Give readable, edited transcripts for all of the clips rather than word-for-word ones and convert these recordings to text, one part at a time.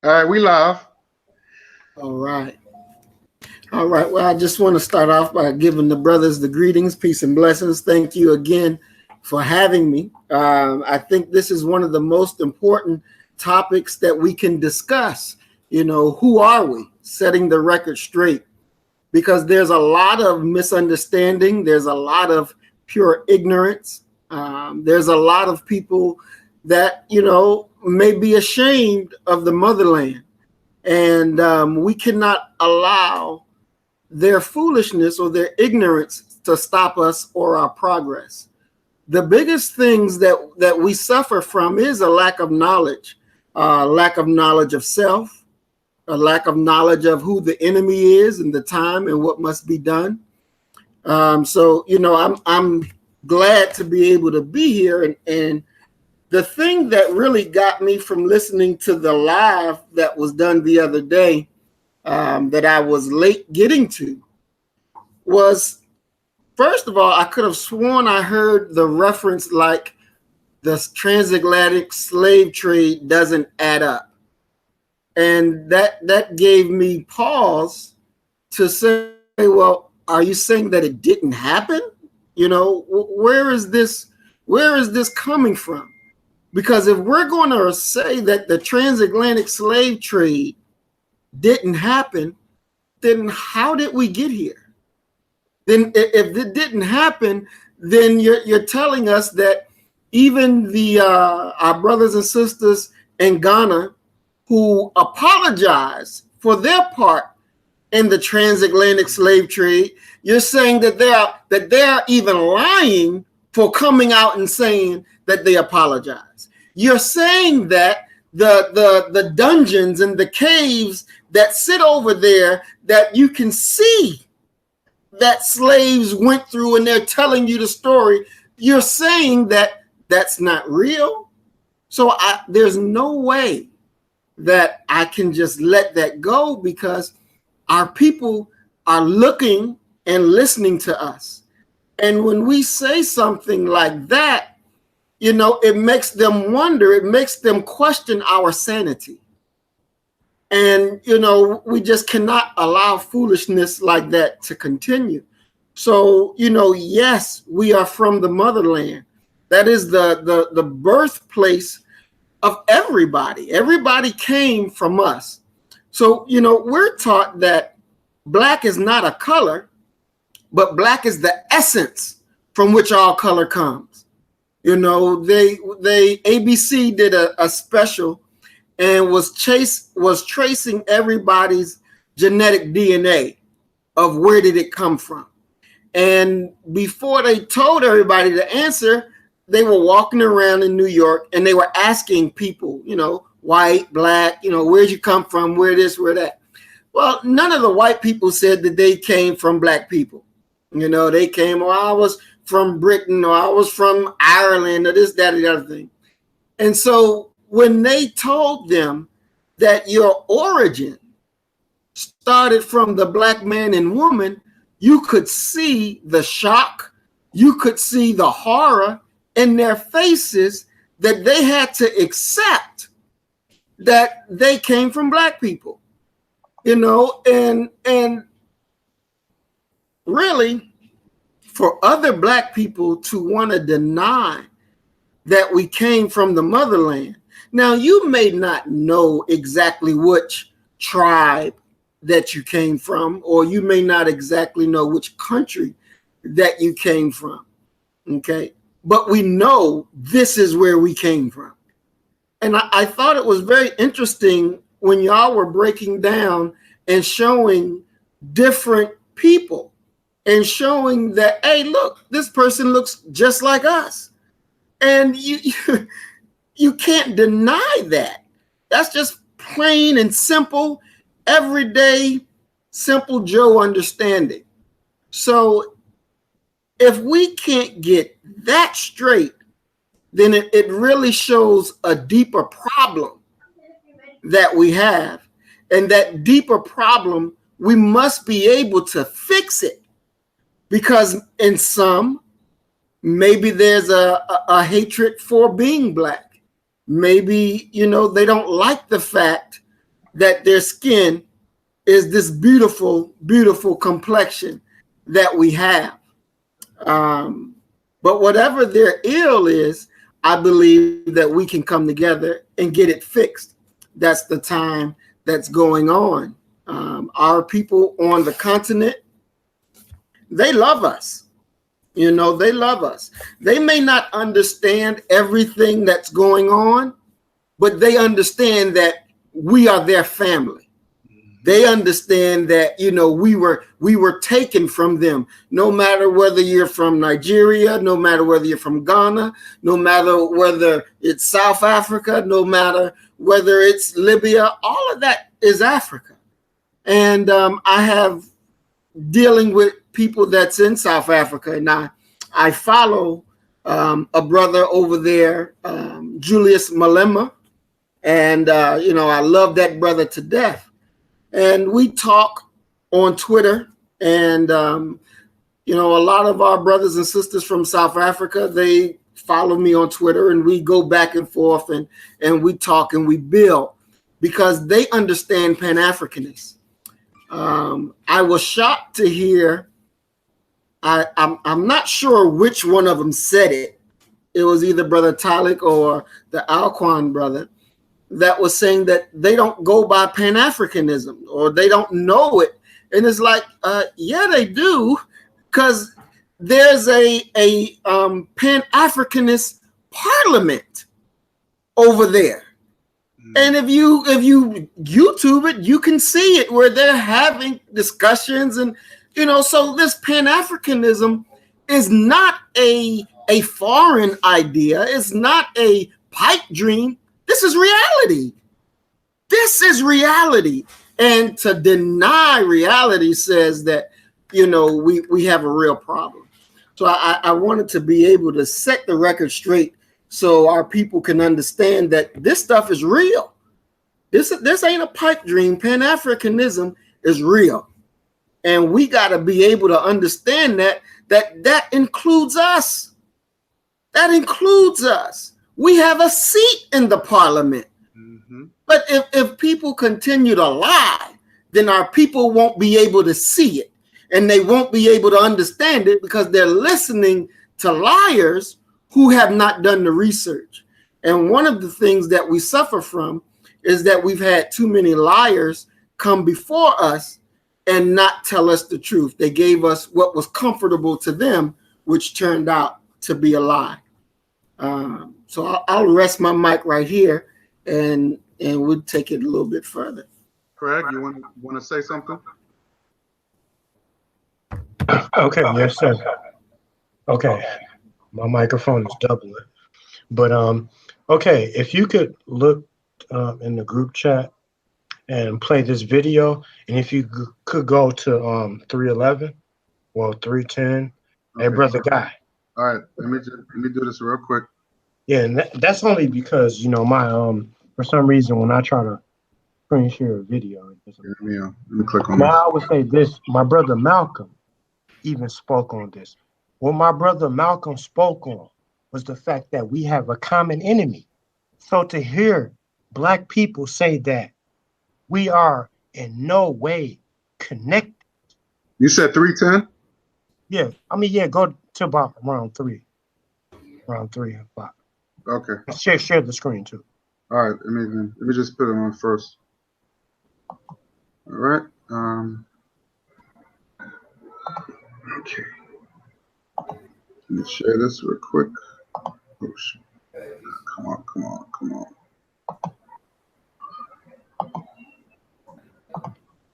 All right, we live. All right. All right. Well, I just want to start off by giving the brothers the greetings, peace, and blessings. Thank you again for having me. I think this is one of the most important topics that we can discuss. Who are we? Setting the record straight. Because there's a lot of misunderstanding, there's a lot of pure ignorance, there's a lot of people that, may be ashamed of the motherland. And we cannot allow their foolishness or their ignorance to stop us or our progress. The biggest things that we suffer from is a lack of knowledge of self, a lack of knowledge of who the enemy is and the time and what must be done. I'm glad to be able to be here. And the thing that really got me from listening to the live that was done the other day, that I was late getting to, was, first of all, I could have sworn I heard the reference like the transatlantic slave trade doesn't add up. And that gave me pause to say, well, are you saying that it didn't happen? Where is this coming from? Because if we're going to say that the transatlantic slave trade didn't happen, then how did we get here? Then if it didn't happen, then you're telling us that even our brothers and sisters in Ghana who apologize for their part in the transatlantic slave trade, you're saying that they're even lying for coming out and saying that they apologize. You're saying that the dungeons and the caves that sit over there that you can see that slaves went through, and they're telling you the story, you're saying that that's not real. So there's no way that I can just let that go, because our people are looking and listening to us. And when we say something like that, it makes them wonder, it makes them question our sanity. And, we just cannot allow foolishness like that to continue. So, yes, we are from the motherland. That is the birthplace of everybody. Everybody came from us. So, we're taught that black is not a color, but black is the essence from which all color comes. They ABC did a special and was tracing everybody's genetic DNA of where did it come from. And before they told everybody the answer, they were walking around in New York and they were asking people, white, black, where'd you come from? Where this, where that? Well, none of the white people said that they came from black people. They came, I was from Britain, or I was from Ireland, or this, that, or the other thing. And so when they told them that your origin started from the black man and woman, you could see the shock, you could see the horror in their faces, that they had to accept that they came from black people, and really for other black people to want to deny that we came from the motherland. Now, you may not know exactly which tribe that you came from, or you may not exactly know which country that you came from, okay? But we know this is where we came from. And I thought it was very interesting when y'all were breaking down and showing different people and showing that, hey, look, this person looks just like us. And you can't deny that. That's just plain and simple, everyday, simple Joe understanding. So if we can't get that straight, then it really shows a deeper problem that we have. And that deeper problem, we must be able to fix it. Because in some, maybe there's a hatred for being black. Maybe, they don't like the fact that their skin is this beautiful, beautiful complexion that we have. But whatever their ill is, I believe that we can come together and get it fixed. That's the time that's going on. Our people on the continent, they love us. You know, they love us. They may not understand everything that's going on, but they understand that we are their family. They understand that, you know, we were taken from them. No matter whether you're from Nigeria, no matter whether you're from Ghana, no matter whether it's South Africa, no matter whether it's Libya, all of that is Africa. And I have dealing with people that's in South Africa, and I follow a brother over there, Julius Malema, and you know, I love that brother to death. And we talk on Twitter, and you know, a lot of our brothers and sisters from South Africa, they follow me on Twitter, and we go back and forth, and we talk and we build, because they understand Pan-Africanists. I was shocked to hear, I'm not sure which one of them said it. It was either Brother Talik or the Alquan brother that was saying that they don't go by Pan-Africanism, or they don't know it. And it's like, yeah, they do, because there's a Pan-Africanist parliament over there. And if you YouTube it, you can see it, where they're having discussions. And, you know, so this Pan-Africanism is not a foreign idea. It's not a pipe dream. This is reality. This is reality. And to deny reality says that, you know, we have a real problem. So I wanted to be able to set the record straight so our people can understand that this stuff is real. This ain't a pipe dream. Pan-Africanism is real. And we got to be able to understand that includes us. That includes us. We have a seat in the parliament. Mm-hmm. But if people continue to lie, then our people won't be able to see it. And they won't be able to understand it, because they're listening to liars who have not done the research. And one of the things that we suffer from is that we've had too many liars come before us and not tell us the truth. They gave us what was comfortable to them, which turned out to be a lie. So I'll rest my mic right here, and we'll take it a little bit further. Craig, you want to say something? Okay, yes, sir. Okay, my microphone is doubling, but okay, if you could look in the group chat and play this video, and if you could go to 311, well 310. Okay. Hey, brother Guy. All right, let me do this real quick. Yeah, and that's only because, you know, my for some reason when I try to screen share a video, it doesn't. Let me click on now this. I would say this. My brother Malcolm even spoke on this. What my brother Malcolm spoke on was the fact that we have a common enemy. So to hear Black people say that we are in no way connected. You said 310? Yeah, I mean, yeah, go to about round 3 and 5. Okay. Share the screen too. All right, let me just put it on first. All right. Okay. Let me share this real quick. Oh shit. Come on.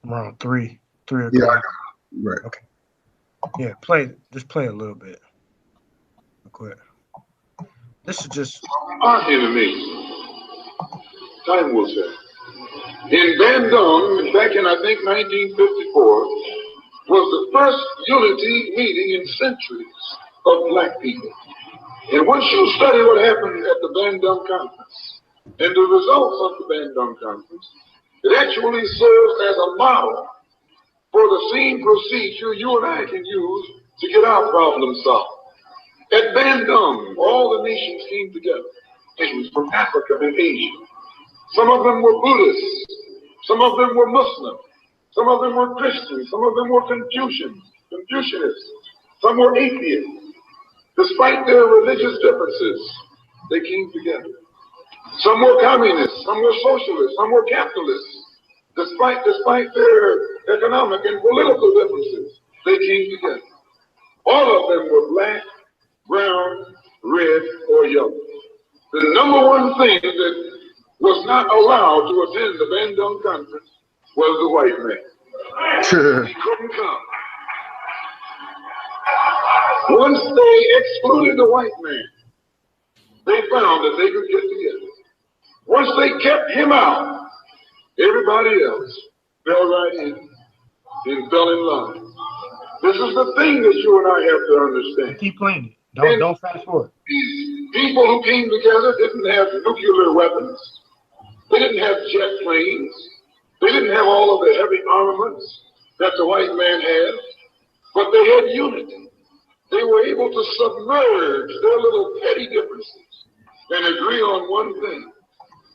Round 3 o'clock. Yeah, right. Okay. Yeah, just play a little bit. Real quick. This is just our enemy. Time will tell. In Bandung, back in I think 1954, was the first unity meeting in centuries of Black people. And once you study what happened at the Bandung Conference and the results of the Bandung Conference, it actually serves as a model for the same procedure you and I can use to get our problem solved. At Bandung, all the nations came together. Nations from Africa and Asia. Some of them were Buddhists. Some of them were Muslim. Some of them were Christian. Some of them were Confucianists. Some were atheists. Despite their religious differences, they came together. Some were communists. Some were socialists. Some were capitalists. Despite their economic and political differences, they came together. All of them were black, brown, red, or yellow. The number one thing that was not allowed to attend the Bandung Conference was the white man. He couldn't come. Once they excluded the white man, they found that they could get together. Once they kept him out, everybody else fell right in and fell in line. This is the thing that you and I have to understand. Keep playing it. Don't fast forward. These people who came together didn't have nuclear weapons. They didn't have jet planes. They didn't have all of the heavy armaments that the white man had, but they had unity. They were able to submerge their little petty differences and agree on one thing,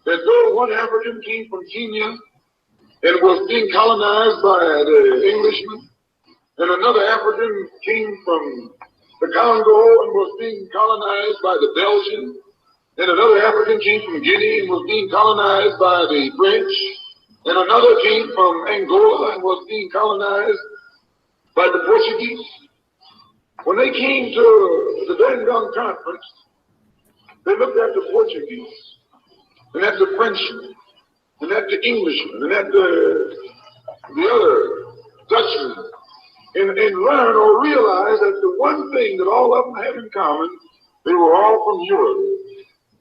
that though one African came from Kenya and was being colonized by the Englishmen, and another African came from the Congo and was being colonized by the Belgians, and another African came from Guinea and was being colonized by the French, and another came from Angola and was being colonized by the Portuguese. When they came to the Bandung Conference, they looked at the Portuguese, and at the Frenchmen, and at the Englishmen, and at the other Dutchmen, and learn or realize that the one thing that all of them had in common, they were all from Europe.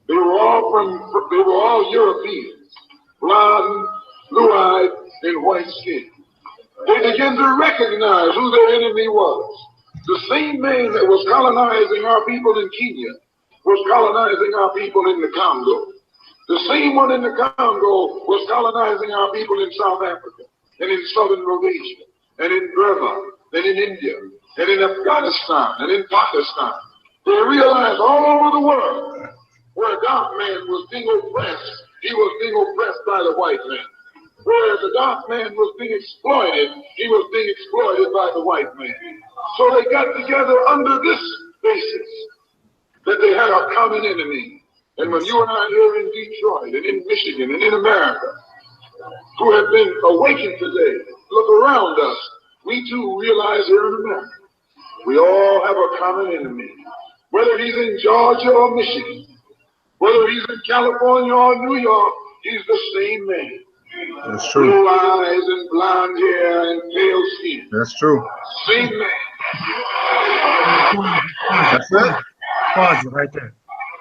They were all Europeans, blonde, blue-eyed, and white skin. They began to recognize who their enemy was. The same man that was colonizing our people in Kenya was colonizing our people in the Congo. The same one in the Congo was colonizing our people in South Africa, and in Southern Rhodesia, and in Burma, and in India, and in Afghanistan, and in Pakistan. They realized all over the world where a dark man was being oppressed, he was being oppressed by the white man. Where the dark man was being exploited, he was being exploited by the white man. So they got together under this basis, that they had a common enemy. And when you and I here in Detroit, and in Michigan, and in America, who have been awakened today, look around us, we too realize here in America, we all have a common enemy. Whether he's in Georgia or Michigan, whether he's in California or New York, he's the same man. That's true. Blue eyes and blonde hair and pale skin. That's true. Same man. That's it. Pause it right there.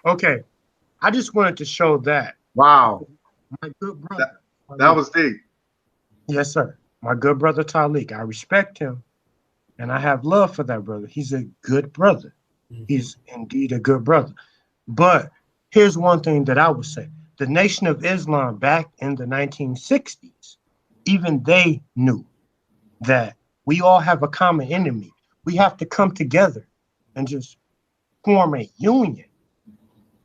Okay. I just wanted to show that. Wow. My good brother. That was deep. Yes, sir. My good brother Talik. I respect him and I have love for that brother. He's a good brother. He's indeed a good brother. But here's one thing that I would say. The Nation of Islam back in the 1960s, even they knew that we all have a common enemy. We have to come together and just form a union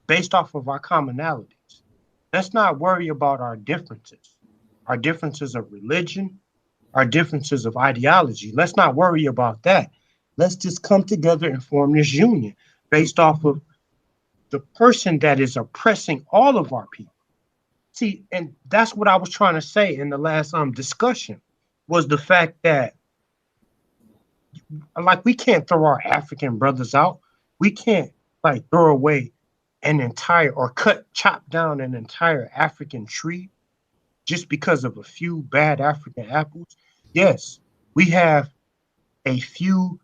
based off of our commonalities. Let's not worry about our differences of religion, our differences of ideology. Let's not worry about that. Let's just come together and form this union based off of the person that is oppressing all of our people. See, and that's what I was trying to say in the last discussion, was the fact that, like, we can't throw our African brothers out. We can't, like, throw away an entire or chop down an entire African tree just because of a few bad African apples. Yes, we have a few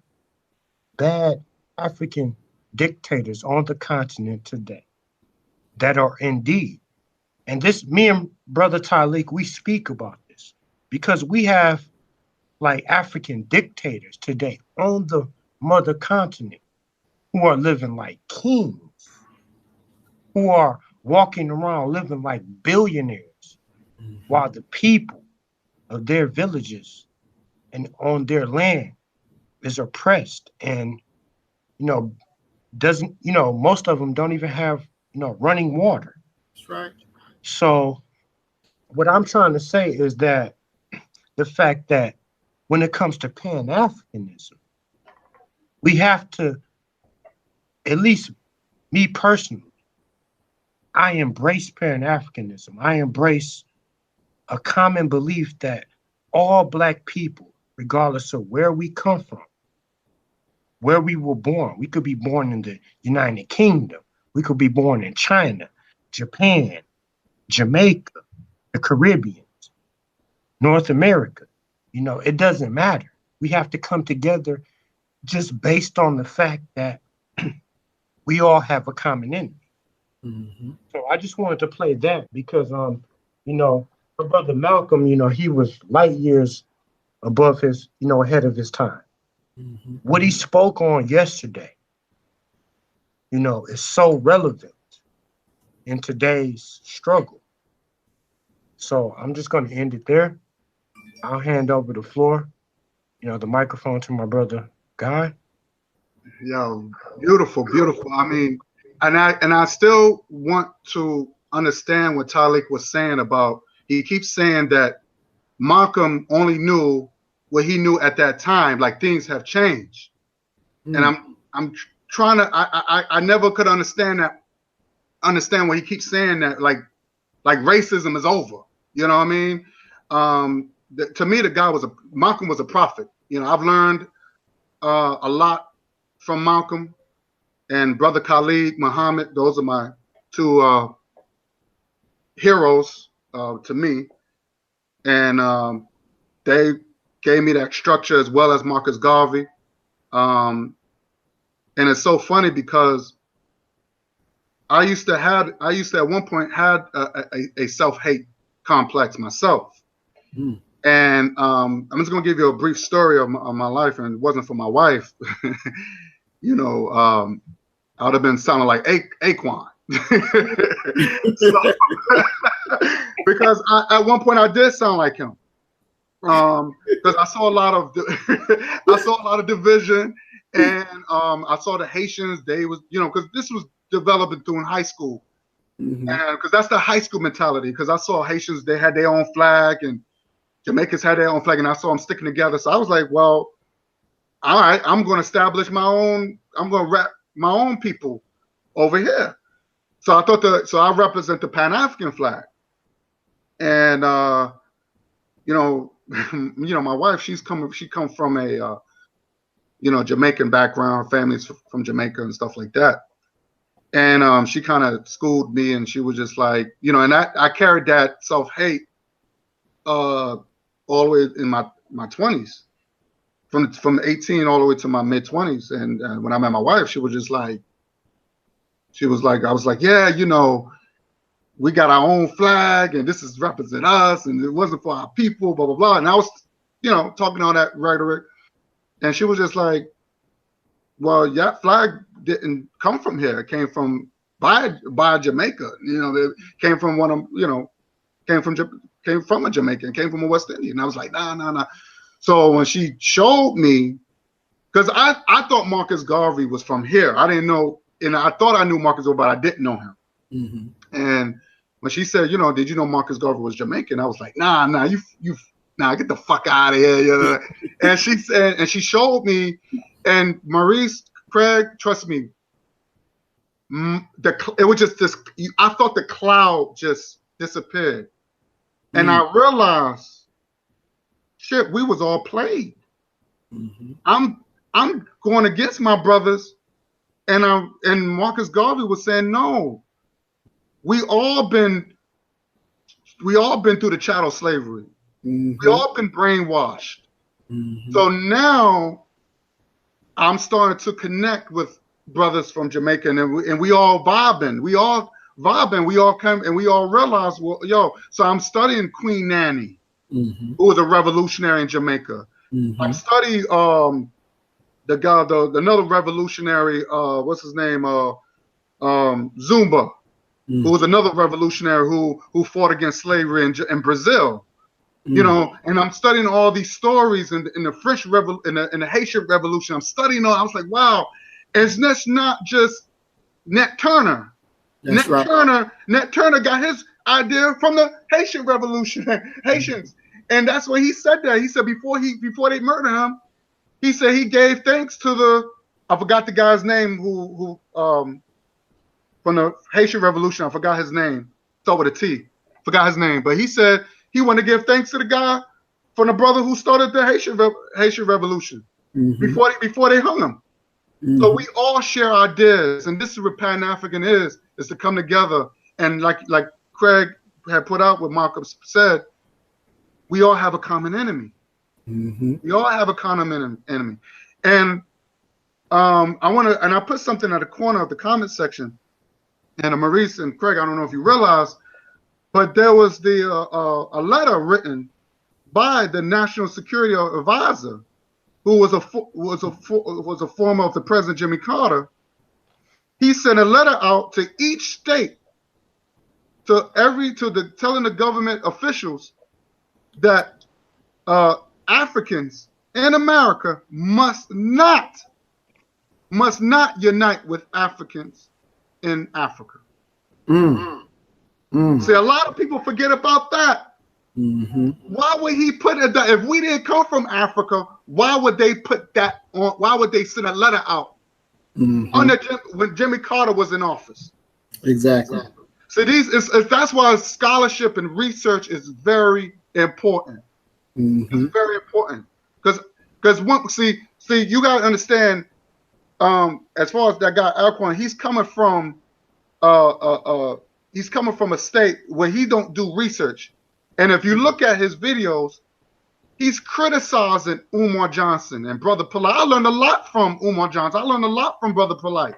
bad African dictators on the continent today that are indeed, and this, me and brother Talik, we speak about this because we have like African dictators today on the mother continent who are living like kings, who are walking around living like billionaires, while the people of their villages and on their land is oppressed and, doesn't, most of them don't even have, running water. That's right. So what I'm trying to say is that the fact that when it comes to Pan-Africanism, we have to, at least me personally, I embrace Pan-Africanism. I embrace a common belief that all Black people, regardless of where we come from, where we were born, we could be born in the United Kingdom, we could be born in China, Japan, Jamaica, the Caribbean, North America. You know, it doesn't matter. We have to come together just based on the fact that we all have a common enemy. Mm-hmm. So I just wanted to play that because, you know, my brother Malcolm, you know, he was light years above his, you know, ahead of his time. Mm-hmm. What he spoke on yesterday, you know, is so relevant in today's struggle. So I'm just going to end it there. I'll hand over the floor, you know, the microphone to my brother Guy. Yo, beautiful, beautiful. I mean, and I still want to understand what Talik was saying about, he keeps saying that Malcolm only knew what he knew at that time, like things have changed. And I'm trying to, I never could understand what he keeps saying, that like racism is over. You know what I mean? To me, Malcolm was a prophet. You know, I've learned a lot from Malcolm and Brother Khalid Muhammad. Those are my two heroes to me. And they gave me that structure as well as Marcus Garvey. And it's so funny because I used to at one point had a self-hate complex myself. And I'm just gonna give you a brief story of my life, and it wasn't for my wife. You know, I would have been sounding like Aquan. Because at one point I did sound like him. Because I saw a lot of division, and I saw the Haitians. They was, you know, because this was developing through high school, and because that's the high school mentality. Because I saw Haitians, they had their own flag, and Jamaicans had their own flag, and I saw them sticking together. So I was like, well, all right, I'm going to establish my own. I'm going to rep my own people over here. So I thought so I represent the Pan-African flag, and you know, my wife, she comes from a Jamaican background, families from Jamaica and stuff like that. And she kind of schooled me, and she was just like, you know, and I carried that self-hate all the way in my 20s, from 18 all the way to my mid 20s. And when I met my wife, she was like, I was like, yeah, you know, we got our own flag, and this is represent us, and it wasn't for our people, blah blah blah. And I was, you know, talking all that rhetoric, and she was just like, well, that flag didn't come from here. It came from by Jamaica. You know, it came from one of, you know, came from a Jamaican, came from a West Indian. And I was like, nah. So when she showed me, because I thought Marcus Garvey was from here. I didn't know, and I thought I knew Marcus Garvey, but I didn't know him. And when she said, you know, did you know Marcus Garvey was Jamaican? I was like, nah, get the fuck out of here. You know? And she said, and she showed me, and Maurice, Craig, trust me, it was just this. I thought the cloud just disappeared, and I realized, shit, we was all played. I'm going against my brothers, and Marcus Garvey was saying, no, we all been through the chattel slavery. We all been brainwashed. So now I'm starting to connect with brothers from Jamaica, and we all vibing. We all come, and we all realize, well, yo, so I'm studying Queen Nanny, who was a revolutionary in Jamaica. I'm studying another revolutionary, what's his name? Zumba, who was another revolutionary who fought against slavery in Brazil. You know, and I'm studying all these stories in the French in the Haitian Revolution. I'm studying all. I was like, wow, it's not just Nat Turner. Nat Turner got his. idea from the Haitian Revolution, Haitians. And that's what he said there. He said before they murdered him, he said he gave thanks to I forgot the guy's name who from the Haitian Revolution. I forgot his name. Start with a T. Forgot his name. But he said he wanted to give thanks to the guy from the brother who started the Haitian Revolution before they hung him. So we all share ideas, and this is what Pan-African is to come together. And like Craig had put out, what Malcolm said, we all have a common enemy. We all have a common enemy. And I put something at the corner of the comment section, and Maurice and Craig, I don't know if you realize, but there was a letter written by the National Security Advisor, who was a former of the President Jimmy Carter. He sent a letter out to each state, telling the government officials that Africans in America must not unite with Africans in Africa. See, a lot of people forget about that. Why would he put it that if we didn't come from Africa, why would they put that on? Why would they send a letter out when Jimmy Carter was in office? Exactly. So that's why scholarship and research is very important. It's very important because you got to understand. As far as that guy Alcorn, he's coming from a state where he don't do research. And if you look at his videos, he's criticizing Umar Johnson and Brother Polite. I learned a lot from Umar Johnson. I learned a lot from Brother Polite.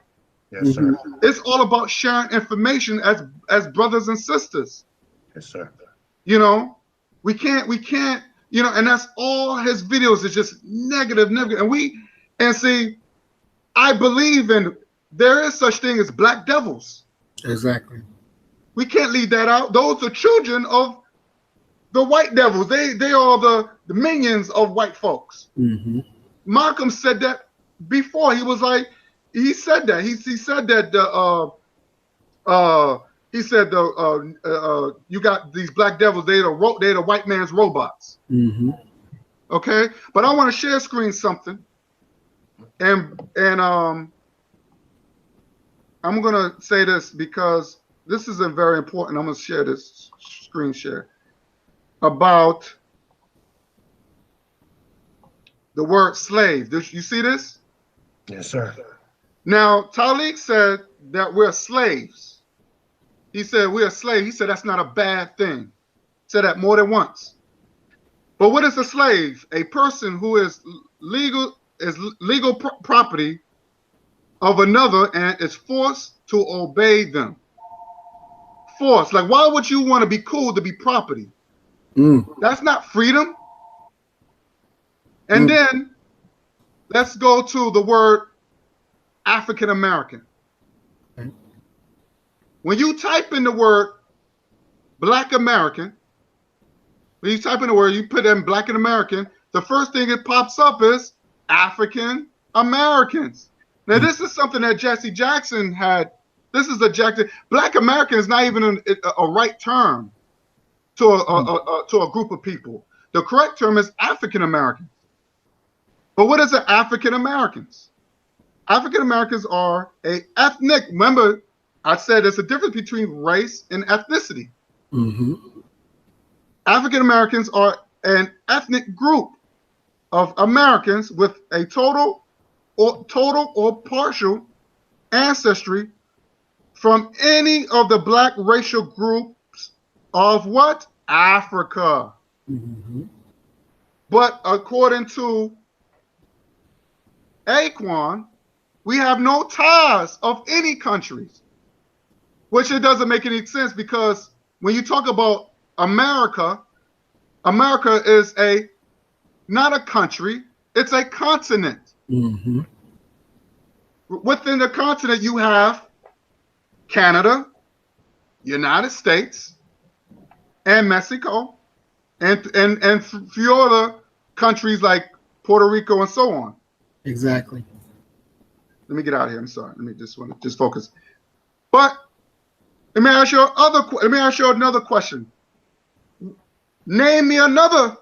Yes, sir. It's all about sharing information as brothers and sisters. Yes, sir. You know, we can't, you know, and that's all his videos is just negative. And see, I believe there is such thing as black devils. Exactly. We can't leave that out. Those are children of the white devils. They are the minions of white folks. Malcolm said that before. He said that you got these black devils. They're the white man's robots. Okay, but I want to share screen something, and I'm gonna say this because this is very important. I'm gonna share this screen share about the word slave. You see this? Yes, sir. Now, Talik said that we're slaves. He said we're slaves. He said that's not a bad thing. Said that more than once. But what is a slave? A person who is legal property of another and is forced to obey them. Force. Like, why would you want to be cool to be property? That's not freedom. And then let's go to the word African American. When you type in the word Black American, when you type in the word, you put in Black and American, the first thing that pops up is African Americans. Now, this is something that Jesse Jackson had. This is ejected. Black American is not even a right term to a group of people. The correct term is African Americans. But what is an African Americans? African Americans are a ethnic. Remember, I said there's a difference between race and ethnicity. African Americans are an ethnic group of Americans with a total or partial ancestry from any of the black racial groups of what? Africa. But according to Aquan, we have no ties of any countries, which it doesn't make any sense because when you talk about America, America is not a country, it's a continent. Within the continent, you have Canada, United States, and Mexico, and few other countries like Puerto Rico and so on. Exactly. Let me get out of here. I'm sorry. Let me just focus. But Let me ask you another question. Name me another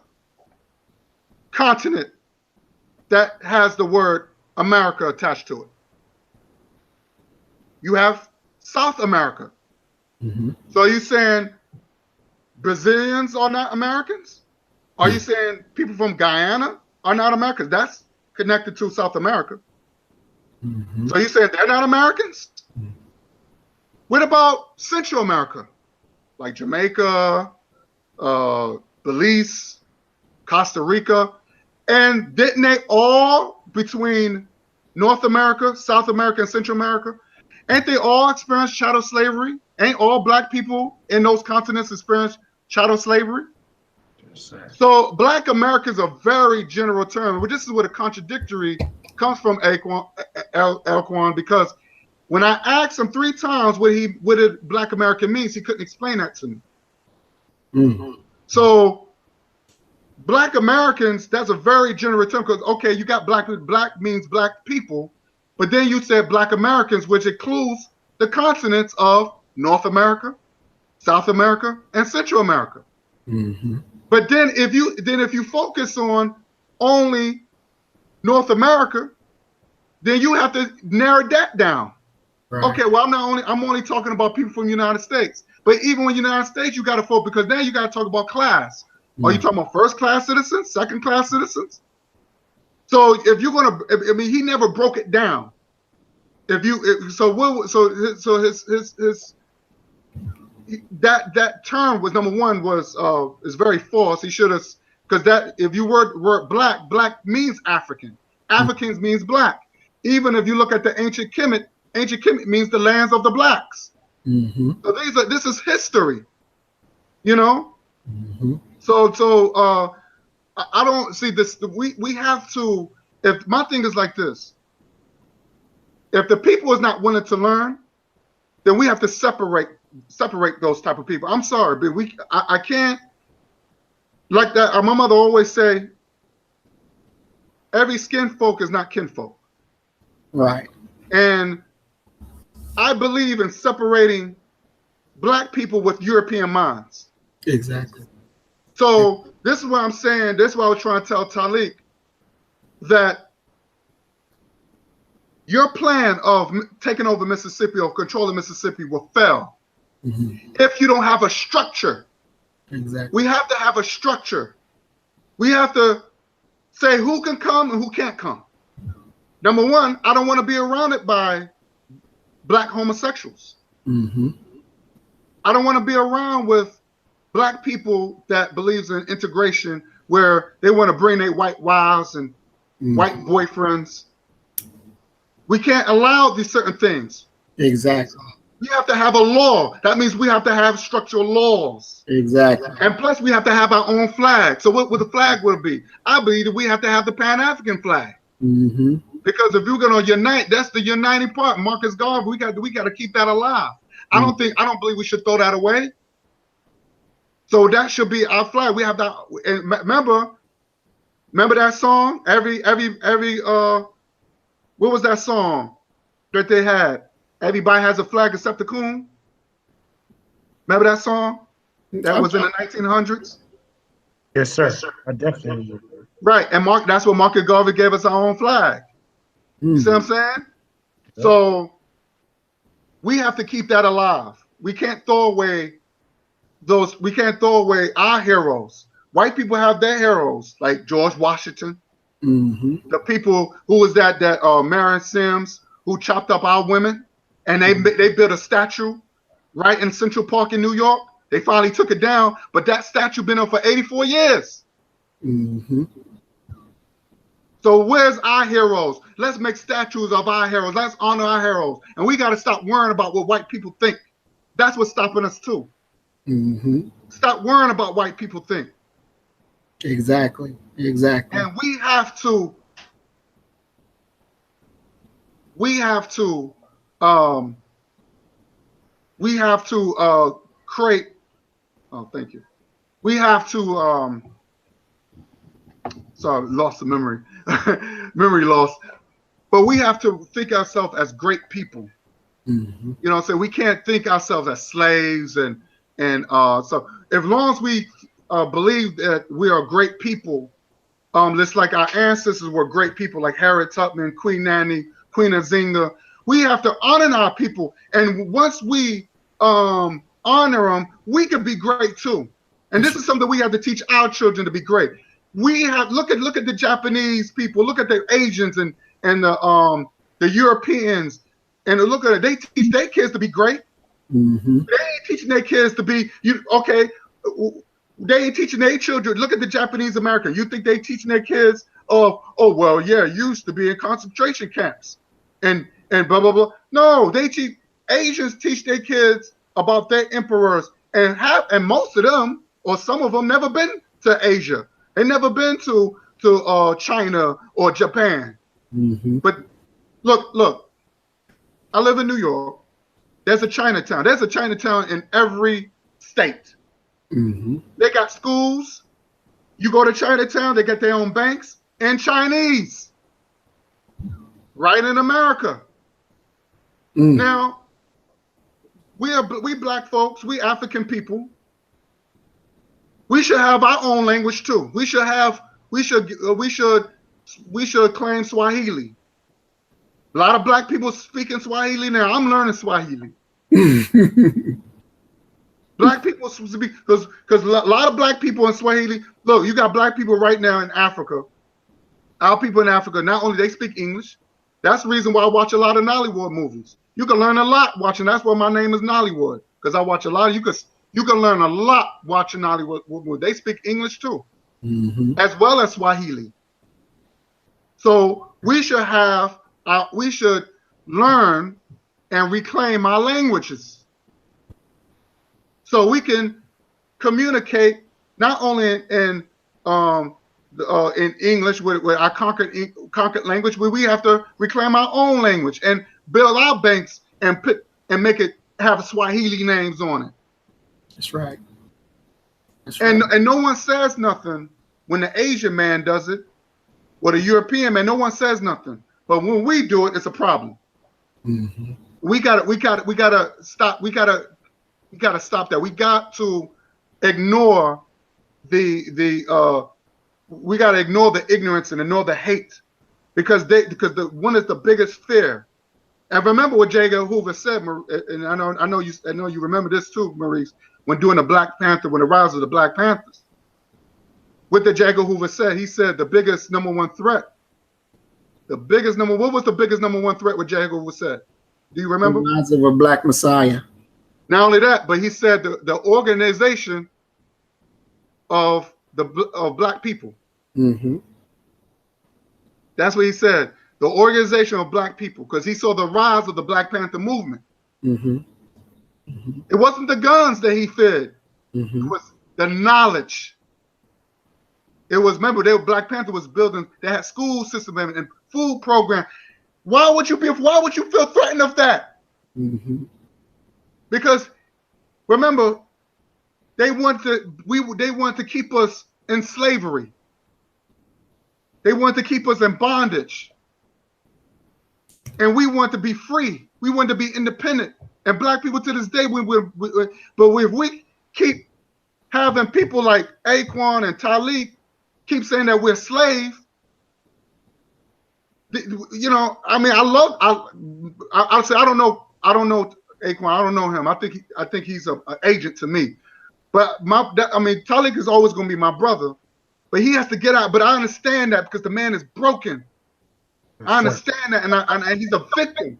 continent that has the word America attached to it. You have South America. Mm-hmm. So are you saying Brazilians are not Americans? Are you saying people from Guyana are not Americans? That's connected to South America. Mm-hmm. So you saying they're not Americans? Mm-hmm. What about Central America? Like Jamaica, Belize, Costa Rica. And didn't they all, between North America, South America, and Central America, ain't they all experienced chattel slavery? Ain't all black people in those continents experienced chattel slavery? So black America is a very general term. Well, this is where the contradictory comes from, Elquan, because when I asked him 3 times what did black American means, he couldn't explain that to me. Mm-hmm. So black Americans, that's a very general term, because okay, you got black means black people, but then you said black Americans, which includes the continents of North America, South America, and Central America. Mm-hmm. But then if you focus on only North America, then you have to narrow that down. Right. Okay, well, I'm only talking about people from the United States. But even in the United States, you got to focus, because now you got to talk about class. Mm-hmm. Are you talking about first-class citizens, second-class citizens? So if you're gonna, I mean, he never broke it down. That term was, number one, is very false. He should have, because that, if you word black means African. Africans means black. Even if you look at the ancient Kemet means the lands of the blacks. Mm-hmm. So this is history, you know. Mm-hmm. So I don't see this. We have to. If my thing is like this, if the people is not willing to learn, then we have to separate those type of people. I'm sorry, but I can't, like that. My mother always say, every skin folk is not kinfolk. Right. And I believe in separating black people with European minds. Exactly. So this is what I'm saying. This is what I was trying to tell Talik, that your plan of taking over Mississippi or controlling Mississippi will fail if you don't have a structure. Exactly. We have to have a structure. We have to say who can come and who can't come. Number one, I don't want to be surrounded by black homosexuals. I don't want to be around with black people that believes in integration, where they want to bring their white wives and white boyfriends. We can't allow these certain things. Exactly. We have to have a law. That means we have to have structural laws. Exactly. And plus, we have to have our own flag. So what the flag will be? I believe that we have to have the Pan-African flag. Because if you're going to unite, that's the uniting part. Marcus Garvey, we got to keep that alive. I don't believe we should throw that away. So that should be our flag. We have that. And remember that song? What was that song that they had? Everybody has a flag except the coon. Remember that song? That was in the 1900s. Yes, sir. I definitely do. Right, and that's what Marcus Garvey gave us our own flag. You see what I'm saying? Yep. So we have to keep that alive. We can't throw away our heroes. White people have their heroes, like George Washington. The people who was that Marion Sims, who chopped up our women, and they built a statue right in Central Park in New York. They finally took it down, but that statue been up for 84 years. So where's our heroes? Let's make statues of our heroes. Let's honor our heroes. And we got to stop worrying about what white people think. That's what's stopping us too. Stop worrying about what white people think. Exactly. And we have to create. Oh, thank you. We have to. Sorry, lost the memory. Memory loss. But we have to think ourselves as great people. Mm-hmm. You know what I'm saying? We can't think ourselves as slaves, and so as long as we believe that we are great people, just like our ancestors were great people, like Harriet Tubman, Queen Nanny, Queen Nzinga, we have to honor our people. And once we honor them, we can be great too. And this is something we have to teach our children to be great. We have look at the Japanese people, look at the Asians and the Europeans, and look at it. They teach their kids to be great. Mm-hmm. They ain't teaching their kids to be okay. They ain't teaching their children. Look at the Japanese American. You think they teaching their kids? Oh well, yeah, used to be in concentration camps, and blah blah blah. No, they teach Asians teach their kids about their emperors, and most of them or some of them never been to Asia. They never been to China or Japan. Mm-hmm. But look, I live in New York. There's a Chinatown. There's a Chinatown in every state. Mm-hmm. They got schools. You go to Chinatown, they got their own banks and Chinese. Right in America. Mm. Now, we black folks, we African people. We should have our own language too. We should claim Swahili. A lot of black people speaking Swahili now. I'm learning Swahili. Black people speak because a lot of black people in Swahili. Look, you got black people right now in Africa. Our people in Africa, not only they speak English. That's the reason why I watch a lot of Nollywood movies. You can learn a lot watching. That's why my name is Nollywood, because I watch a lot. You can learn a lot watching Nollywood movies. They speak English too, Mm-hmm. as well as Swahili. So we should learn and reclaim our languages, so we can communicate not only in English with our conquered language, but we have to reclaim our own language and build our banks and make it have Swahili names on it. That's right. And no one says nothing when the Asian man does it, or the European man. No one says nothing, but when we do it, it's a problem. Mm-hmm. We gotta stop. We gotta stop that. We got to ignore we got to ignore the ignorance and ignore the hate, because the one is the biggest fear. And remember what J. Edgar Hoover said, and I know you remember this too, Maurice, when doing the Black Panther, when the rise of the Black Panthers. What did J. Edgar Hoover said? He said the biggest number one threat. What was the biggest number one threat? What J. Edgar Hoover said? Do you remember? The rise of a Black Messiah. Not only that, but he said the organization of black people. Mm-hmm. That's what he said. The organization of black people, because he saw the rise of the Black Panther movement. Mm-hmm. Mm-hmm. It wasn't the guns that he feared. Mm-hmm. It was the knowledge. It was, remember, Black Panther was building, they had school system and food program. Why would you feel threatened of that? Mm-hmm. Because remember, they want to keep us in slavery. They want to keep us in bondage. And we want to be free. We want to be independent. And black people to this day, but if we keep having people like Aquan and Talik keep saying that we're slaves, you know, I mean, I'll say I don't know Aquan. I don't know him. I think he's an agent to me. But Talik is always going to be my brother. But he has to get out. But I understand that because the man is broken. I understand that, and he's a victim.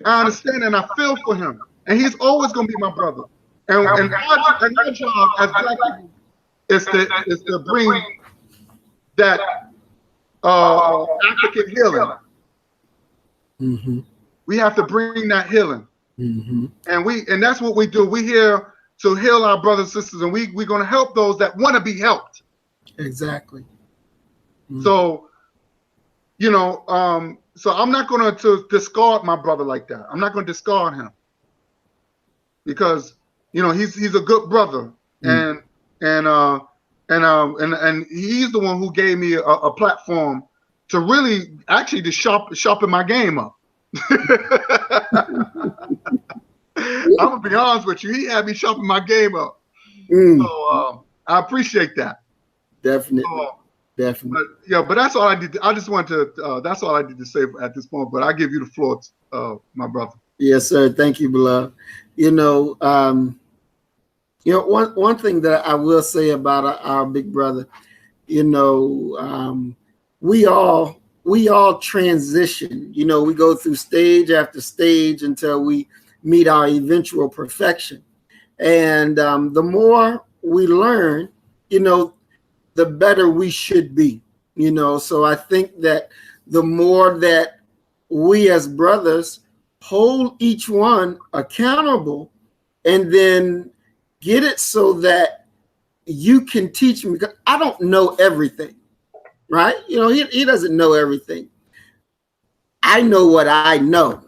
I understand, and I feel for him. And he's always going to be my brother. And our job as black people is to bring that African healing. Mm-hmm. We have to bring that healing. Mm-hmm. And that's what we do. We're here to heal our brothers and sisters, and we're going to help those that want to be helped. Exactly. Mm-hmm. So, you know, so I'm not going to discard my brother like that. I'm not going to discard him because, you know, he's a good brother, and he's the one who gave me a platform to really actually to sharpen my game up. I'm gonna be honest with you. He had me sharpen my game up. So I appreciate that. Definitely. Definitely. But that's all I did. I just wanted to. That's all I did to say at this point. But I give you the floor, my brother. Yes, sir. Thank you, beloved. One thing that I will say about our big brother, we all transition. We go through stage after stage until we meet our eventual perfection. And the more we learn, the better we should be. So I think that the more that we as brothers hold each one accountable and then get it so that you can teach me, because I don't know everything, right? He doesn't know everything. I know what I know.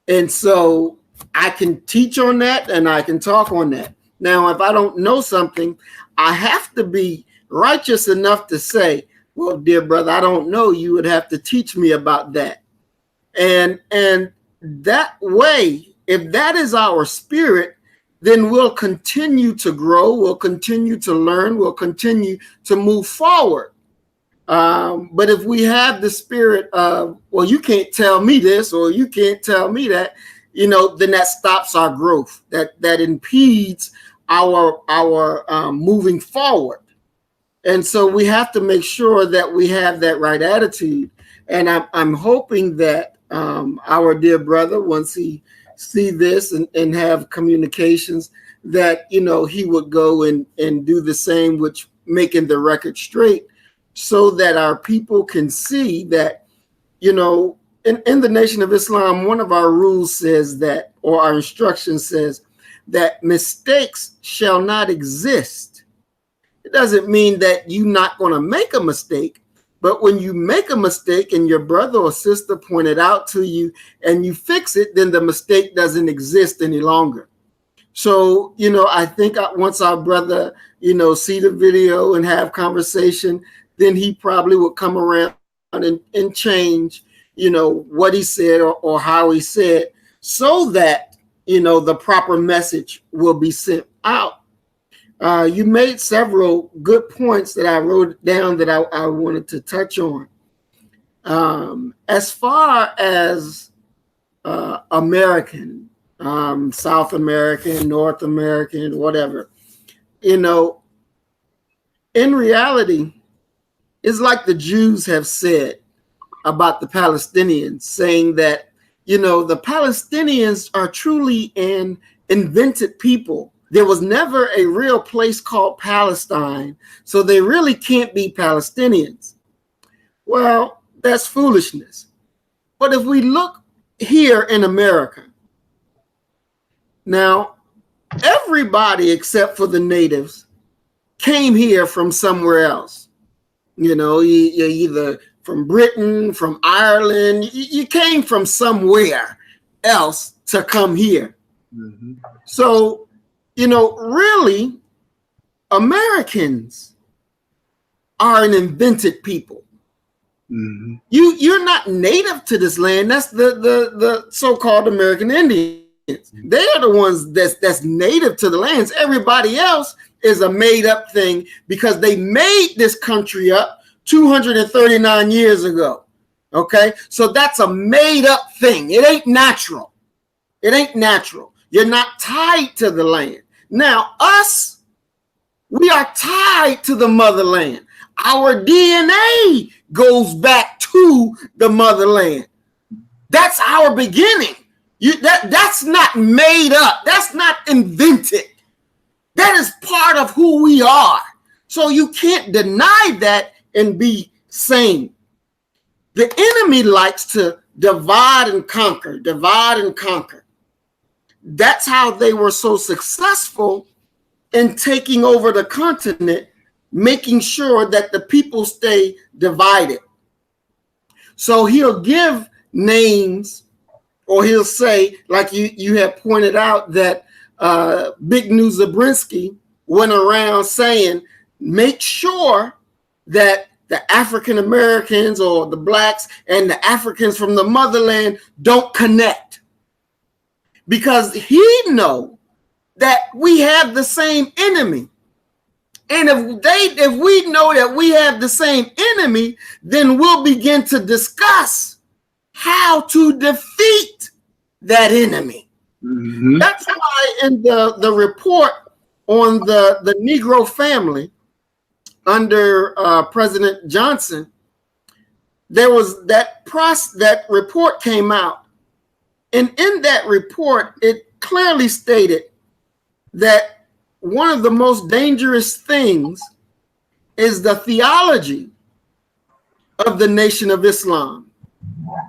And so I can teach on that and I can talk on that. Now, if I don't know something, I have to be righteous enough to say, well, dear brother, I don't know. You would have to teach me about that. And that way, if that is our spirit, then we'll continue to grow, we'll continue to learn, we'll continue to move forward. But if we have the spirit of, well, you can't tell me this or you can't tell me that, then that stops our growth, that impedes our moving forward. And so we have to make sure that we have that right attitude. And I'm hoping that our dear brother, once he see this and have communications, that he would go and do the same, which making the record straight, so that our people can see that in the Nation of Islam, one of our rules says that, or our instruction says that mistakes shall not exist. It doesn't mean that you're not going to make a mistake. But when you make a mistake and your brother or sister pointed out to you and you fix it, then the mistake doesn't exist any longer. So, I think once our brother, see the video and have conversation, then he probably will come around and change, what he said or how he said, so that, the proper message will be sent out. You made several good points that I wrote down that I wanted to touch on. As far as American, South American, North American, whatever, in reality, it's like the Jews have said about the Palestinians, saying that, the Palestinians are truly an invented people. There was never a real place called Palestine, so they really can't be Palestinians. Well, that's foolishness. But if we look here in America, now, everybody except for the natives came here from somewhere else. You're either from Britain, from Ireland, you came from somewhere else to come here. Mm-hmm. So, really, Americans are an invented people. Mm-hmm. You're not native to this land. That's the so-called American Indians. They are the ones that's native to the lands. Everybody else is a made-up thing because they made this country up 239 years ago. Okay, so that's a made-up thing. It ain't natural. It ain't natural. You're not tied to the land. Now, us, we are tied to the motherland. Our DNA goes back to the motherland. That's our beginning. That's not made up. That's not invented. That is part of who we are. So you can't deny that and be sane. The enemy likes to divide and conquer, divide and conquer. That's how they were so successful in taking over the continent, making sure that the people stay divided. So he'll give names, or he'll say, like you have pointed out, that Big News Zabriskie went around saying, make sure that the African Americans or the blacks and the Africans from the motherland don't connect. because he know that we have the same enemy. And if we know that we have the same enemy, then we'll begin to discuss how to defeat that enemy. Mm-hmm. That's why in the report on the Negro family under President Johnson, there was that report came out. And in that report, it clearly stated that one of the most dangerous things is the theology of the Nation of Islam,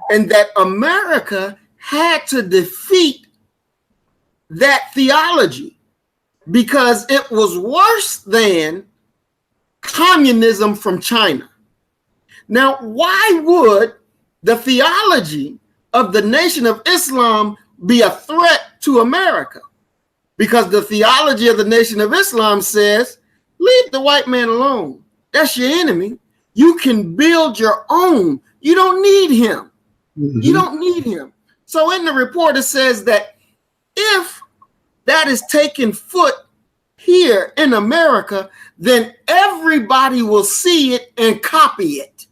and that America had to defeat that theology because it was worse than communism from China. Now, why would the theology of the Nation of Islam be a threat to America? Because the theology of the Nation of Islam says, leave the white man alone. That's your enemy. You can build your own. You don't need him. Mm-hmm. You don't need him. So in the report, it says that if that is taking foot here in America, then everybody will see it and copy it.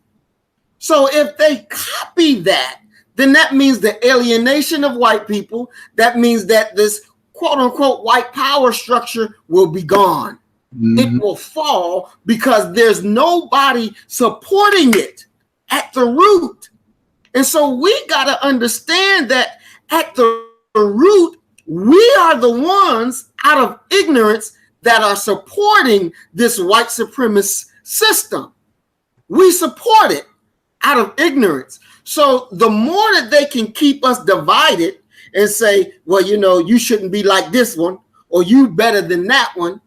So if they copy that, then that means the alienation of white people. That means that this quote unquote white power structure will be gone. Mm-hmm. It will fall because there's nobody supporting it at the root. And so we got to understand that at the root, we are the ones out of ignorance that are supporting this white supremacist system. We support it out of ignorance. So the more that they can keep us divided and say, well, you know, you shouldn't be like this one, or you better than that one,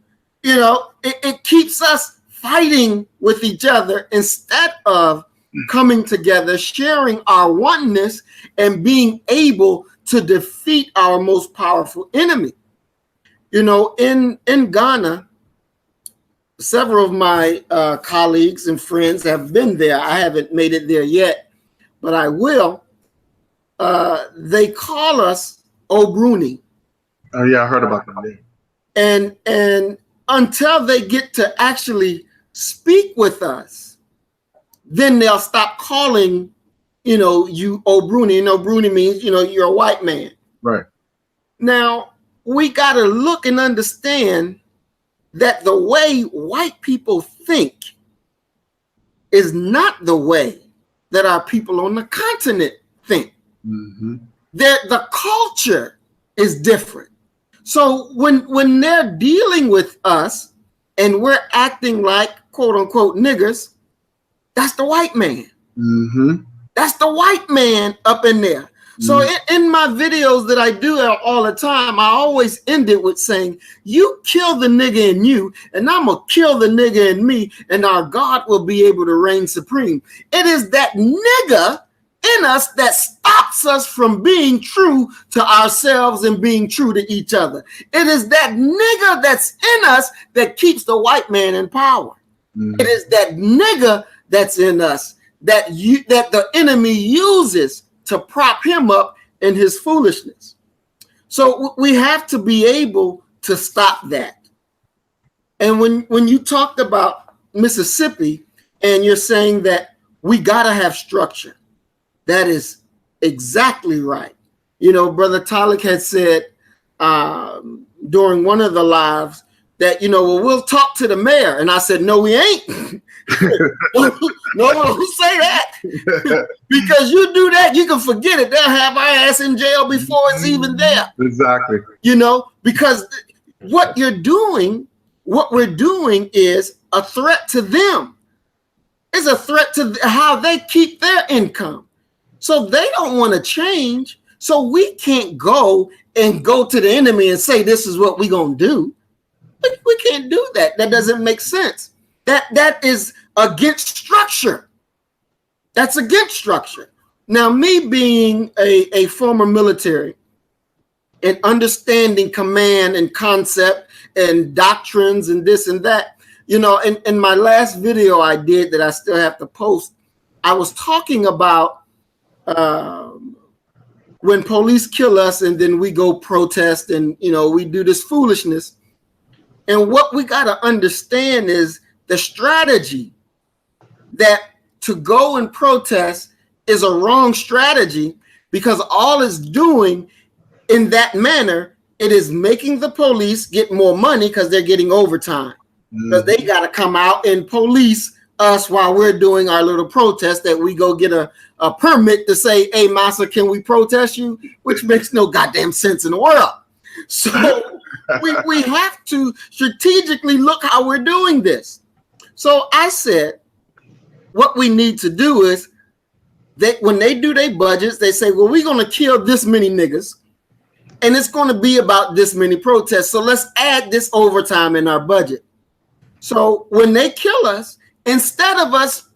you know, it keeps us fighting with each other instead of coming together, sharing our oneness, and being able to defeat our most powerful enemy. You know, in Ghana, several of my colleagues and friends have been there. I haven't made it there yet, but I will. They call us Obruni. Oh yeah, I heard about that. And until they get to actually speak with us, then they'll stop calling, you know, you Obruni. And Obruni means, you know, you're a white man. Right. Now, we got to look and understand that the way white people think is not the way that our people on the continent think. Mm-hmm. The culture is different. So when they're dealing with us and we're acting like quote unquote niggers, that's the white man. Mm-hmm. That's the white man up in there. So in my videos that I do all the time, I always end it with saying, you kill the nigga in you, and I'm going to kill the nigga in me, and our God will be able to reign supreme. It is that nigga in us that stops us from being true to ourselves and being true to each other. It is that nigga that's in us that keeps the white man in power. Mm-hmm. It is that nigga that's in us that the enemy uses to prop him up in his foolishness. So we have to be able to stop that. And when you talked about Mississippi and you're saying that we got to have structure, that is exactly right. You know, Brother Talik had said during one of the lives that, you know, well, we'll talk to the mayor. And I said, no, we ain't. No, don't say that. Because you do that, you can forget it. They'll have our ass in jail before it's even there. Exactly. You know, because what we're doing is a threat to them. It's a threat to how they keep their income. So they don't want to change. So we can't go to the enemy and say, this is what we're going to do. We can't do that. That doesn't make sense. That is against structure. That's against structure. Now, me being a former military and understanding command and concept and doctrines and this and that, you know, in my last video I did that I still have to post, I was talking about when police kill us and then we go protest and, we do this foolishness. And what we got to understand is the strategy that to go and protest is a wrong strategy, because all it's doing in that manner, it is making the police get more money because they're getting overtime. Because they got to come out and police us while we're doing our little protest that we go get a permit to say, hey, Massa, can we protest you? Which makes no goddamn sense in the world. So we have to strategically look how we're doing this. So I said, what we need to do is that when they do their budgets, they say, well, we're going to kill this many niggas and it's going to be about this many protests. So let's add this overtime in our budget. So when they kill us, instead of us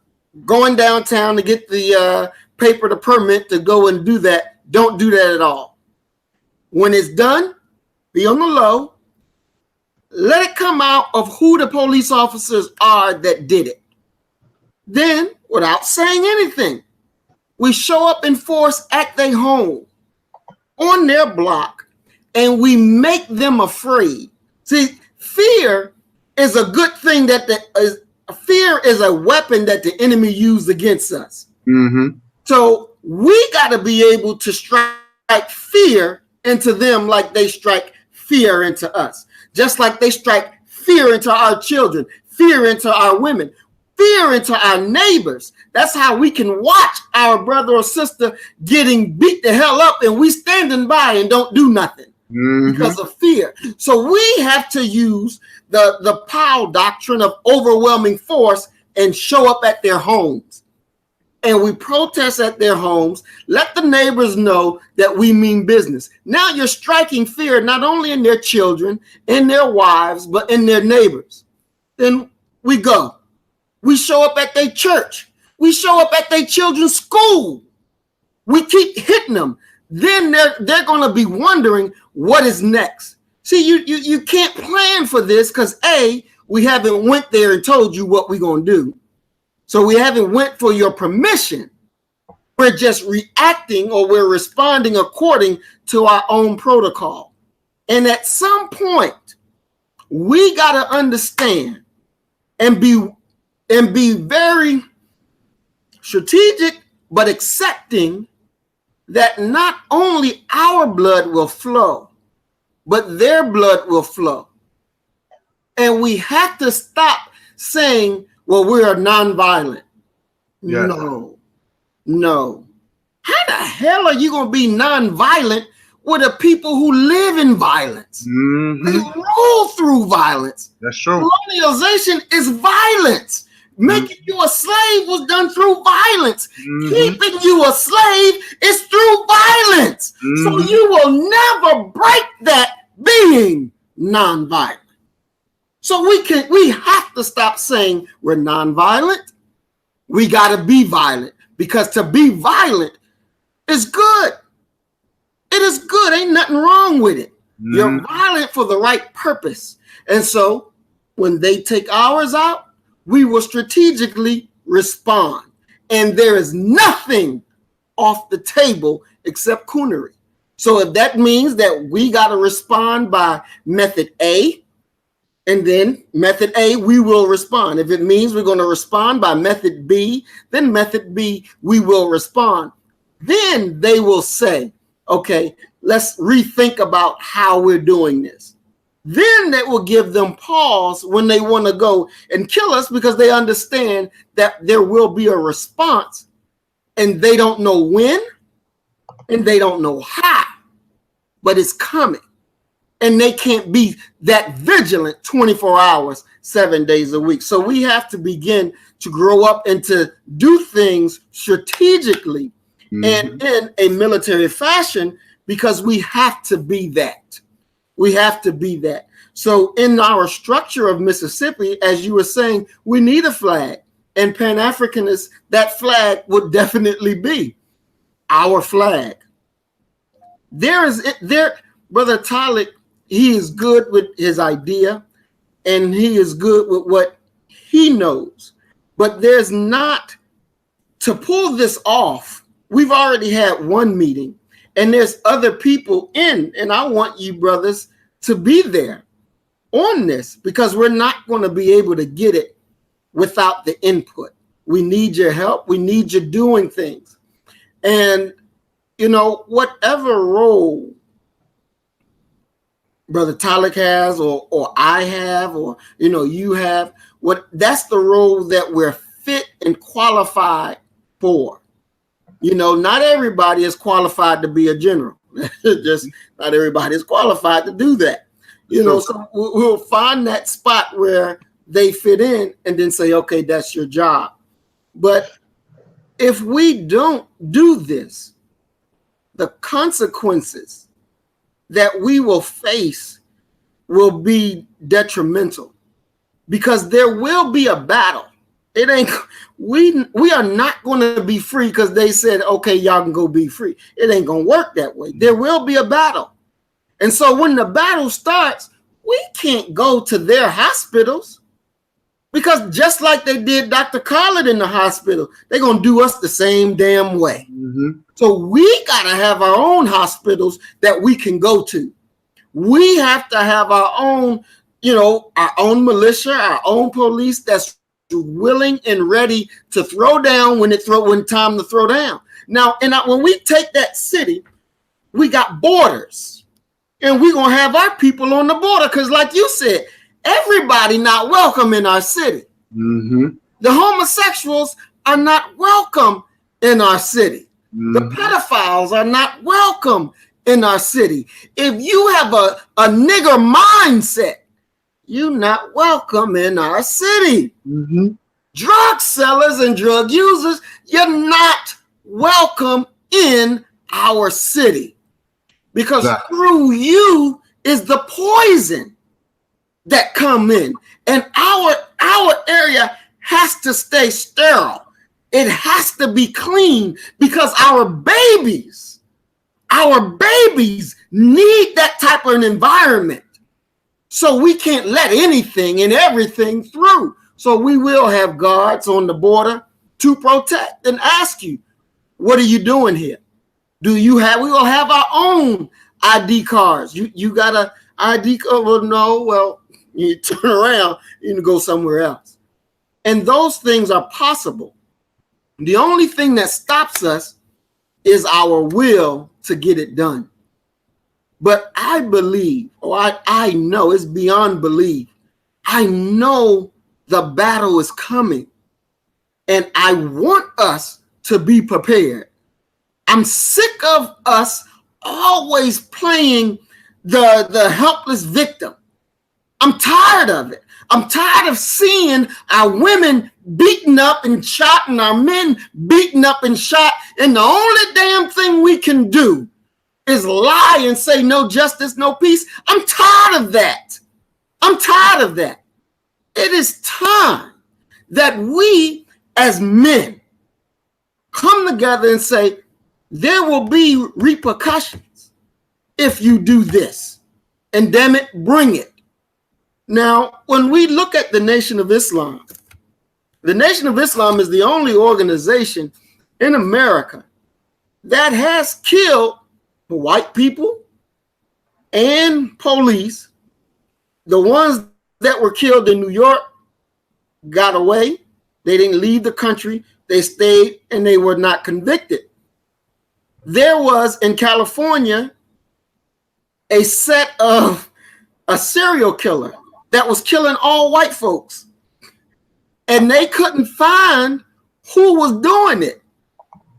going downtown to get the paper, the permit to go and do that, don't do that at all. When it's done, be on the low. Let it come out of who the police officers are that did it. Then, without saying anything, we show up in force at their home, on their block, and we make them afraid. See, fear is a good thing fear is a weapon that the enemy used against us. Mm-hmm. So we got to be able to strike fear into them like they strike fear into us. Just like they strike fear into our children, fear into our women, fear into our neighbors. That's how we can watch our brother or sister getting beat the hell up and we standing by and don't do nothing because of fear. So we have to use the Powell doctrine of overwhelming force and show up at their homes. And we protest at their homes, let the neighbors know that we mean business. Now you're striking fear not only in their children, in their wives, but in their neighbors. Then we go. We show up at their church. We show up at their children's school. We keep hitting them. Then they're going to be wondering what is next. See, you can't plan for this because A, we haven't went there and told you what we're going to do. So we haven't went for your permission. We're just reacting or we're responding according to our own protocol. And at some point, we got to understand and be very strategic, but accepting that not only our blood will flow, but their blood will flow. And we have to stop saying, well, we are nonviolent. Yes. No. How the hell are you going to be nonviolent with the people who live in violence? They roll through violence. That's true. Colonialization is violence. Making you a slave was done through violence. Keeping you a slave is through violence. So you will never break that being nonviolent. So we have to stop saying we're nonviolent. We got to be violent, because to be violent is good. It is good. Ain't nothing wrong with it. You're violent for the right purpose. And so when they take ours out, we will strategically respond. And there is nothing off the table except coonery. So if that means that we got to respond by method A, and then method A, we will respond. If it means we're going to respond by method B, then method B, we will respond. Then they will say, okay, let's rethink about how we're doing this. Then that will give them pause when they want to go and kill us, because they understand that there will be a response and they don't know when and they don't know how, but it's coming. And they can't be that vigilant 24 hours, 7 days a week. So we have to begin to grow up and to do things strategically and in a military fashion, because we have to be that. We have to be that. So in our structure of Mississippi, as you were saying, we need a flag. And Pan-Africanists, that flag would definitely be our flag. Brother Talib, he is good with his idea and he is good with what he knows. But there's not, to pull this off, we've already had one meeting And there's other people in, and I want you brothers to be there on this, because we're not going to be able to get it without the input. We need your help. We need you doing things. And, you know, whatever role Brother Talik has, or I have, or, you know, you have, that's the role that we're fit and qualified for. You know, not everybody is qualified to be a general. Just not everybody is qualified to do that. You know, so we'll find that spot where they fit in and then say, okay, that's your job. But if we don't do this, the consequences that we will face will be detrimental, because there will be a battle. It ain't, we are not going to be free because they said, okay, y'all can go be free. It ain't going to work that way. There will be a battle. And so when the battle starts, we can't go to their hospitals, because just like they did Dr. Khaled in the hospital, they're going to do us the same damn way. Mm-hmm. So we got to have our own hospitals that we can go to. We have to have our own, you know, our own militia, our own police that's willing and ready to throw down when time to throw down. Now, when we take that city, we got borders, and we're going to have our people on the border, because like you said, everybody not welcome in our city. Mm-hmm. The homosexuals are not welcome in our city. Mm-hmm. The pedophiles are not welcome in our city. If you have a nigger mindset, you're not welcome in our city. Mm-hmm. Drug sellers and drug users, you're not welcome in our city, because through you is the poison that come in, and our area has to stay sterile. It has to be clean, because our babies need that type of an environment. So we can't let anything and everything through. So we will have guards on the border to protect and ask you, what are you doing here? We will have our own ID cards. You got an ID card? Well, no, well, you turn around, you can go somewhere else. And those things are possible. The only thing that stops us is our will to get it done. But I believe, I know, it's beyond belief, I know the battle is coming, and I want us to be prepared. I'm sick of us always playing the helpless victim. I'm tired of it. I'm tired of seeing our women beaten up and shot and our men beaten up and shot, and the only damn thing we can do is lie and say no justice, no peace. I'm tired of that. I'm tired of that. It is time that we as men come together and say, there will be repercussions if you do this, and damn it, bring it. Now, when we look at the Nation of Islam is the only organization in America that has killed white people and police. The ones that were killed in New York got away. They didn't leave the country. They stayed, and they were not convicted. There was in California a serial killer that was killing all white folks, and they couldn't find who was doing it.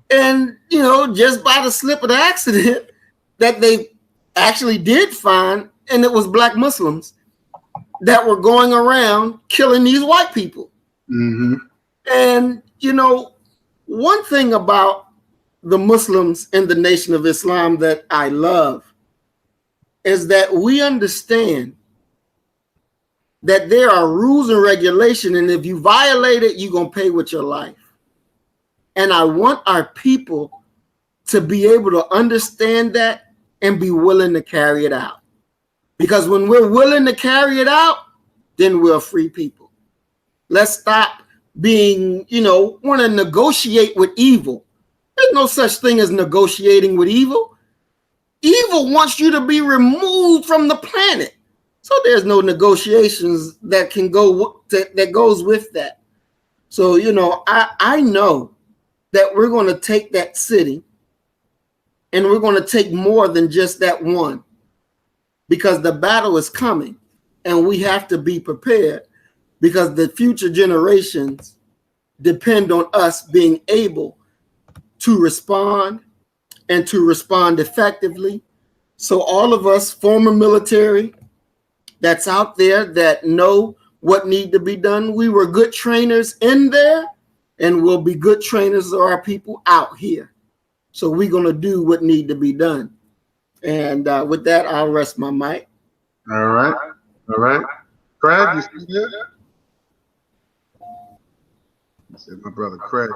And, you know, just by the slip of the accident that they actually did find, and it was Black Muslims that were going around killing these white people. Mm-hmm. And, you know, one thing about the Muslims in the Nation of Islam that I love is that we understand that there are rules and regulations, and if you violate it, you're going to pay with your life. And I want our people to be able to understand that and be willing to carry it out. Because when we're willing to carry it out, then we're free people. Let's stop being, want to negotiate with evil. There's no such thing as negotiating with evil. Evil wants you to be removed from the planet. So there's no negotiations that can go that goes with that. So, you know, I know that we're going to take that city and we're going to take more than just that one, because the battle is coming and we have to be prepared, because the future generations depend on us being able to respond and to respond effectively. So all of us former military that's out there that know what need to be done, we were good trainers in there and we'll be good trainers of our people out here. So we're going to do what need to be done. And with that, I'll rest my mic. All right. All right. Craig, you still there? I said my brother Craig.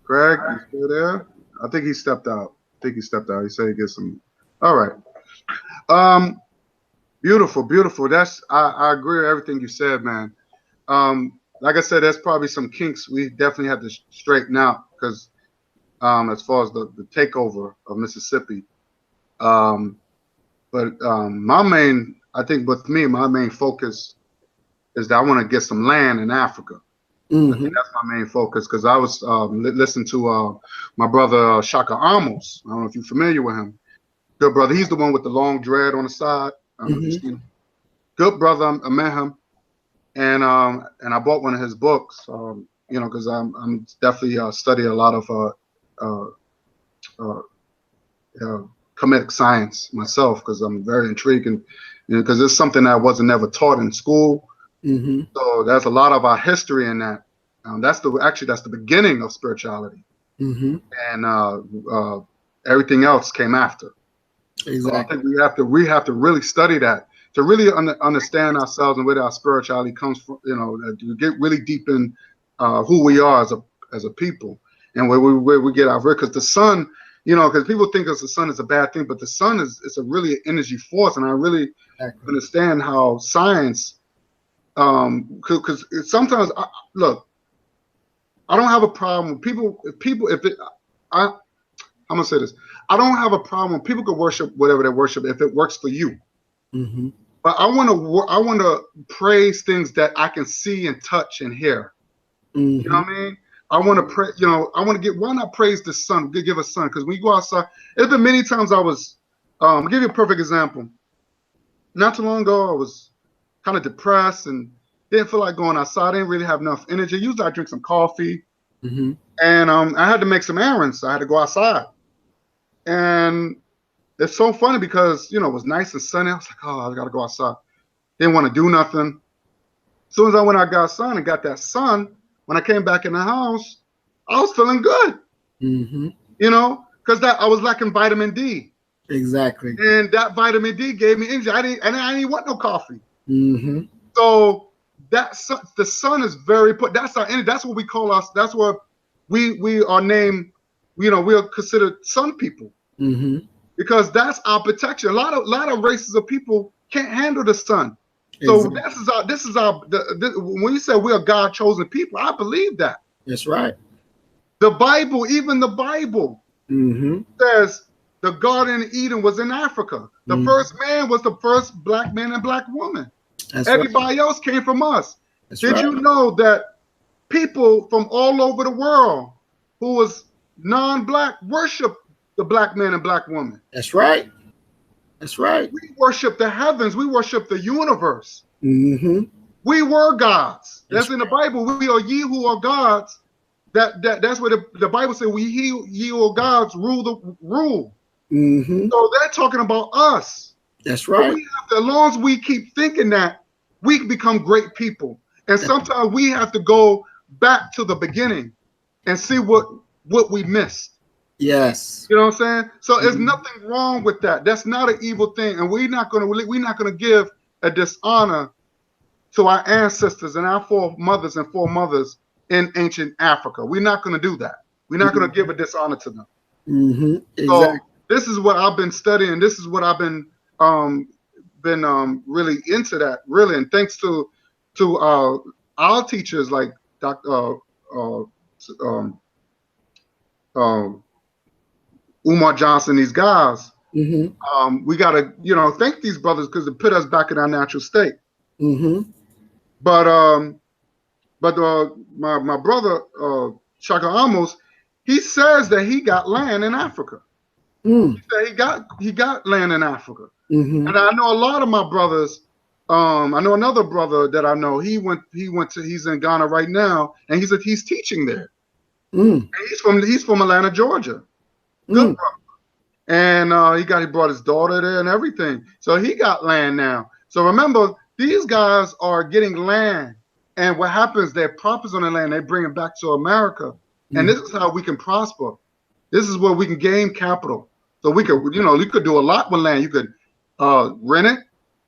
Craig, you still there? I think he stepped out. He said he gets some. All right. Beautiful, beautiful. I agree with everything you said, man. Like I said, there's probably some kinks we definitely have to straighten out, because as far as the takeover of Mississippi. But my main focus is that I want to get some land in Africa. I think that's my main focus, because I was listening to my brother Shaka Amos. I don't know if you're familiar with him. Good brother. He's the one with the long dread on the side. Good brother. I met him, and I bought one of his books. You know, because I'm definitely studying a lot of comedic science myself, because I'm very intrigued, and because it's something that wasn't never taught in school. So there's a lot of our history in that. That's the beginning of spirituality, and everything else came after. Exactly. So I think we have to really study that to really understand ourselves and where our spirituality comes from. You know, to get really deep in who we are as a people, and where we get our, because the sun, you know, because people think the sun is a bad thing, but the sun is a really energy force, and I really understand how science. Because sometimes, look, I don't have a problem with people. I'm gonna say this. I don't have a problem. People can worship whatever they worship if it works for you. But I want to praise things that I can see and touch and hear. You know what I mean? I want to pray. You know, I want to why not praise the sun? Give a sun, because when you go outside, there's been many times I was. I'll give you a perfect example. Not too long ago, I was kind of depressed and didn't feel like going outside. I didn't really have enough energy. Usually I drink some coffee, and I had to make some errands. So I had to go outside, and it's so funny because, you know, it was nice and sunny. I was like, oh, I got to go outside. Didn't want to do nothing. As soon as I went out, got sun and got that sun, when I came back in the house, I was feeling good. You know, because I was lacking vitamin D. Exactly. And that vitamin D gave me energy. I didn't want no coffee. So the sun is very put. That's our energy. That's what we call us. That's what we are named. You know, we are considered sun people, because that's our protection. A lot of races of people can't handle the sun. So this is our. When you say we are God chosen people, I believe that. That's right. The Bible, even the Bible, says the Garden of Eden was in Africa. The first man was the first black man and black woman. Everybody else came from us. Did you know that people from all over the world who was non-black worship the black man and black woman? That's right. That's right. We worship the heavens. We worship the universe. We were gods. That's in the Bible. We are ye who are gods. That's what the Bible says. We ye who are gods rule. So they're talking about us. That's right. So as long as we keep thinking that, we can become great people. And sometimes we have to go back to the beginning and see what we missed. Yes. You know what I'm saying? So there's nothing wrong with that. That's not an evil thing. And we're not gonna give a dishonor to our ancestors and our foremothers and foremothers in ancient Africa. We're not gonna do that. We're not gonna give a dishonor to them. Exactly. So this is what I've been studying. This is what I've been really into that, really, and thanks to our teachers like Dr. Umar Johnson, these guys. Mm-hmm. We got to, thank these brothers because it put us back in our natural state. Mm-hmm. But my brother Shaka Amos, he says that he got land in Africa. Mm. He said he got land in Africa. Mm-hmm. And I know a lot of my brothers. I know another brother that I know. He's in Ghana right now, and he's teaching there. Mm. And he's from Atlanta, Georgia. Good brother. And he brought his daughter there and everything. So he got land now. So remember, these guys are getting land, and what happens? Their profits on the land, they bring it back to America, and this is how we can prosper. This is where we can gain capital. So we could, you could do a lot with land. You could rent it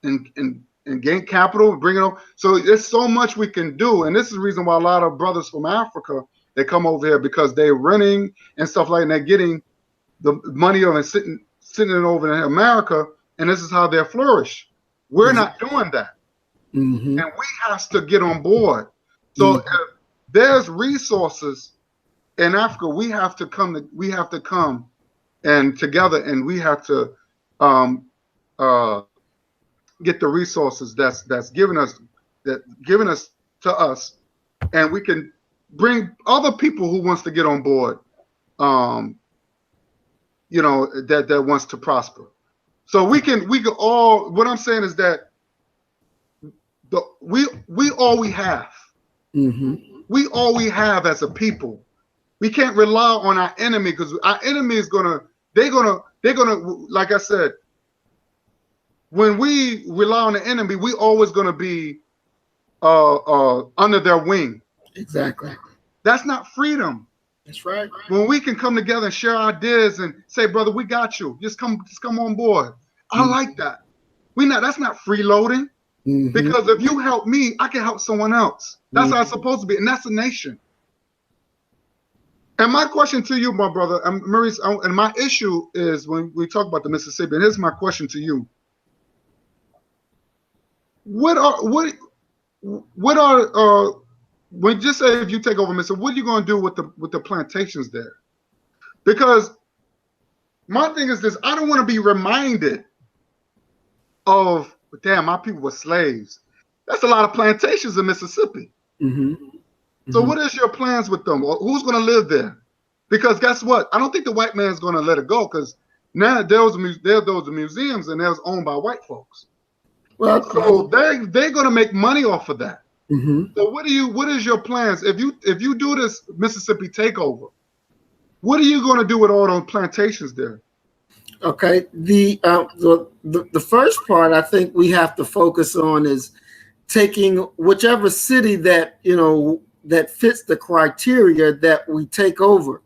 and gain capital, bring it over. So there's so much we can do, and this is the reason why a lot of brothers from Africa, they come over here because they're renting and stuff like that, and they're getting the money of it sitting over in America, and this is how they flourish. We're not doing that, and we have to get on board. So if there's resources in Africa, we have to come and together, and we have to get the resources that's given us to us, and we can bring other people who wants to get on board. That wants to prosper. So we can all, what I'm saying is that we all we have. We all we have as a people. We can't rely on our enemy, because our enemy is they're gonna, like I said, when we rely on the enemy, we always gonna be under their wing. Exactly. That's not freedom. That's right. When we can come together and share ideas and say, brother, we got you. Just come on board. I like that. That's not freeloading. Because if you help me, I can help someone else. That's how it's supposed to be, and that's a nation. And my question to you, my brother, Maurice, and my issue is when we talk about the Mississippi, and here's my question to you. What are when just say if you take over Mississippi, what are you going to do with the plantations there? Because my thing is this: I don't want to be reminded of, damn, my people were slaves. That's a lot of plantations in Mississippi. So what is your plans with them? Who's going to live there? Because guess what? I don't think the white man's going to let it go, because now those museums, and they're owned by white folks. Well, so they're going to make money off of that. So what is your plans if you do this Mississippi takeover? What are you going to do with all those plantations there? Okay, the first part I think we have to focus on is taking whichever city that that fits the criteria that we take over.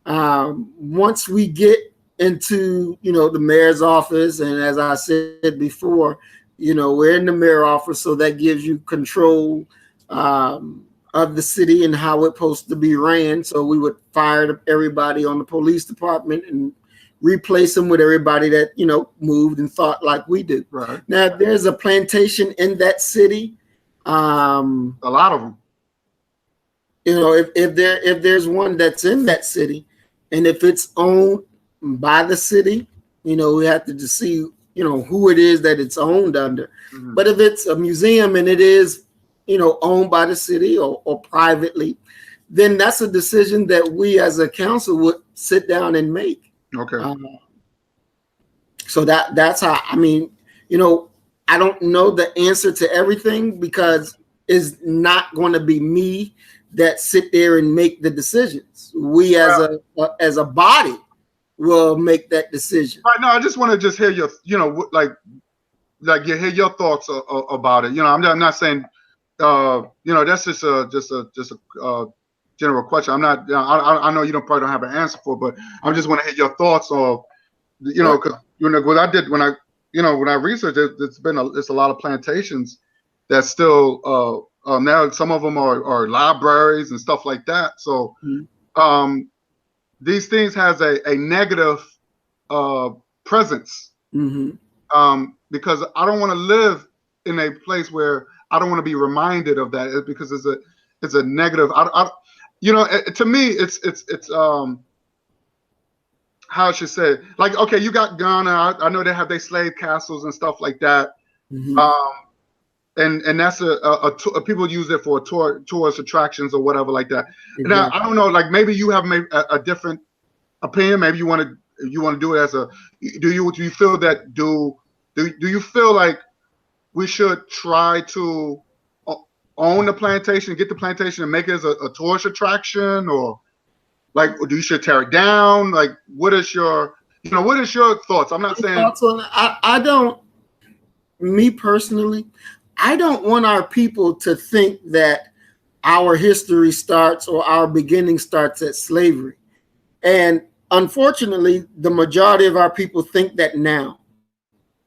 Once we get into the mayor's office, and as I said before, we're in the mayor's office, so that gives you control of the city and how it's supposed to be ran. So we would fire everybody on the police department and replace them with everybody that moved and thought like we do. Right. Now, if there's a plantation in that city, a lot of them. If there's one that's in that city, and if it's owned by the city, we have to just see who it is that it's owned under. But if it's a museum and it is owned by the city or privately, then that's a decision that we as a council would sit down and make. Okay. So that's how, I don't know the answer to everything, because it's not going to be me that sit there and make the decisions. We as a body will make that decision. Right. No, I just want to hear your, hear your thoughts about it. I'm not saying, that's just a general question. I'm not, I know you probably don't have an answer for, but I just want to hear your thoughts of, because what I did when I researched it, it's a lot of plantations that still now some of them are libraries and stuff like that. So these things has a negative presence because I don't want to live in a place where I don't want to be reminded of that, because it's a negative. To me, how I should say it. Like, okay, you got Ghana. I know they have their slave castles and stuff like that. Mhm. And that's people use it for tourist attractions or whatever like that. Exactly. Now I don't know, like maybe you have a different opinion. Maybe you want to do it as a. Do you feel that do you feel like we should try to own the plantation, get the plantation, and make it as a tourist attraction, or like do you should tear it down? Like, what is your thoughts? I'm not saying. I don't. Me personally, I don't want our people to think that our history starts or our beginning starts at slavery. And unfortunately, the majority of our people think that now.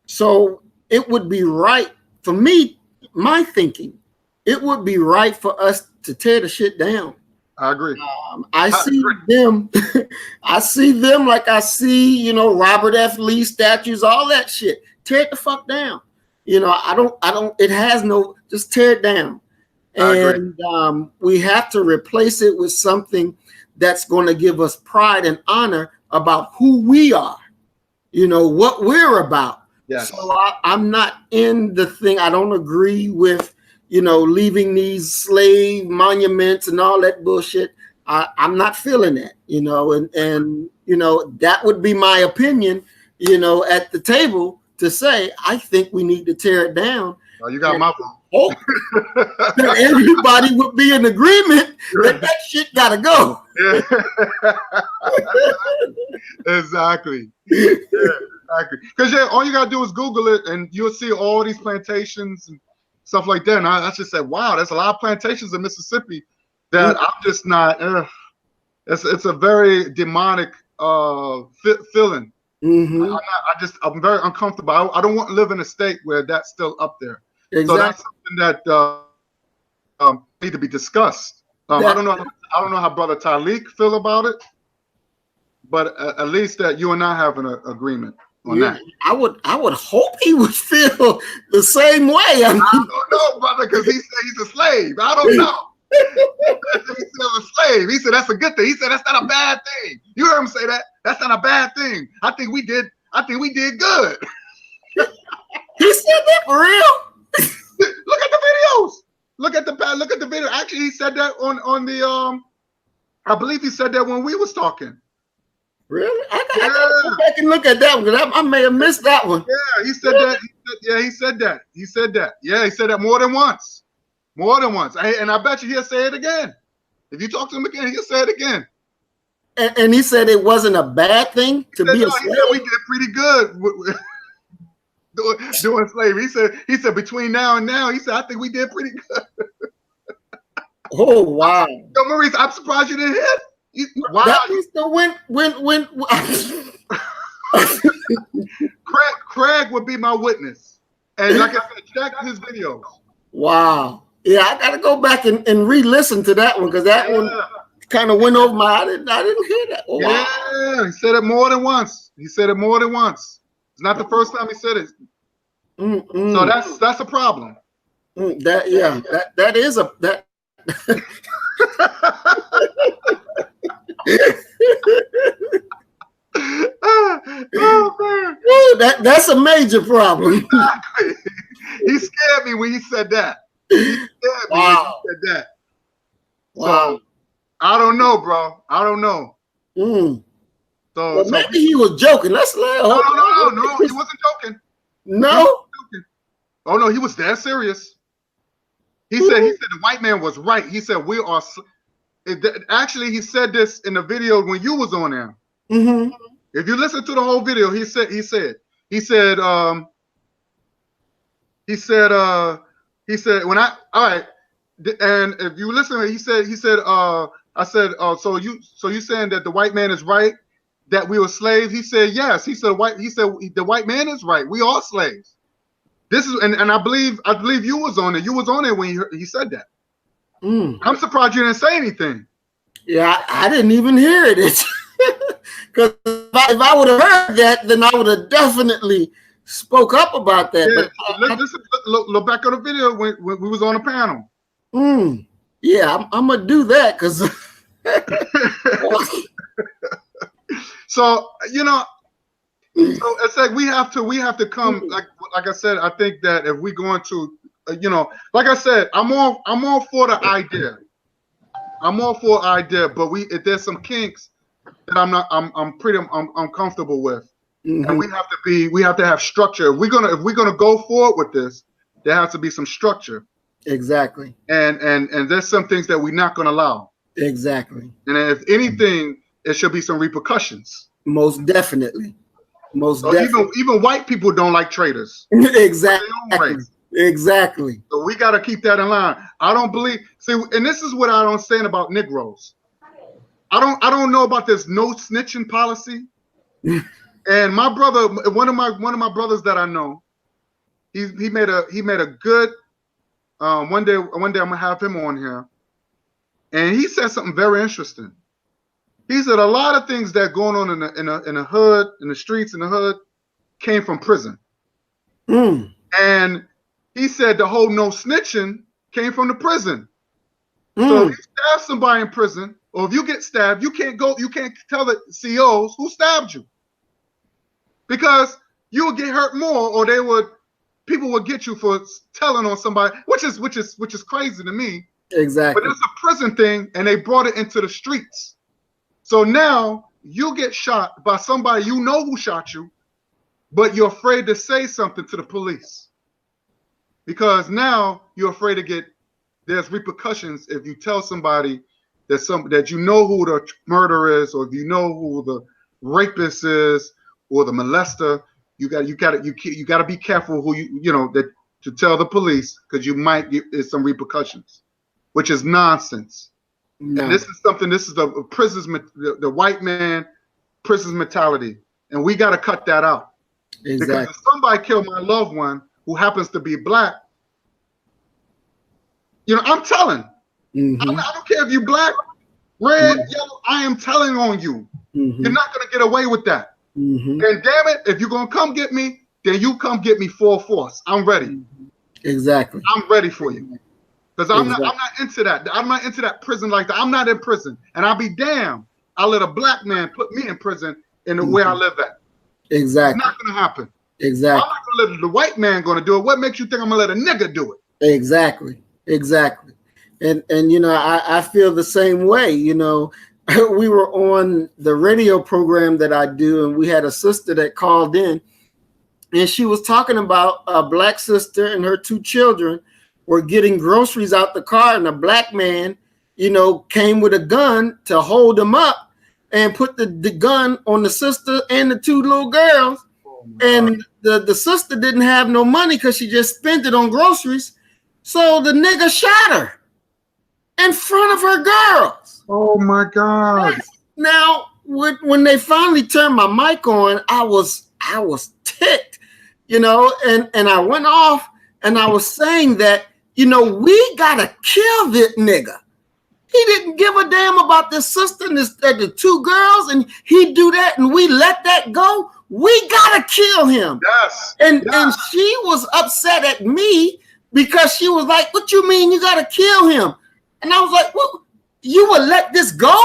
So it would be right for me, my thinking, it would be right for us to tear the shit down. I agree. I see them. I see them like I see, Robert F. Lee statues, all that shit. Tear it the fuck down. I don't, it has no, just tear it down. And we have to replace it with something that's going to give us pride and honor about who we are, what we're about. Yes. So I'm not in the thing. I don't agree with, leaving these slave monuments and all that bullshit. I'm not feeling that, and that would be my opinion, at the table, to say, I think we need to tear it down. Oh, you got my vote. Hope that everybody would be in agreement that shit gotta go. Yeah. Exactly. Yeah, exactly. Because all you gotta do is Google it, and you'll see all these plantations and stuff like that. And I just said, wow, there's a lot of plantations in Mississippi that I'm just not. It's a very demonic feeling. Mm-hmm. I'm very uncomfortable. I don't want to live in a state where that's still up there. Exactly. So that's something that need to be discussed. I don't know how Brother Talik feel about it, but at least that you and I have an agreement on that. I would hope he would feel the same way. I don't know, brother, because he said he's a slave. I don't know. He's still a slave. He said that's a good thing. He said that's not a bad thing. You heard him say that. That's not a bad thing. I think we did good. He said that for real? Look at the videos. Look at the video. Actually, he said that on the I believe he said that when we was talking. Really? I gotta go back and look at that one because I may have missed that one. Yeah, he said that. He said that. Yeah, he said that more than once. And I bet you he'll say it again. If you talk to him again, he'll say it again. And he said it wasn't a bad thing to be a slave. He said we did pretty good doing slavery. He said between now and now, he said I think we did pretty good. Oh wow! Yo, Maurice, I'm surprised you didn't hit. Wow. That was the when Craig would be my witness, and like I said, check his videos. Wow. Yeah, I gotta go back and re-listen to that one because that one kind of went over my. I didn't hear that. Oh, wow. He said it more than once. It's not the first time he said it. So that's a problem. That is a that. Oh man. Ooh, that's a major problem. Exactly. He scared me when he said that. Wow. So I don't know, bro. I don't know. So maybe he was joking. No, he wasn't joking. No. Oh no, he was that serious. He said the white man was right. He said we are. Actually, he said this in the video when you was on there. Mm-hmm. If you listen to the whole video, he said when I all right, and if you listen, he said I said so you saying that the white man is right, that we were slaves? He said yes. He said the white man is right. We are slaves. This is and I believe you was on it. You was on it when he said that. I'm surprised you didn't say anything. Yeah, I didn't even hear it. Because if I would have heard that, then I would have definitely spoke up about that. Yeah, but look back on the video when we was on the panel. Yeah, I'm gonna do that because. So so it's like we have to come like I said. I think that if we going to like I said, I'm all for the idea. I'm all for idea, but if there's some kinks that I'm comfortable with, and we have to have structure. If we're gonna go forward with this, there has to be some structure. Exactly. And there's some things that we're not gonna allow. Exactly. And if anything, it should be some repercussions. Most definitely. Even white people don't like traitors. Exactly. Exactly. So we got to keep that in line. I don't believe. See, and this is what I don't stand about Negroes. I don't know about this no snitching policy. And my brother, one of my brothers that I know, he made a good. One day I'm gonna have him on here, and he said something very interesting. He said a lot of things that going on in the hood, in the streets, in the hood, came from prison. And he said the whole no snitching came from the prison. So if you stab somebody in prison, or if you get stabbed, you can't tell the COs who stabbed you, because you would get hurt more, or people would get you for telling on somebody, which is crazy to me. Exactly. But it's a prison thing, and they brought it into the streets. So now you get shot by somebody you know who shot you, but you're afraid to say something to the police because now you're afraid to there's repercussions if you tell somebody that you know who the murderer is, or if you know who the rapist is, or the molester. You got to be careful who that to tell the police, because you might get some repercussions, which is nonsense. No. And this is the the white man prison's mentality, and we got to cut that out. Exactly. Because if somebody killed my loved one who happens to be black, I'm telling. I don't care if you black, red, yellow. I am telling on you. You're not gonna get away with that. And damn it, if you're gonna come get me, then you come get me full force. I'm ready. Exactly. I'm ready for you. Because I'm not into that. I'm not into that prison like that. I'm not in prison. And I'll be damned. I'll let a black man put me in prison in the way I live at. Exactly. It's not gonna happen. Exactly. I'm not gonna let the white man gonna do it. What makes you think I'm gonna let a nigga do it? Exactly. Exactly. And I feel the same way. We were on the radio program that I do, and we had a sister that called in, and she was talking about a black sister and her 2 children were getting groceries out the car, and a black man, came with a gun to hold them up and put the gun on the sister and the 2 little girls. And the sister didn't have no money because she just spent it on groceries. So the nigga shot her in front of her girls. Oh my God. Now, when they finally turned my mic on, I was ticked, and I went off and I was saying that, we gotta kill this nigga. He didn't give a damn about this sister and the 2 girls, and he do that, and we let that go. We gotta kill him. Yes. And she was upset at me because she was like, "What you mean you gotta kill him?" And I was like, "Well, you would let this go?"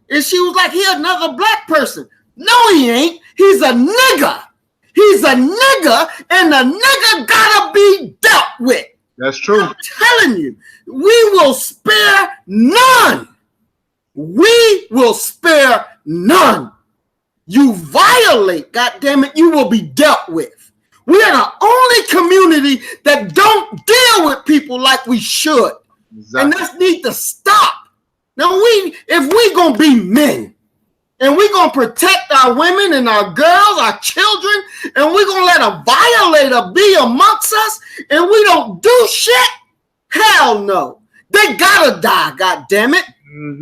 And she was like, "He another black person." No, he ain't. He's a nigga. He's a nigga, and the nigga gotta be dealt with. That's true. I'm telling you, we will spare none. We will spare none. You violate, goddammit, you will be dealt with. We are the only community that don't deal with people like we should. Exactly. And this need to stop. Now, if we gonna be men, and we gonna protect our women and our girls, our children, and we gonna let a violator be amongst us, and we don't do shit, hell no. They gotta die, goddammit.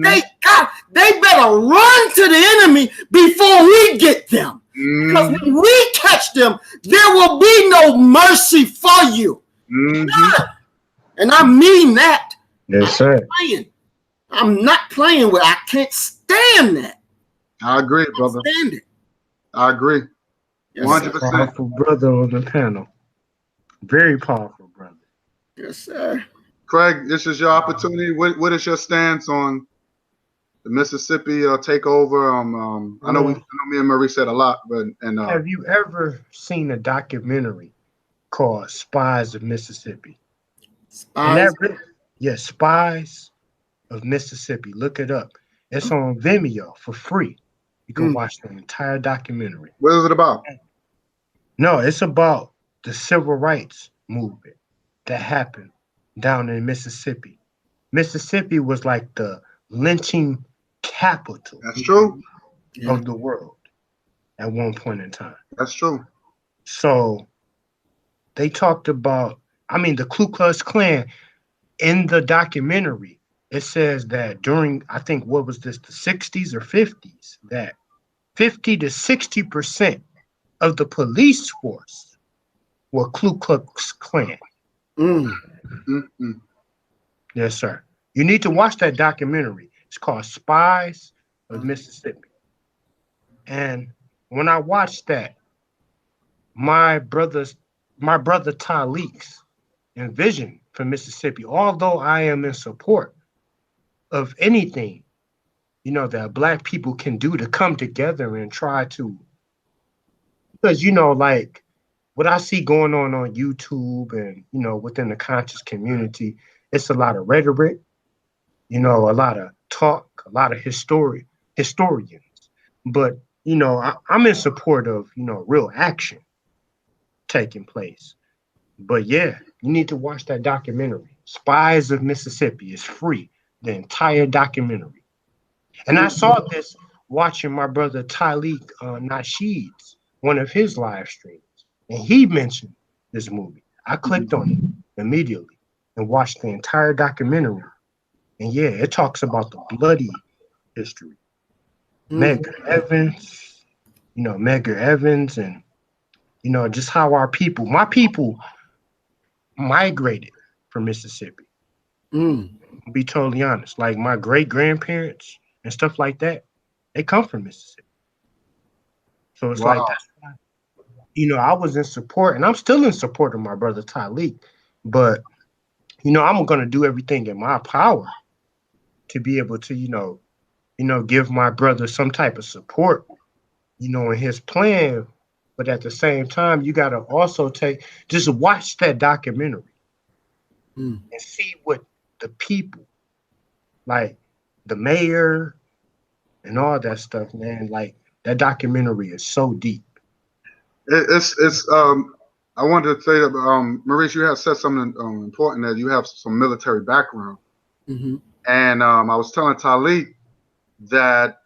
They better run to the enemy before we get them. Because when we catch them, there will be no mercy for you. None. And I mean that. Yes, sir. I'm not playing with it. I can't stand that. I agree, brother. Stand it. I agree. 100%. Powerful brother on the panel. Very powerful brother. Yes, sir. Craig, this is your opportunity. What is your stance on Mississippi takeover. I know me and Marie said a lot, but have you ever seen a documentary called Spies of Mississippi? Spies? Spies of Mississippi. Look it up. It's on Vimeo for free. You can watch the entire documentary. What is it about? No, it's about the civil rights movement that happened down in Mississippi. Mississippi was like the lynching capital. That's true. Of the world at one point in time. That's true. So they talked about, the Ku Klux Klan in the documentary. It says that during, I think, what was this, the 60s or 50s, that 50 to 60% of the police force were Ku Klux Klan. Yes, sir. You need to watch that documentary. It's called Spies of Mississippi. And when I watched that, my brother Talik's vision for Mississippi, although I am in support of anything, that Black people can do to come together and try to, because, like what I see going on YouTube and, within the conscious community, it's a lot of rhetoric, a lot of talk, a lot of historians. But, I'm in support of, real action taking place. But yeah, you need to watch that documentary. Spies of Mississippi is free, the entire documentary. And I saw this watching my brother Talik Nasheed's, one of his live streams. And he mentioned this movie. I clicked on it immediately and watched the entire documentary. And yeah, it talks about the bloody history. Medgar Evans, and just how my people migrated from Mississippi. I'll be totally honest. Like my great grandparents and stuff like that, they come from Mississippi. So it's like that's why, I was in support, and I'm still in support of my brother Talik. But I'm gonna do everything in my power to be able to, give my brother some type of support, in his plan. But at the same time, you got to also just watch that documentary and see what the people, like the mayor and all that stuff, man, like that documentary is so deep. I wanted to say that, Maurice, you have said something important, that you have some military background. And I was telling Talik that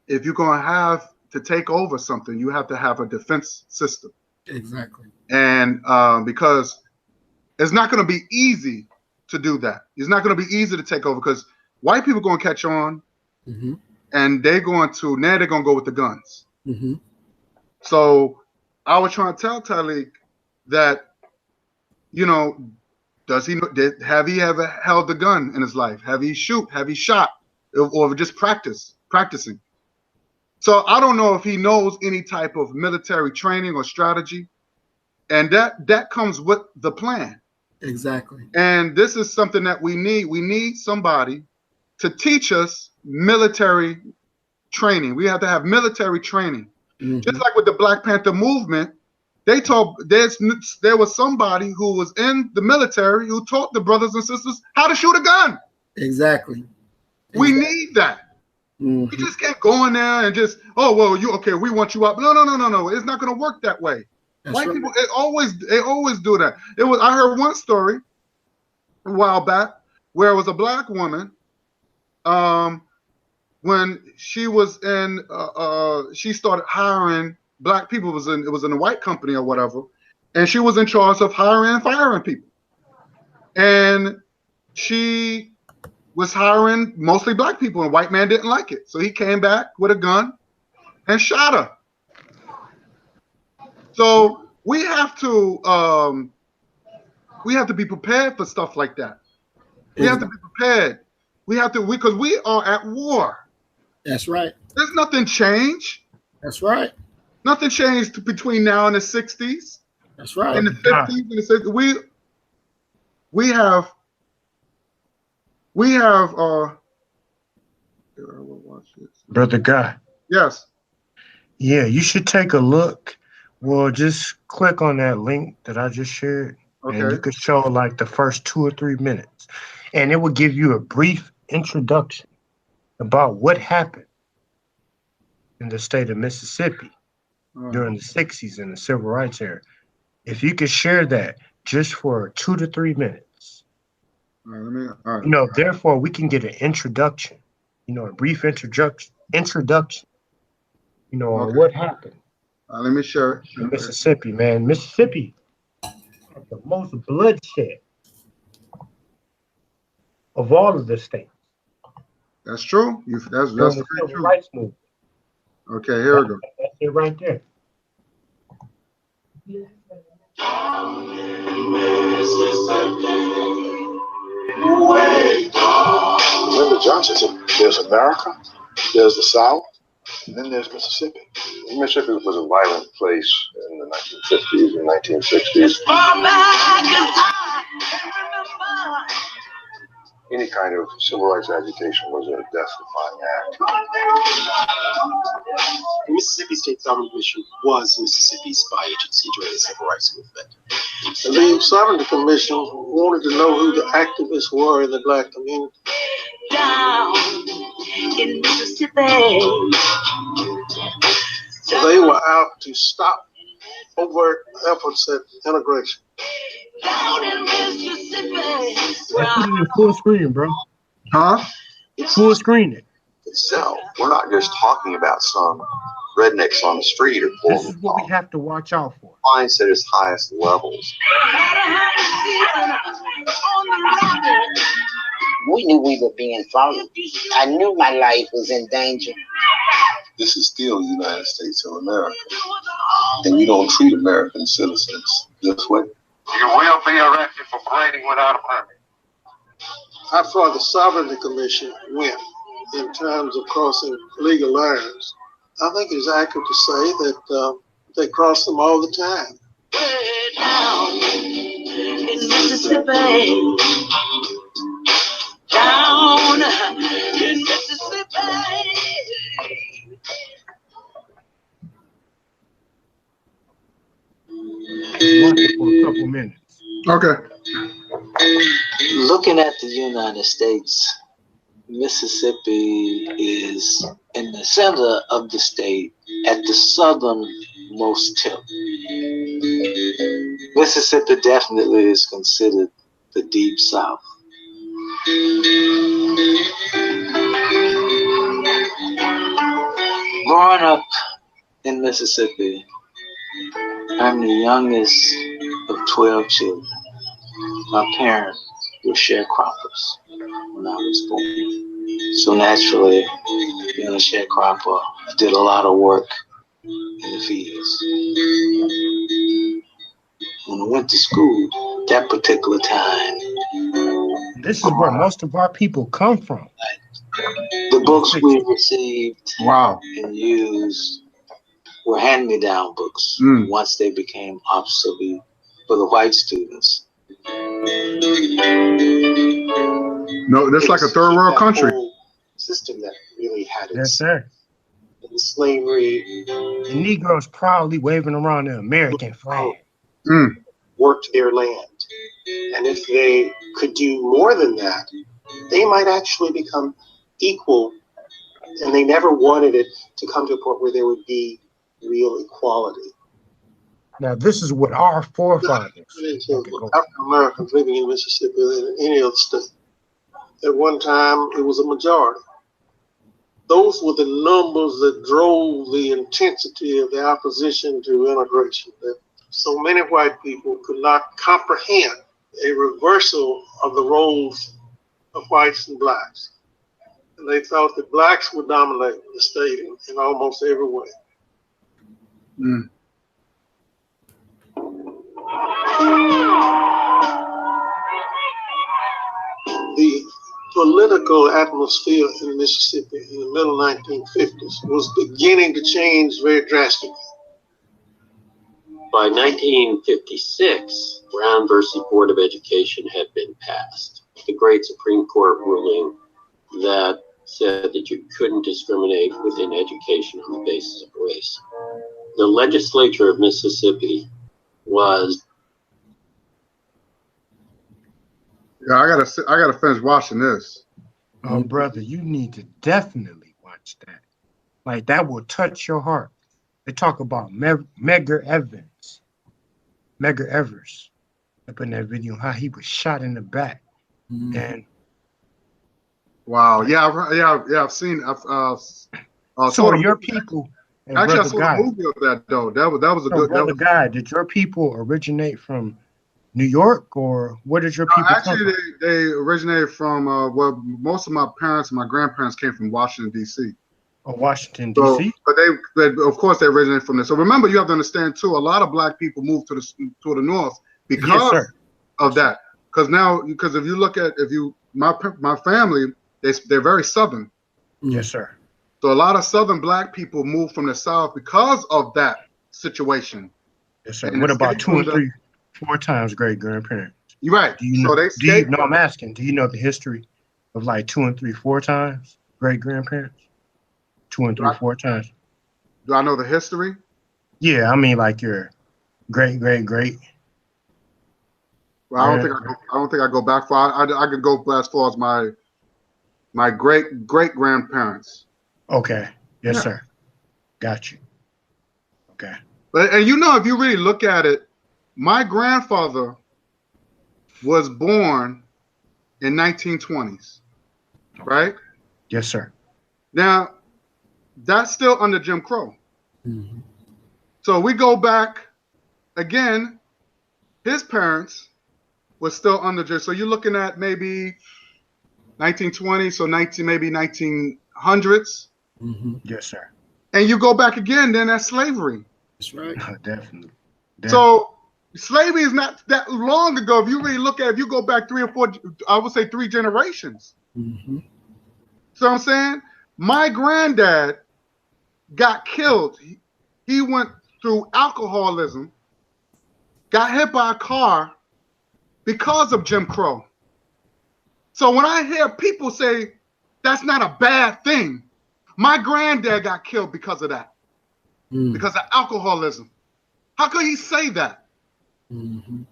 if you're going to have to take over something, you have to have a defense system. Exactly. And because it's not going to be easy to do that. It's not going to be easy to take over because white people are going to catch on, and they're going to go with the guns. So I was trying to tell Talik that, have he ever held a gun in his life? Have he shot, or just practicing? So I don't know if he knows any type of military training or strategy, and that comes with the plan. Exactly. And this is something that we need. We need somebody to teach us military training. We have to have military training. Just like with the Black Panther movement, there was somebody who was in the military who taught the brothers and sisters how to shoot a gun. Exactly. We need that. We just can't go in there and just, we want you up. No. It's not going to work that way. White people, they always do that. I heard one story a while back where it was a Black woman. When she was in, she started hiring Black people. It was in a white company or whatever, and she was in charge of hiring and firing people. And she was hiring mostly Black people, and white man didn't like it, so he came back with a gun and shot her. So we have to be prepared for stuff like that. We have to be prepared. Because we are at war. That's right. There's nothing changed. That's right. Nothing changed between now and the 60s. That's right. In the 50s and the 60s. We have I will watch it. Brother Guy. Yes. Yeah, you should take a look. Well, just click on that link that I just shared, and you Okay. could show like the first 2 or 3 minutes, and it will give you a brief introduction about what happened in the state of Mississippi during the 60s in the civil rights era. If you could share that just for 2 to 3 minutes, All right, therefore we can get an introduction, a brief introduction, on what happened let me share it. in Mississippi, man. Mississippi had the most bloodshed of all of the states. That's true. That's during very the civil true. rights movement. Okay, here we go. That's it right there. Remember, Johnson said, there's America, there's the South, and then there's Mississippi. Mississippi was a violent place in the 1950s and 1960s. Any kind of civil rights agitation was a death-defying act. The Mississippi State Sovereignty Commission was Mississippi's spy agency during the civil rights movement. The Sovereignty Commission wanted to know who the activists were in the Black community. Down in Mississippi. So they were out to stop overt efforts at integration. Down in Mississippi. Put it in full screen, bro. Huh? Full screen it. Itself, we're not just talking about some rednecks on the street or This is what we have to watch out for. minds at its highest levels. We knew we were being followed. I knew my life was in danger. This is still the United States of America, and you don't treat American citizens this way. You will be arrested for parading without a permit. How far the Sovereignty Commission went in terms of crossing legal lines, I think it is accurate to say that they cross them all the time. Way down in Mississippi. Down in Mississippi. Watch it for a couple minutes. Okay. Looking at the United States, Mississippi is in the center of the state at the southernmost tip. Mississippi definitely is considered the Deep South. Growing up in Mississippi, I'm the youngest of 12 children. My parents were sharecroppers when I was born. So naturally, being a sharecropper, I did a lot of work in the fields. When I went to school, that particular time, This is where most of our people come from. the books we received Wow. and used were hand-me-down books once they became obsolete for the white students. No, that's like a third world country. System that really had Yes, its sir. slavery, The Negroes proudly waving around the American flag. worked their land. And if they could do more than that, they might actually become equal. And they never wanted it to come to a point where there would be real equality. Now, this is what our forefathers. Okay, go. African Americans living in Mississippi than any other state. At one time, it was a majority. Those were the numbers that drove the intensity of the opposition to integration. That so many white people could not comprehend a reversal of the roles of whites and blacks. And they thought that blacks would dominate the state in almost every way. The political atmosphere in Mississippi in the middle 1950s was beginning to change very drastically. By 1956, Brown versus Board of Education had been passed. The great Supreme Court ruling that said that you couldn't discriminate within education on the basis of race. The legislature of Mississippi was. Yeah, I gotta finish watching this. Oh, brother, you need to definitely watch that. Like, that will touch your heart. They talk about Medgar Evers up in that video, how he was shot in the back. And wow, I've seen. so are your people? Actually, I saw the movie of that though. That was a good. Brother Guy, did your people originate from New York, or where did your people come from? Actually, they originated from well, most of my parents and my grandparents came from Washington D.C. Oh, Washington D.C. But of course they originated from there. So remember, you have to understand too. A lot of black people moved to the north because of that. Because if you look at my family, they're very southern. Yes, sir. So a lot of southern black people moved from the south because of that situation. Yes, sir. What about 2 and 3, 4 times great grandparents? You're right. No, I'm asking. Do you know the history of like 2 and 3, 4 times great grandparents? 2 and 3, 4 times. Do I know the history? Yeah, I mean like your great. Well, I don't think I go back far. I could go as far as my great grandparents. Okay. Yes, sir. Got you. Okay. But and if you really look at it, my grandfather was born in 1920s, right? Yes, sir. Now, that's still under Jim Crow. Mm-hmm. So we go back again. His parents was still under Jim. So you're looking at maybe 1920, so maybe 1900s. Mm-hmm. Yes, sir. And you go back again, then that's slavery. That's right. Definitely. So slavery is not that long ago. If you really look at it, if you go back 3 or 4, I would say 3 generations. Mm-hmm. So I'm saying my granddad got killed. He went through alcoholism, got hit by a car because of Jim Crow. So when I hear people say that's not a bad thing, my granddad got killed because of that, because of alcoholism. How could he say that? Mm-hmm.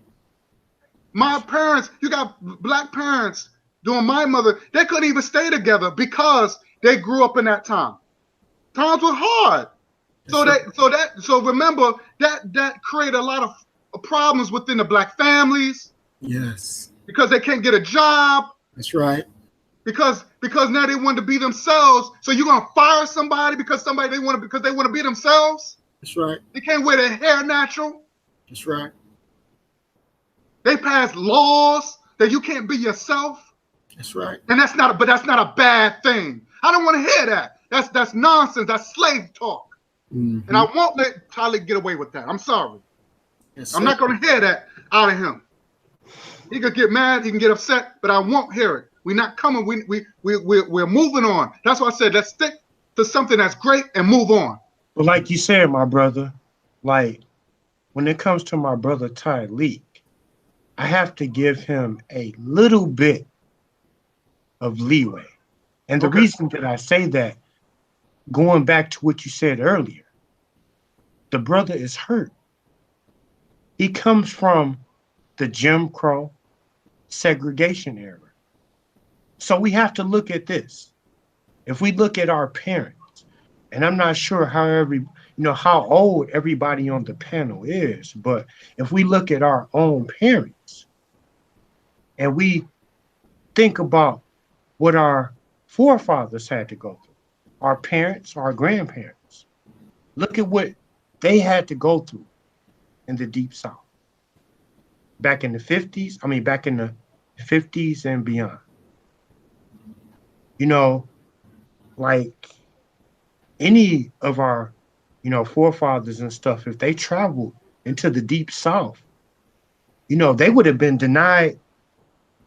My parents, you got black parents doing my mother, they couldn't even stay together because they grew up in that time. Times were hard. So remember that created a lot of problems within the black families. Yes. Because they can't get a job. That's right. Because now they want to be themselves. So you're gonna fire somebody because they want to be themselves. That's right. They can't wear their hair natural. That's right. They pass laws that you can't be yourself. That's right. And that's not a bad thing. I don't want to hear that. That's nonsense. That's slave talk. Mm-hmm. And I won't let Tyler get away with that. I'm sorry. Yes, I'm not going to hear that out of him. He could get mad, he can get upset, but I won't hear it. We're not coming. We're moving on. That's why I said let's stick to something that's great and move on. Well, like you said, my brother, like when it comes to my brother Tyleek, I have to give him a little bit of leeway. And the reason that I say that, going back to what you said earlier, the brother is hurt. He comes from the Jim Crow segregation era. So we have to look at this. If we look at our parents, and I'm not sure how old everybody on the panel is, but if we look at our own parents and we think about what our forefathers had to go through, our parents, our grandparents, look at what they had to go through in the Deep South. Back in the 50s and beyond. Like any of our, forefathers and stuff, if they traveled into the Deep South, they would have been denied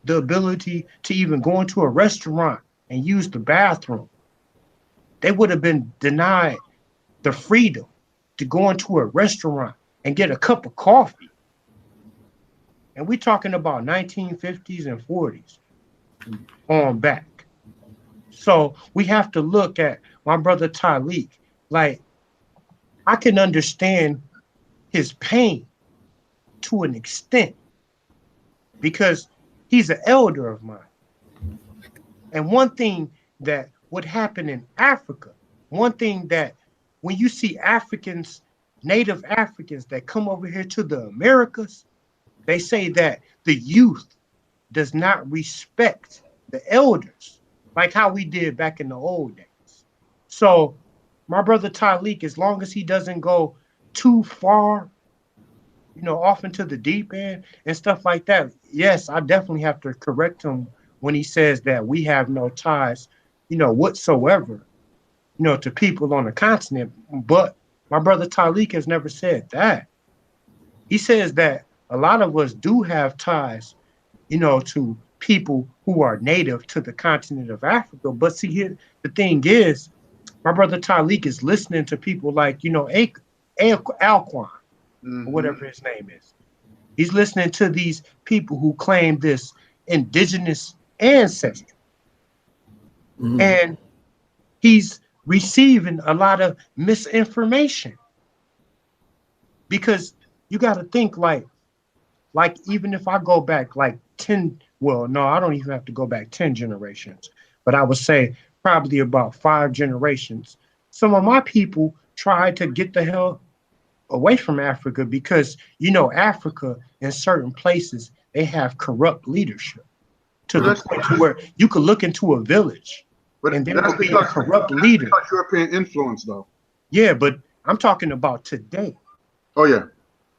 the ability to even go into a restaurant and use the bathroom. They would have been denied the freedom to go into a restaurant and get a cup of coffee. And we're talking about 1950s and 40s on back. So we have to look at my brother Talik. Like, I can understand his pain to an extent because he's an elder of mine. And one thing that would happen in Africa, one thing that when you see Africans, native Africans that come over here to the Americas, they say that the youth does not respect the elders like how we did back in the old days. So my brother Talik, as long as he doesn't go too far, you know, off into the deep end and stuff like that, yes, I definitely have to correct him when he says that we have no ties, you know, whatsoever, you know, to people on the continent. But my brother Talik has never said that. He says that a lot of us do have ties, you know, to people who are native to the continent of Africa. But see, here the thing is, my brother Talik is listening to people like, you know, Alquan, or whatever his name is. He's listening to these people who claim this indigenous ancestry. And he's receiving a lot of misinformation. Because you got to think like even if I go back like 10, well, no, I don't even have to go back 10 generations, but I would say probably about 5 generations. Some of my people tried to get the hell away from Africa because, you know, Africa in certain places, they have corrupt leadership to the point to where you could look into a village and there will be a corrupt leader. That's European influence, though. Yeah, but I'm talking about today. Oh, yeah.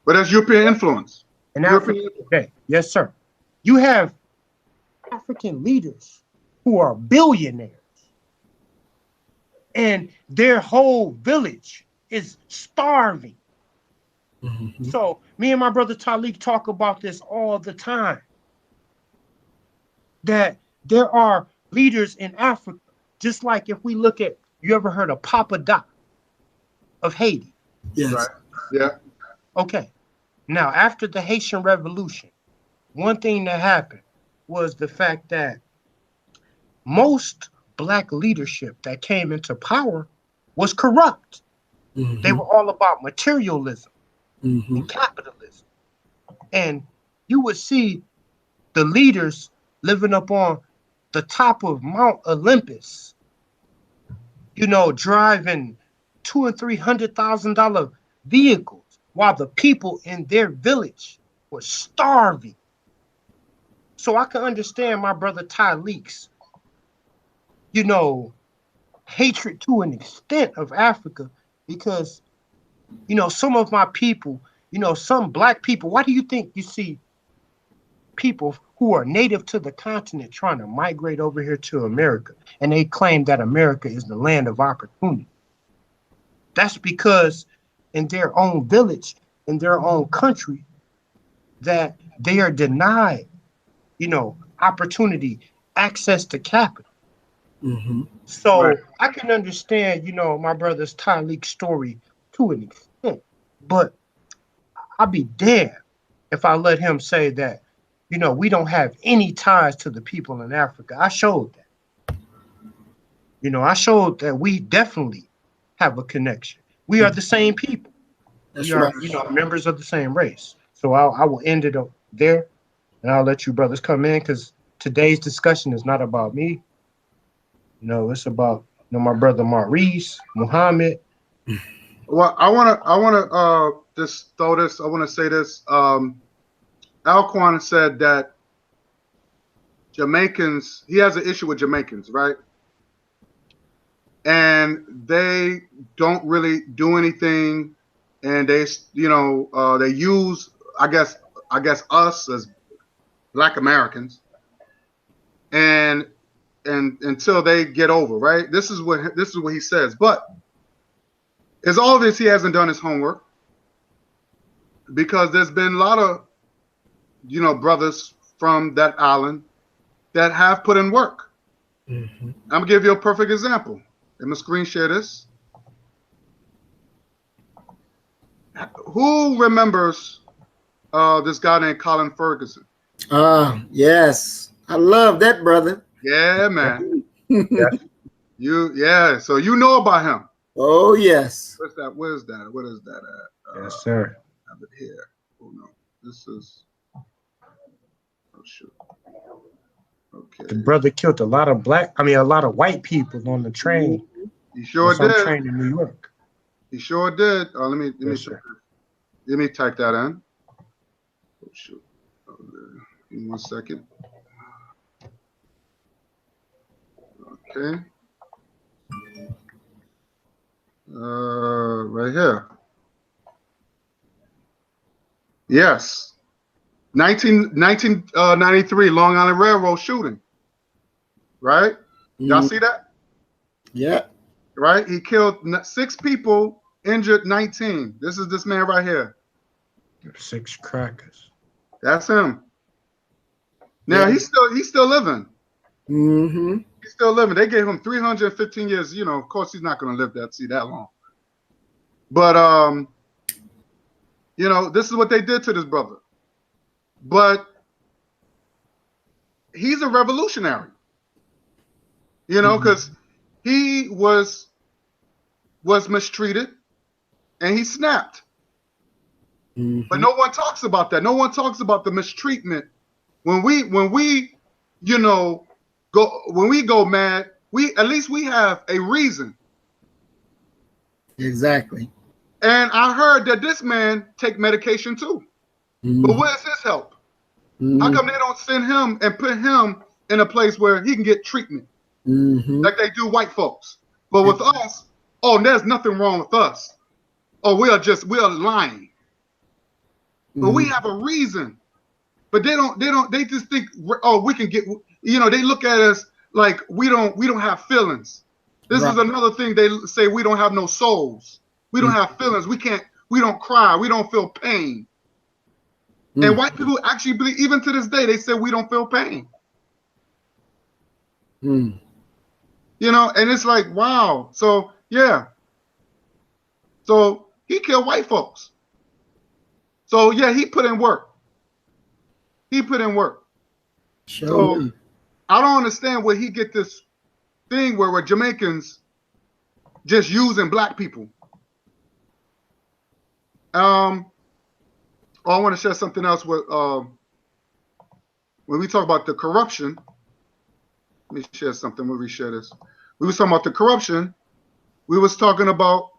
But that's European influence. In Africa today. Yes, sir. You have African leaders who are billionaires, and their whole village is starving. So me and my brother Talik talk about this all the time, that there are leaders in Africa, just like if we look at, you ever heard of Papa Doc of Haiti? Yes. Right. Yeah. Okay. Now, after the Haitian Revolution, one thing that happened was the fact that most Black leadership that came into power was corrupt. They were all about materialism and capitalism. And you would see the leaders living up on the top of Mount Olympus, you know, driving $200,000 and $300,000 vehicles, while the people in their village were starving. So I can understand my brother Talik's, you know, hatred to an extent of Africa, because, you know, some of my people, you know, some Black people, why do you think you see people who are native to the continent trying to migrate over here to America, and they claim that America is the land of opportunity? That's because in their own village, in their own country, that they are denied, you know, opportunity, access to capital. So right. I can understand, you know, my brother's Talik story to an extent, but I'll be damned if I let him say that, you know, we don't have any ties to the people in Africa. I showed that. You know, I showed that we definitely have a connection. We are the same people. We are, you know, members of the same race. So I will end it up there, and I'll let you brothers come in, because today's discussion is not about me. You know, it's about, you know, my brother Maurice, Muhammad. Well, I wanna just throw this. I want to say this. Alquan said that Jamaicans, he has an issue with Jamaicans, right? And they don't really do anything, and they, you know, they use, I guess us as Black Americans, and until they get over, right? This is what he says. But it's obvious he hasn't done his homework, because there's been a lot of, you know, brothers from that island that have put in work. I'm gonna give you a perfect example. I'm gonna screen share this. Who remembers this guy named Colin Ferguson? Yes, I love that brother. Yeah, man. Yeah. So you know about him. Oh yes. What's that? Where's that? What is that at? Yes, sir. I have it here. Oh no, this is. Oh shoot. Okay. The brother killed a lot of white people on the train. He sure Some did. train in New York. He sure did. Let me type that in. Oh shoot. Give me 1 second. Okay. Right here. Yes. 1993 Long Island Railroad shooting. Right? Y'all see that? Yeah. Right? He killed 6 people, injured 19. This is this man right here. 6 crackers. That's him. Now he's still living. Mm-hmm. He's still living. They gave him 315 years. You know, of course, he's not going to live that long. But you know, this is what they did to this brother. But he's a revolutionary. You know, because he was mistreated, and he snapped. But no one talks about that. No one talks about the mistreatment. When we you know, go mad, at least we have a reason. Exactly. And I heard that this man take medication too. But where's his help? How come they don't send him and put him in a place where he can get treatment like they do white folks? But with us, oh, there's nothing wrong with us. Oh, we are lying. But we have a reason. But they just think, oh, we can get, you know, they look at us like we don't have feelings. This is another thing. They say we don't have no souls. We don't have feelings. We don't cry. We don't feel pain. And white people actually believe, even to this day, they say we don't feel pain. You know, and it's like, wow. So, yeah. So he killed white folks. So, yeah, he put in work. So I don't understand where he get this thing where Jamaicans just using black people. I want to share something else with when we talk about the corruption. Let me share something when we share this. We was talking about the corruption. We was talking about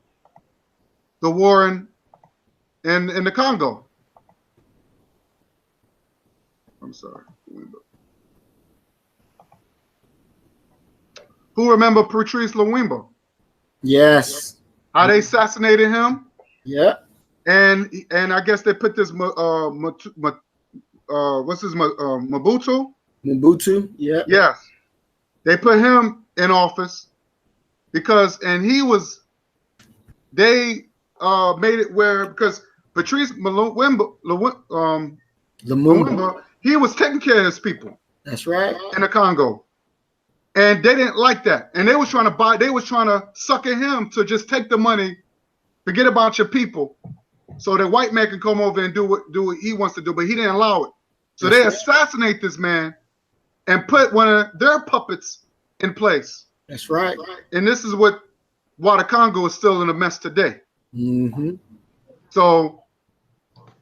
the war in the Congo. I'm sorry. Who remember Patrice Lumumba? Yes. How they assassinated him? Yeah. And I guess they put this Mobutu? Mobutu, yeah. Yes. They put him in office because they made it where, because Patrice Lumumba, he was taking care of his people. That's right. In the Congo. And they didn't like that. And they was trying to sucker him to just take the money, forget about your people, so the white man can come over and do what he wants to do, but he didn't allow it. So they assassinate this man and put one of their puppets in place. That's right. And this is why the Congo is still in a mess today. So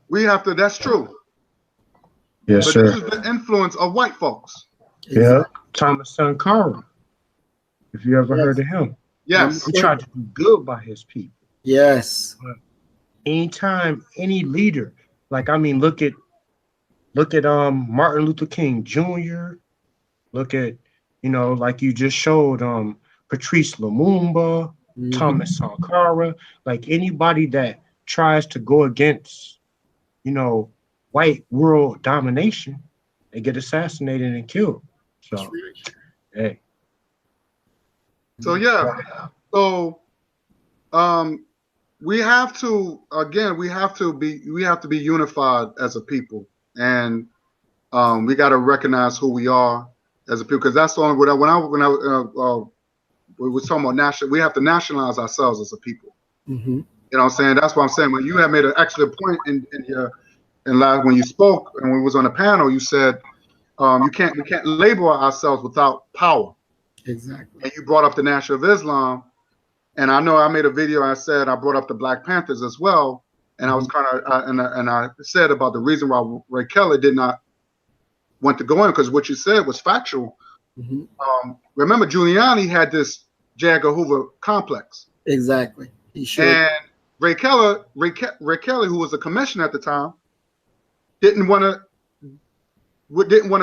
we have to, that's true. Yes, but sir. This is the influence of white folks. Yeah. Thomas Sankara. If you ever heard of him. Yes. He tried to do good by his people. Yes. But anytime any leader, like, I mean, look at Martin Luther King Jr. Look at, you know, like you just showed Patrice Lumumba, Thomas Sankara, like anybody that tries to go against, you know, white world domination, they get assassinated and killed. So, hey. So yeah. So we have to be unified as a people, and we got to recognize who we are as a people, because that's the only when we were talking about national, we have to nationalize ourselves as a people. You know what I'm saying? That's what I'm saying. When you have made an excellent point in when you spoke and when we was on the panel, you said we can't label ourselves without power. Exactly. And you brought up the Nation of Islam, and I know I made a video. I said I brought up the Black Panthers as well, and I was kind of and I said about the reason why Ray Kelly did not want to go in, because what you said was factual. Remember, Giuliani had this J. Edgar Hoover complex. Exactly. He should. And Ray Kelly, who was a commissioner at the time, didn't want to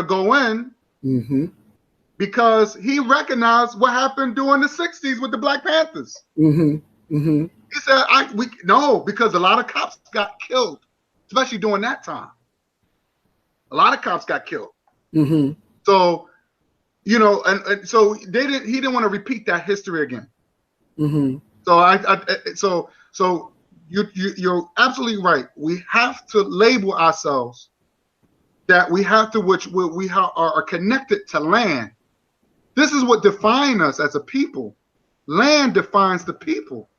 go in because he recognized what happened during the 60s with the Black Panthers. He said, no, because a lot of cops got killed, especially during that time. A lot of cops got killed. So, you know, and so he didn't want to repeat that history again. So so you're absolutely right. We have to label ourselves that we have to, we are connected to land. This is what defines us as a people. Land defines the people.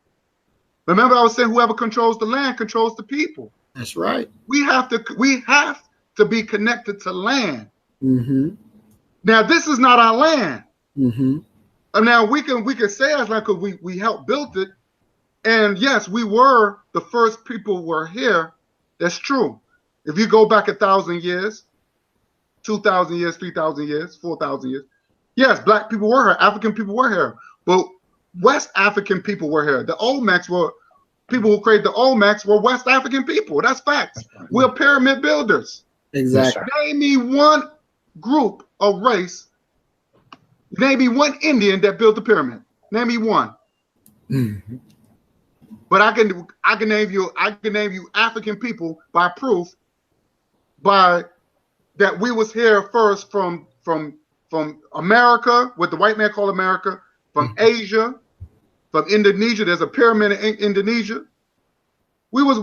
Remember, I was saying whoever controls the land controls the people. That's right. We have to be connected to land. Now, this is not our land. Now we can say as like we helped build it, and yes, we were the first people who were here. That's true. If you go back 1,000 years, 2,000 years, 3,000 years, 4,000 years, yes, Black people were here, African people were here, but West African people were here. The Olmecs were people who created the Olmecs were West African people. That's facts. We're pyramid builders. Exactly. Name me one group of race. Name me one Indian that built the pyramid. Name me one. But I can name you African people by proof, by that we was here first from America, what the white man called America, from Asia, from Indonesia. There's a pyramid in Indonesia. We was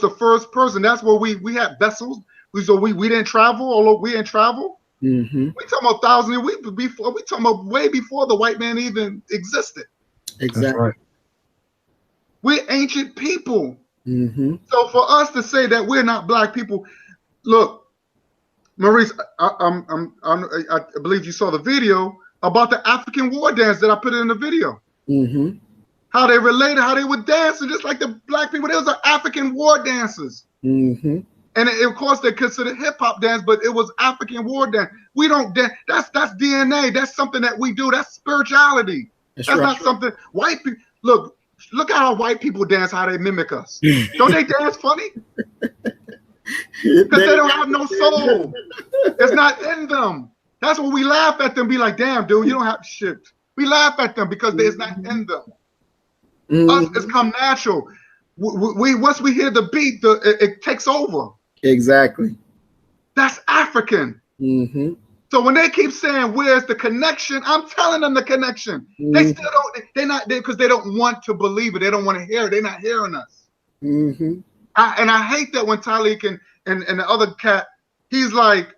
the first person. That's where we had vessels. We didn't travel. Although we didn't travel. We talking about thousands of years before. We talking about way before the white man even existed. Exactly. That's right. We're ancient people. So for us to say that we're not Black people, look, Maurice, I believe you saw the video about the African war dance that I put in the video. How they related, how they were dancing just like the Black people. Those are African war dances. And of course they consider hip hop dance, but it was African war dance. We don't dance. That's DNA. That's something that we do. That's spirituality. That's right. Not something white people. Look at how white people dance, how they mimic us. Don't they dance funny? Because they don't have no soul. It's not in them. That's when we laugh at them, be like, damn, dude, you don't have shit. We laugh at them because it's not in them. Us, it's come natural. Once we hear the beat, it takes over. Exactly. That's African. So when they keep saying, where's the connection? I'm telling them the connection. They still don't, because they don't want to believe it. They don't want to hear it. They're not hearing us. And I hate that when Talik and the other cat, he's like,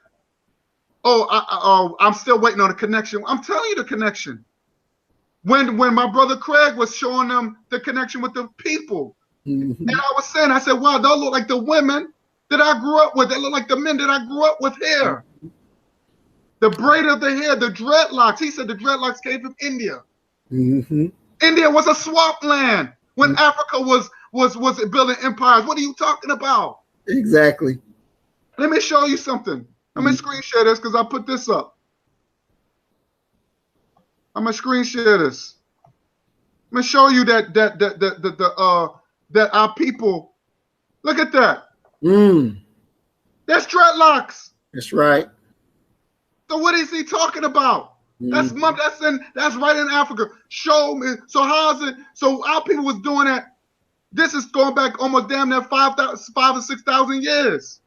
I'm still waiting on the connection. I'm telling you the connection. When my brother Craig was showing them the connection with the people. And I was saying, I said, wow, those look like the women that I grew up with. They look like the men that I grew up with here. The braid of the hair, the dreadlocks. He said the dreadlocks came from India. India was a swampland when Africa was building empires. What are you talking about? Exactly. Let me show you something. I'm gonna screen share this because I put this up. I'm gonna screen share this. I'm gonna show you that our people. Look at that. That's dreadlocks. That's right. So what is he talking about? That's right in Africa. Show me. So how is it? So our people was doing that. This is going back almost damn near 5 or 6,000 years.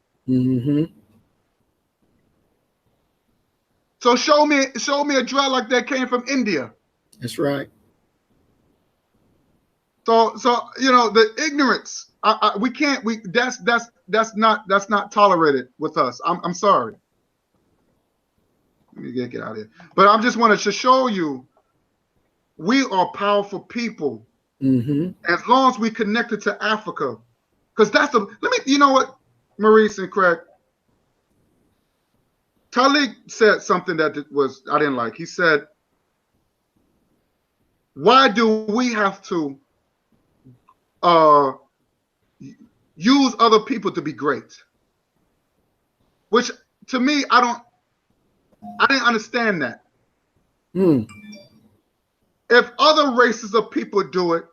So show me a dreadlock that came from India. That's right. So you know the ignorance. We can't. That's not tolerated with us. I'm sorry. Let me get out of here. But I just wanted to show you, we are powerful people. As long as we connected to Africa, because you know what, Maurice and Craig. Talik said something that I didn't like. He said, why do we have to use other people to be great? Which to me, I didn't understand that. If other races of people do it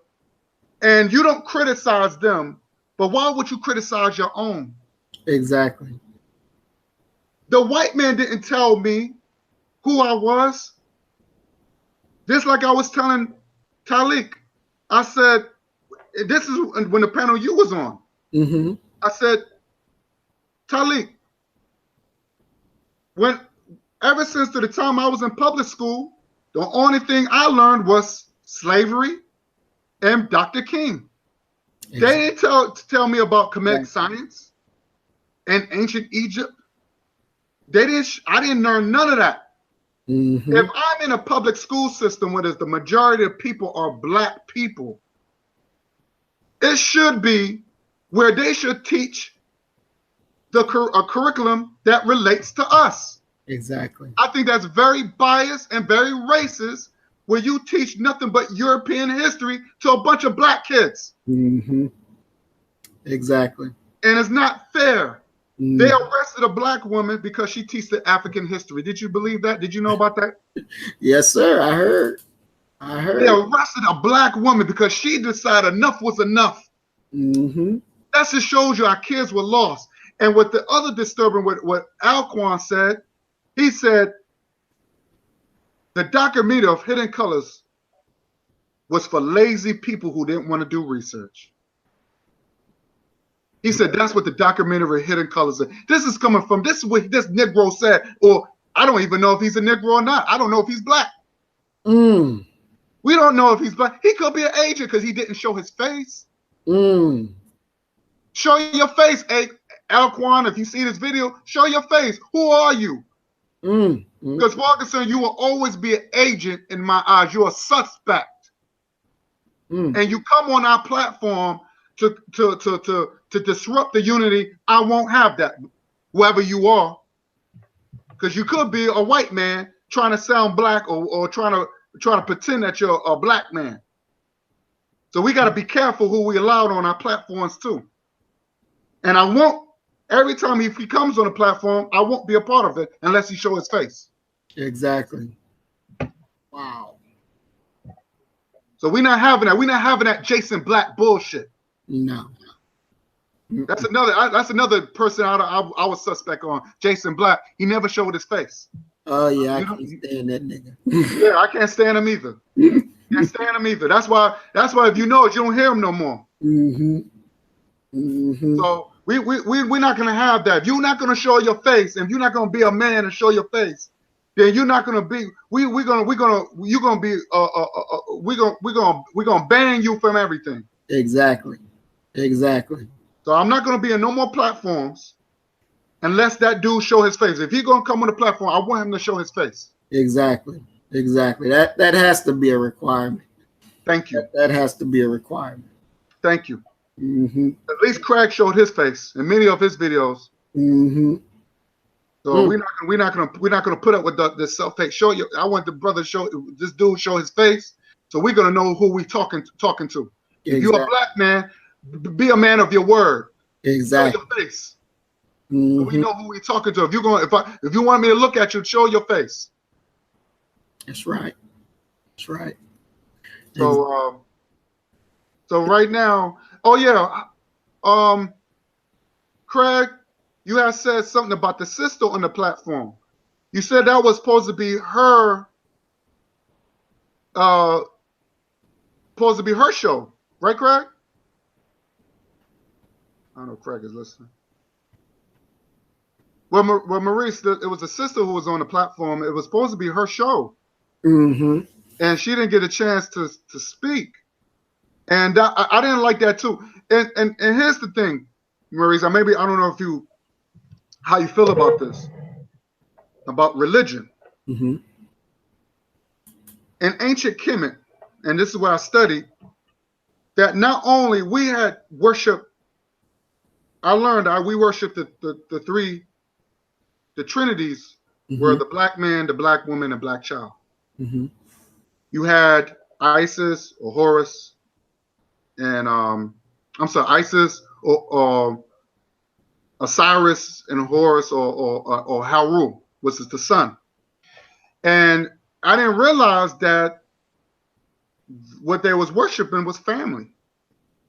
and you don't criticize them, but why would you criticize your own? Exactly. The white man didn't tell me who I was. Just like I was telling Talik, I said, this is when the panel you was on. I said, Talik, ever since the time I was in public school, the only thing I learned was slavery and Dr. King. Exactly. They didn't tell me about Kemetic science and ancient Egypt. I didn't learn none of that. If I'm in a public school system where the majority of people are black people, it should be where they should teach a curriculum that relates to us. Exactly. I think that's very biased and very racist, where you teach nothing but European history to a bunch of black kids. Exactly. And it's not fair. They arrested a black woman because she teaches African history. Did you believe that? Did you know about that? Yes, sir. I heard. They arrested a black woman because she decided enough was enough. That just shows you our kids were lost. And what the other disturbing, what Alquan said, he said the documentary of Hidden Colors was for lazy people who didn't want to do research. He said that's what the documentary of Hidden Colors is. This is coming from, this is what this Negro said, or I don't even know if he's a Negro or not. I don't know if he's black. We don't know if he's black. He could be an agent because he didn't show his face. Show your face, Alquan. If you see this video, show your face. Who are you? Because for concern, you will always be an agent in my eyes. You're a suspect. And you come on our platform to disrupt the unity. I won't have that, whoever you are. Because you could be a white man trying to sound black or trying to pretend that you're a black man. So we got to be careful who we allow on our platforms too. And I won't, every time he comes on the platform, I won't be a part of it unless he show his face. Exactly. Wow. So we're not having that. We're not having that Jason Black bullshit. No. That's another person I was suspect on. Jason Black. He never showed his face. Oh yeah, I can't stand that nigga. Yeah, I can't stand him either. Can't stand him either. That's why if you know it, you don't hear him no more. So we're not gonna have that. If you're not gonna show your face, and if you're not gonna be a man and show your face, then you're not gonna be. We're gonna ban you from everything. Exactly. So I'm not gonna be in no more platforms unless that dude show his face. If he's gonna come on the platform, I want him to show his face. Exactly. That has to be a requirement. Thank you. That has to be a requirement. Thank you. At least Craig showed his face in many of his videos. So we're not gonna put up with the self fake. I want the brother show this dude show his face, so we're gonna know who we talking to. If you're a black man, be a man of your word. Exactly. Show your face. So we know who we talking to. If you want me to look at you, show your face. That's right. So right now, Craig, you have said something about the sister on the platform. You said that was supposed to be her show, right, Craig? I don't know if Craig is listening. Well, Maurice, it was a sister who was on the platform. It was supposed to be her show. And she didn't get a chance to speak. And I didn't like that too. And here's the thing, Maurice, I don't know how you feel about this, about religion. In ancient Kemet, and this is what I studied, that not only we had worship, I learned that we worship the Trinities, were the black man, the black woman, and black child. You had Isis or Horus, and Isis or Osiris and Horus or Haru, which is the sun. And I didn't realize that what they was worshiping was family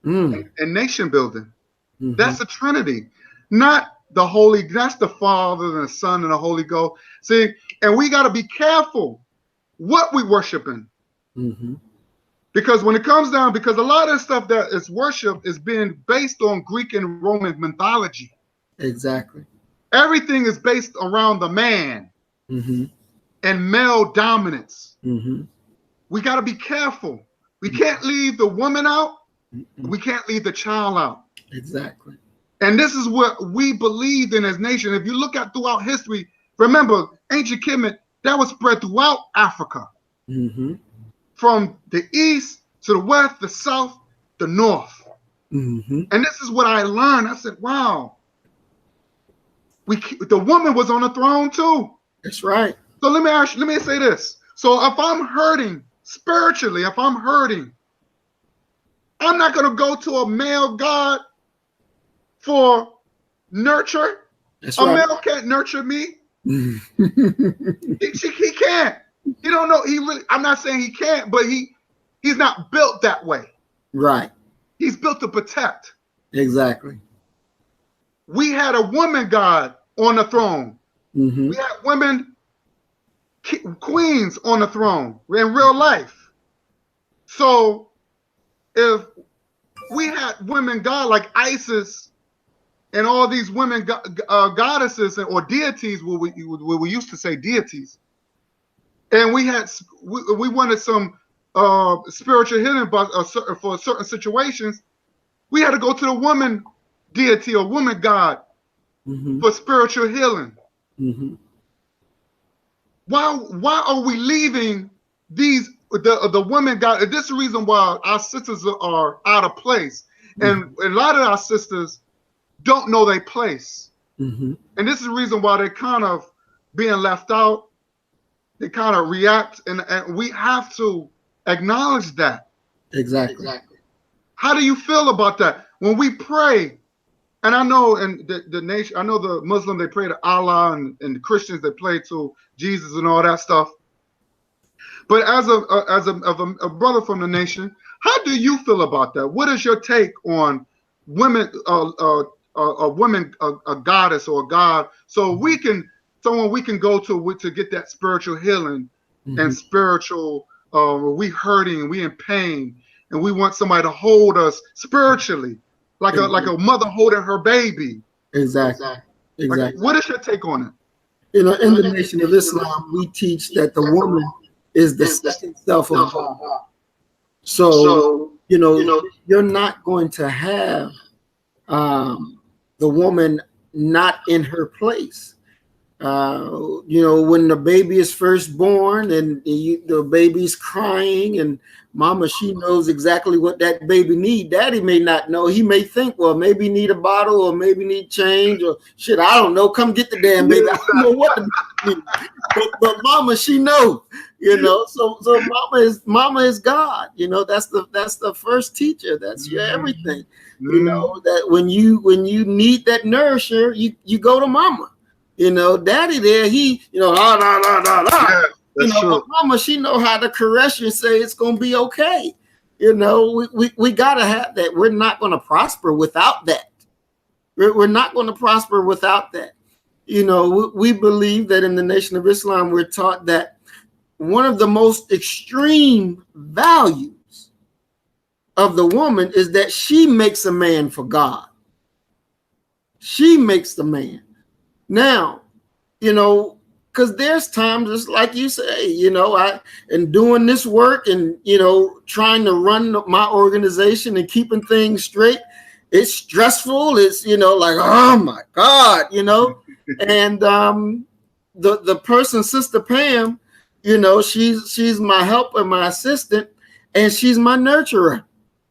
and nation building. Mm-hmm. That's the Trinity, not the Holy. That's the Father and the Son and the Holy Ghost. See, and we got to be careful what we worshiping. Mm-hmm. Because when it comes down, because a lot of stuff that is worship is being based on Greek and Roman mythology. Exactly. Everything is based around the man and male dominance. Mm-hmm. We got to be careful. We can't leave the woman out. We can't leave the child out. Exactly. And this is what we believed in as nation. If you look at throughout history, remember ancient Kemet, that was spread throughout Africa. Mm-hmm. From the east to the west, the south, the north. Mm-hmm. And this is what I learned. I said, wow. The woman was on the throne too. That's right. So let me say this. So if I'm hurting spiritually, if I'm hurting, I'm not going to go to a male god for nurture. That's right. A male can't nurture me. he can't. He don't know. I'm not saying he can't, but he's not built that way. Right. He's built to protect. Exactly. We had a woman god on the throne. Mm-hmm. We had women queens on the throne in real life. So if we had women god like Isis and all these women goddesses or deities, what we used to say deities, and we wanted some spiritual healing for certain situations, we had to go to the woman deity or woman god for spiritual healing. Mm-hmm. Why are we leaving the women god? This is the reason why our sisters are out of place, and a lot of our sisters don't know their place. Mm-hmm. And this is the reason why they're kind of being left out. They kind of react, and we have to acknowledge that. Exactly. How do you feel about that? When we pray, and I know in the nation, I know the Muslim, they pray to Allah, and the Christians, they pray to Jesus and all that stuff. But as a brother from the nation, how do you feel about that? What is your take on women, a woman, a goddess or a god, so someone we can go to get that spiritual healing and spiritual, we hurting, we in pain, and we want somebody to hold us spiritually, like a mother holding her baby. Exactly. Like, what is your take on it? You know, in the Nation of Islam, we teach that the woman is the second self of God. So you know, you're not going to have the woman not in her place. You know, when the baby is first born and the baby's crying and mama, she knows exactly what that baby needs. Daddy may not know. He may think, well, maybe need a bottle or maybe need change or shit. I don't know. Come get the damn baby. I don't know what the baby needs. But mama, she knows, you know. So mama is God. You know, that's the first teacher. That's your everything. You know, that when you need that nourisher, you go to mama. You know, daddy there, he, you know, yeah, you know, but mama, she know how to caress you and say it's gonna be okay. You know, we gotta have that. We're not gonna prosper without that. We're not gonna prosper without that. You know, we believe that in the Nation of Islam, we're taught that one of the most extreme values of the woman is that she makes a man for God. She makes the man. Now, you know, because there's times, just like you say, you know, and doing this work and, you know, trying to run my organization and keeping things straight, it's stressful. It's, you know, like, oh my God, you know, and the person, Sister Pam, you know, she's my helper, my assistant, and she's my nurturer.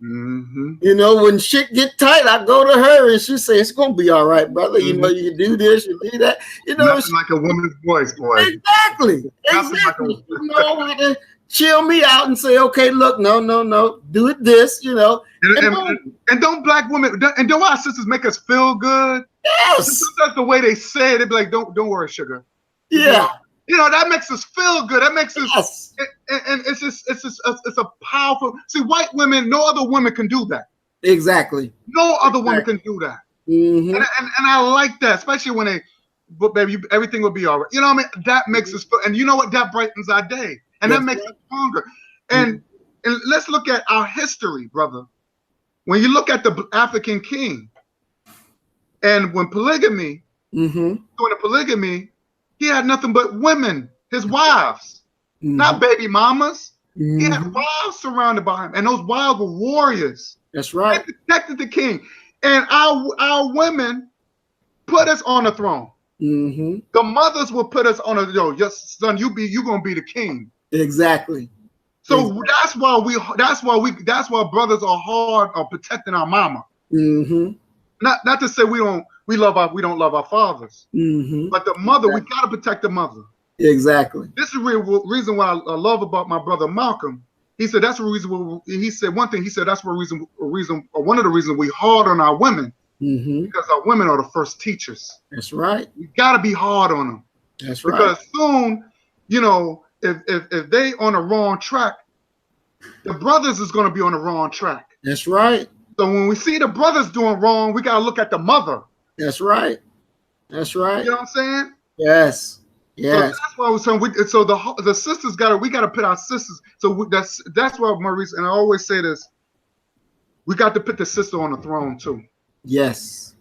Mm-hmm. You know, when shit get tight, I go to her and she says, it's gonna be all right, brother. You know, you do this, you do that. You know, nothing like a woman's voice, boy. Exactly. Like you know, chill me out and say, okay, look, no, do it this, you know. And don't black women, and don't our sisters make us feel good? Yes. That's the way they say it. They be like, don't worry, sugar. Yeah. You know, that makes us feel good. That makes us, yes. And it's a powerful. See, white women, no other woman can do that. Exactly. No other woman can do that. Mm-hmm. And I like that, especially when they, but baby, everything will be all right. You know what I mean? That makes us feel, and you know what? That brightens our day, and that makes us stronger. And let's look at our history, brother. When you look at the African king, and when polygamy, during the polygamy, he had nothing but women, his wives, not baby mamas. He had wives surrounded by him, and those wives were warriors. That's right. They protected the king, and our women put us on the throne. The mothers will put us on a yes, son, you gonna be the king. Exactly. So that's why brothers are hard on protecting our mama. Not to say we don't love our fathers, but the mother, we gotta protect the mother. Exactly. This is the reason why I love about my brother Malcolm. He said that's the reason. He said one thing. He said that's one of the reasons we hard on our women, because our women are the first teachers. That's right. We gotta be hard on them. That's right. Because soon, you know, if they on the wrong track, the brothers is gonna be on the wrong track. That's right. So when we see the brothers doing wrong, we gotta look at the mother. That's right. That's right. You know what I'm saying? Yes. Yes. So that's why I was saying. So the sisters we gotta put our sisters. So that's why Maurice, and I always say this. We got to put the sister on the throne too. Yes.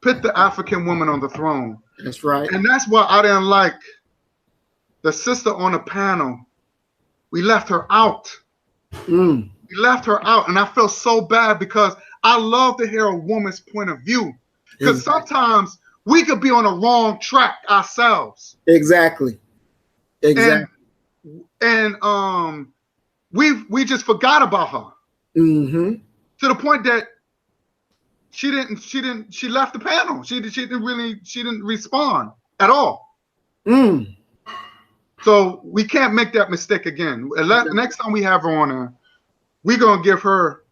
Put the African woman on the throne. That's right. And that's why I didn't like the sister on the panel. We left her out. We left her out, and I felt so bad because I love to hear a woman's point of view. Because sometimes we could be on the wrong track ourselves. Exactly. Exactly. And we just forgot about her. To the point that she left the panel. She didn't respond at all. So we can't make that mistake again. Next time we have her on there, we're gonna give her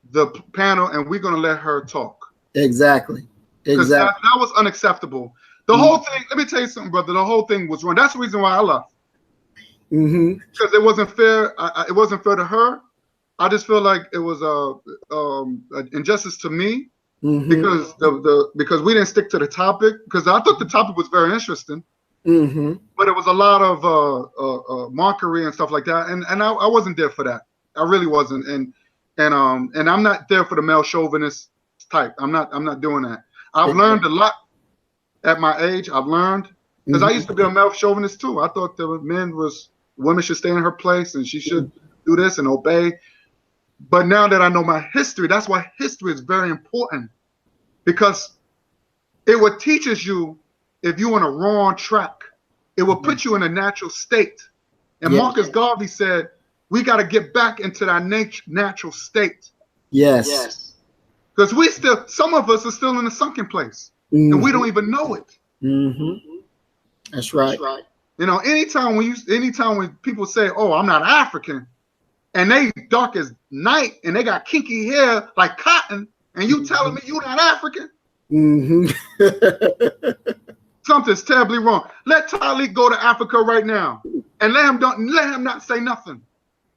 the panel and we're gonna let her talk. Exactly. That was unacceptable. The whole thing, let me tell you something, brother. The whole thing was wrong. That's the reason why I left. Because it wasn't fair. It wasn't fair to her. I just feel like it was an injustice to me because because we didn't stick to the topic. Because I thought the topic was very interesting, but it was a lot of mockery and stuff like that, and I wasn't there for that. I really wasn't, and I'm not there for the male chauvinist type. I'm not doing that. I've learned a lot at my age. I've learned because I used to be a male chauvinist too. I thought women should stay in her place and she should do this and obey. But now that I know my history, that's why history is very important, because it will teaches you if you're on a wrong track. It will put you in a natural state. And Marcus Garvey said, we got to get back into that natural state. Yes. Because some of us are still in a sunken place, and we don't even know it. That's right. You know, anytime when people say, "Oh, I'm not African," and they dark as night, and they got kinky hair like cotton, and you telling me you're not African, something's terribly wrong. Let Tyleek go to Africa right now, and let him not say nothing.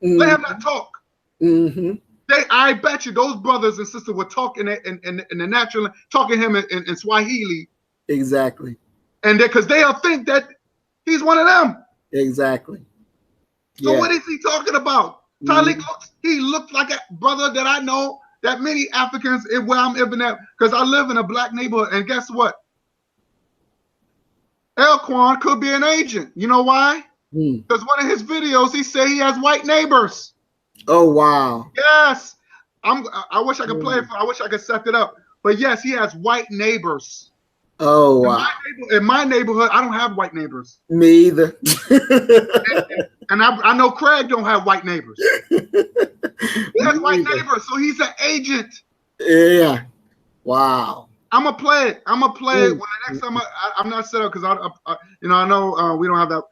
Let him not talk. I bet you those brothers and sisters were talking in the natural, talking to him in Swahili. Exactly. And because they'll think that he's one of them. Exactly. So what is he talking about? Tyleek looks like a brother that I know that many Africans where I'm living at, because I live in a black neighborhood, and guess what? Elquan could be an agent. You know why? Because one of his videos, he said he has white neighbors. Oh wow! Yes, I wish I could play it. I wish I could set it up. But yes, he has white neighbors. Oh wow! In my neighborhood, I don't have white neighbors. Me either. and I know Craig don't have white neighbors. He has white neighbors, so he's an agent. Yeah. Wow. I'm gonna play it. When the next time I'm not set up because I know we don't have that.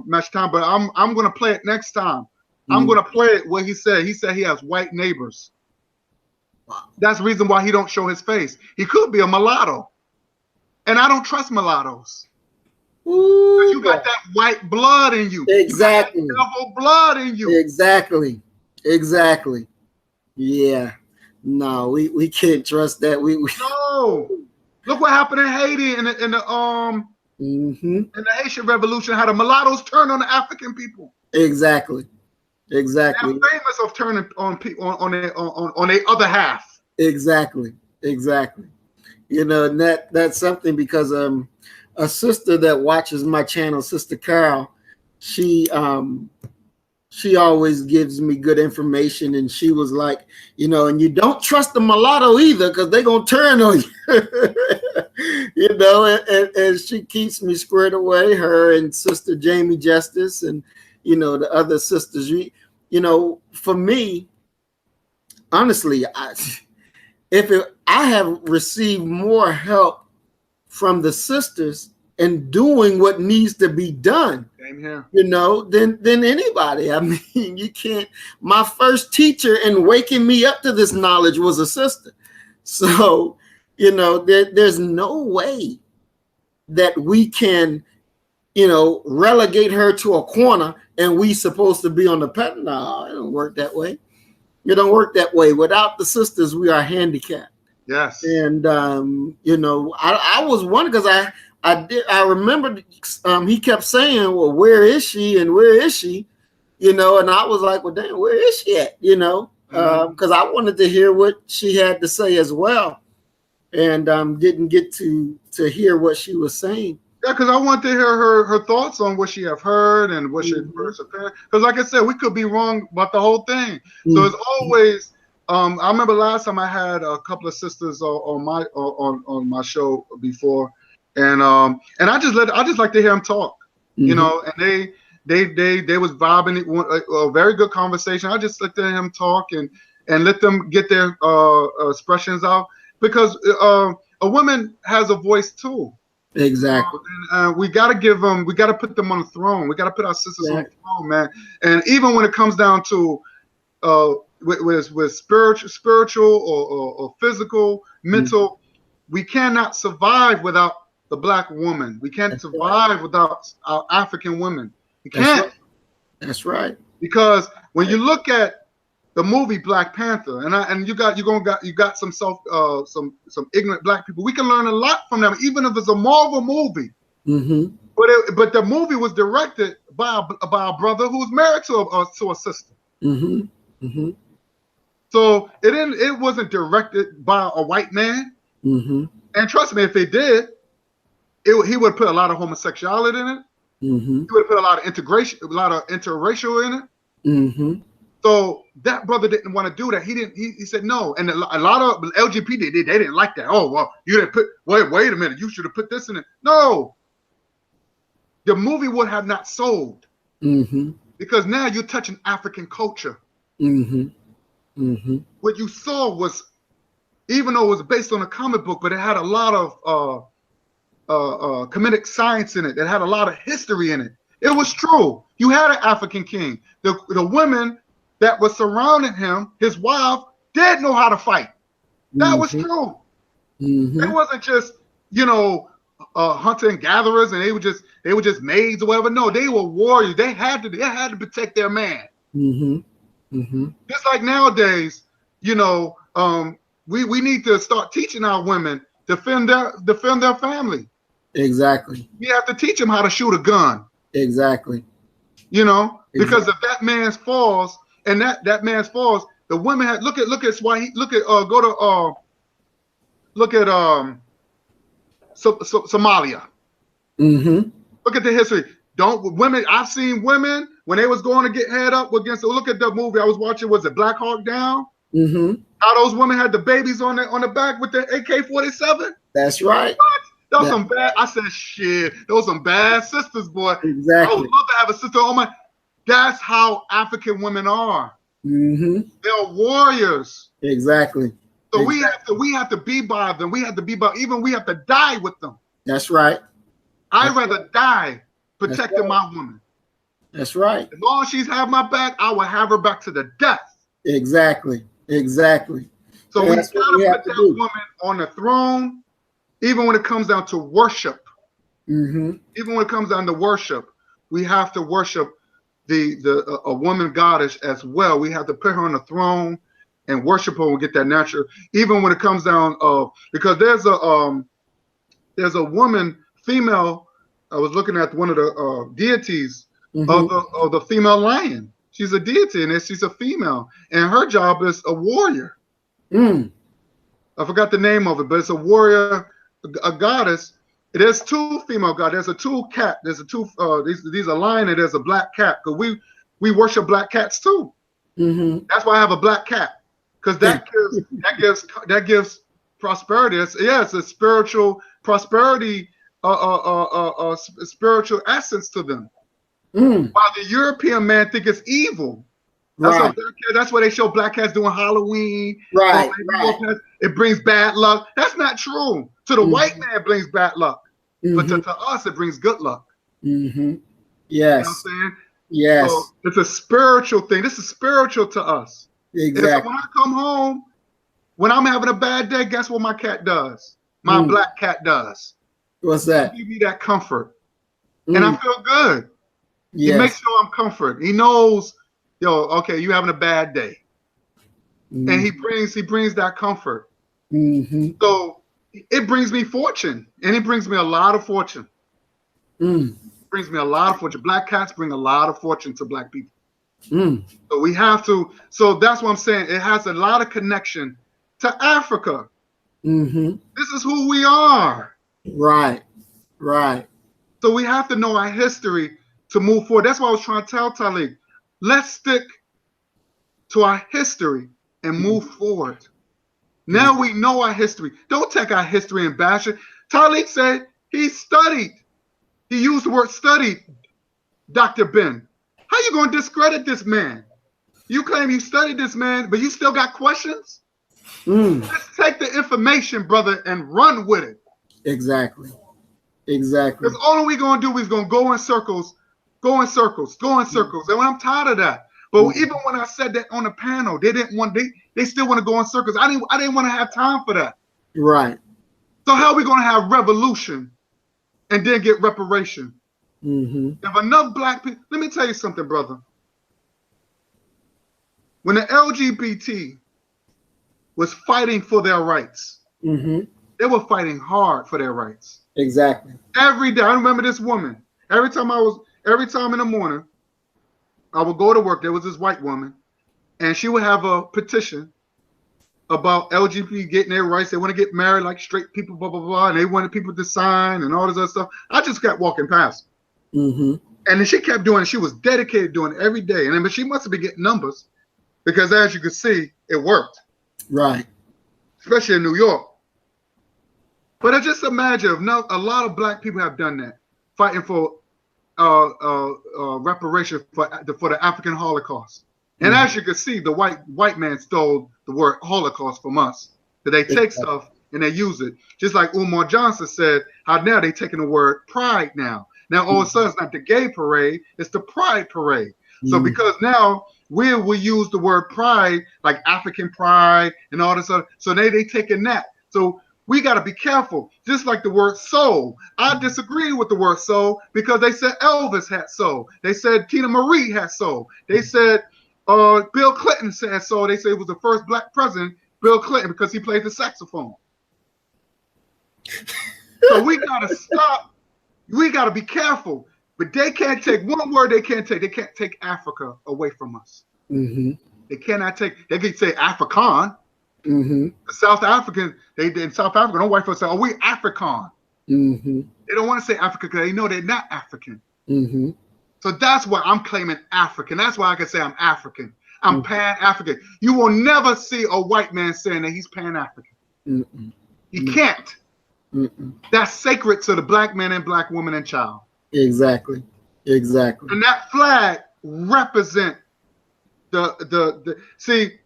much time, but I'm gonna play it next time. I'm gonna play it what he said. He said he has white neighbors. Wow. That's the reason why he don't show his face. He could be a mulatto, and I don't trust mulattoes. Ooh, You got that white blood in you. Exactly. You got that devil blood in you. Exactly. Yeah. No, we can't trust that. No. Look what happened in Haiti in the in the Haitian Revolution. How the mulattoes turned on the African people. Exactly. They're famous of turning on people on their other half. Exactly. You know, and that's something because a sister that watches my channel, Sister Carol, she always gives me good information, and she was like, you know, and you don't trust the mulatto either because they're gonna turn on you. You know, and she keeps me squared away, her and Sister Jamie Justice and you know the other sisters. You know, for me, honestly, I have received more help from the sisters in doing what needs to be done. Same here. You know, than anybody. I mean, you can't. My first teacher in waking me up to this knowledge was a sister. So, you know, there's no way that we can, you know, relegate her to a corner and we supposed to be on the pet. No, it don't work that way. It don't work that way. Without the sisters, we are handicapped. Yes. And you know, I was wondering because I remember he kept saying, well, where is she and where is she? You know, and I was like, well, damn, where is she at? You know, because I wanted to hear what she had to say as well, and didn't get to hear what she was saying. Yeah, because I want to hear her thoughts on what she have heard and what she heard. Because like I said, we could be wrong about the whole thing. So it's always. I remember last time I had a couple of sisters on my show before, and I just like to hear them talk, you know, and they was vibing a very good conversation. I just let them talk and let them get their expressions out because a woman has a voice too. Exactly. And we got to give them. We got to put them on the throne. We got to put our sisters on the throne, man. And even when it comes down to with spiritual or physical, mental, we cannot survive without the black woman. We can't survive without our African women. We can't. That's right. Because when you look at the movie Black Panther, and you got some ignorant black people, we can learn a lot from them, even if it's a Marvel movie. But the movie was directed by a brother who was married to a sister. So it wasn't directed by a white man. And trust me, if it did, he would put a lot of homosexuality in it. He would put a lot of integration, a lot of interracial in it. So that brother didn't want to do that. He said no. And a lot of LGBT, they didn't like that. Oh, well, you didn't put, wait a minute, you should have put this in it. No. The movie would have not sold. Because now you're touching African culture. What you saw was, even though it was based on a comic book, but it had a lot of comedic science in it. It had a lot of history in it. It was true. You had an African king. The women that was surrounding him, his wife, did know how to fight. That was true. It wasn't just, you know, hunter and gatherers, and they were just maids or whatever. No, they were warriors. They had to protect their man. Just like nowadays, you know, we need to start teaching our women to defend their family. Exactly. We have to teach them how to shoot a gun. Exactly. You know, because if that man falls, and that man falls, the women had look at Swahili, Somalia. Look at the history. I've seen women when they was going to get head up against. Look at the movie I was watching. Was it Black Hawk Down? How those women had the babies on the back with the AK-47. That's right. What? Those some bad. I said shit. Those some bad sisters, boy. Exactly. I would love to have a sister on my. That's how African women are. They're warriors. Exactly. So we have to be by them. We have to die with them. That's right. I'd rather die protecting my woman. That's right. As long as she's have my back, I will have her back to the death. Exactly. Exactly. So we That's what gotta we have put to that do. woman on the throne, even when it comes down to worship. Mm-hmm. Even when it comes down to worship, we have to worship a woman goddess as well. We have to put her on the throne and worship her and get that natural. Even when it comes down because there's a woman, female. I was looking at one of the deities of the female lion. She's a deity, and she's a female, and her job is a warrior. I forgot the name of it, but it's a warrior, a goddess. There's two female gods. There's a two cat. There's a two. These are lion, and there's a black cat. Because we worship black cats too. That's why I have a black cat, because that gives prosperity. It's a spiritual prosperity, spiritual essence to them. While the European man think it's evil. That's why they show black cats doing Halloween. Right. It brings bad luck. That's not true. To the white man, it brings bad luck. But to us, it brings good luck. Yes. You know what I'm saying? Yes. So it's a spiritual thing. This is spiritual to us. Exactly. When I come home, when I'm having a bad day, guess what my cat does? My black cat does. What's that? He give me that comfort. And I feel good. Yes. He makes sure I'm comfort. He knows, okay, you having a bad day. And he brings that comfort. So it brings me fortune, and it brings me a lot of fortune. It brings me a lot of fortune. Black cats bring a lot of fortune to black people. So we have to. So that's what I'm saying. It has a lot of connection to Africa. This is who we are. Right. So we have to know our history to move forward. That's why I was trying to tell Talik, let's stick to our history and move forward. Now we know our history. Don't take our history and bash it. Talik said he studied. He used the word studied, Dr. Ben. How you going to discredit this man? You claim you studied this man, but you still got questions? Let's take the information, brother, and run with it. Exactly. Because all we're going to do is going to go in circles. And when I'm tired of that. But even when I said that on the panel, they still want to go in circles. I didn't want to have time for that. Right. So how are we going to have revolution and then get reparation? If enough black people, let me tell you something, brother. When the LGBT was fighting for their rights, they were fighting hard for their rights. Exactly. Every day, I remember this woman. Every time in the morning, I would go to work. There was this white woman, and she would have a petition about LGBT getting their rights. They want to get married like straight people, blah, blah, blah. And they wanted people to sign and all this other stuff. I just kept walking past. And then she kept doing it. She was dedicated doing it every day. But she must have been getting numbers because, as you can see, it worked. Right. Especially in New York. But I just imagine if a lot of black people have done that, fighting for reparation for the African Holocaust. And as you can see, the white man stole the word Holocaust from us. That they take stuff and they use it. Just like Umar Johnson said, how now they taking the word pride now. Now all of a sudden it's not the gay parade, it's the pride parade. So because now we use the word pride, like African pride and all this other, so they taking that. So we got to be careful. Just like the word soul. I disagree with the word soul because they said Elvis had soul. They said Tina Marie had soul. They said Bill Clinton had soul. They said it was the first black president, Bill Clinton, because he played the saxophone. So we got to stop. We got to be careful. But they can't take one word. They can't take Africa away from us. They cannot take. They can say Afrikaan. The South African, in South Africa, no white folks say, "Oh, we Afrikaan." They don't want to say Africa because they know they're not African. So that's why I'm claiming African. That's why I can say I'm African. I'm Pan-African. You will never see a white man saying that he's Pan-African. He can't. That's sacred to the black man and black woman and child. Exactly. And that flag represent the see.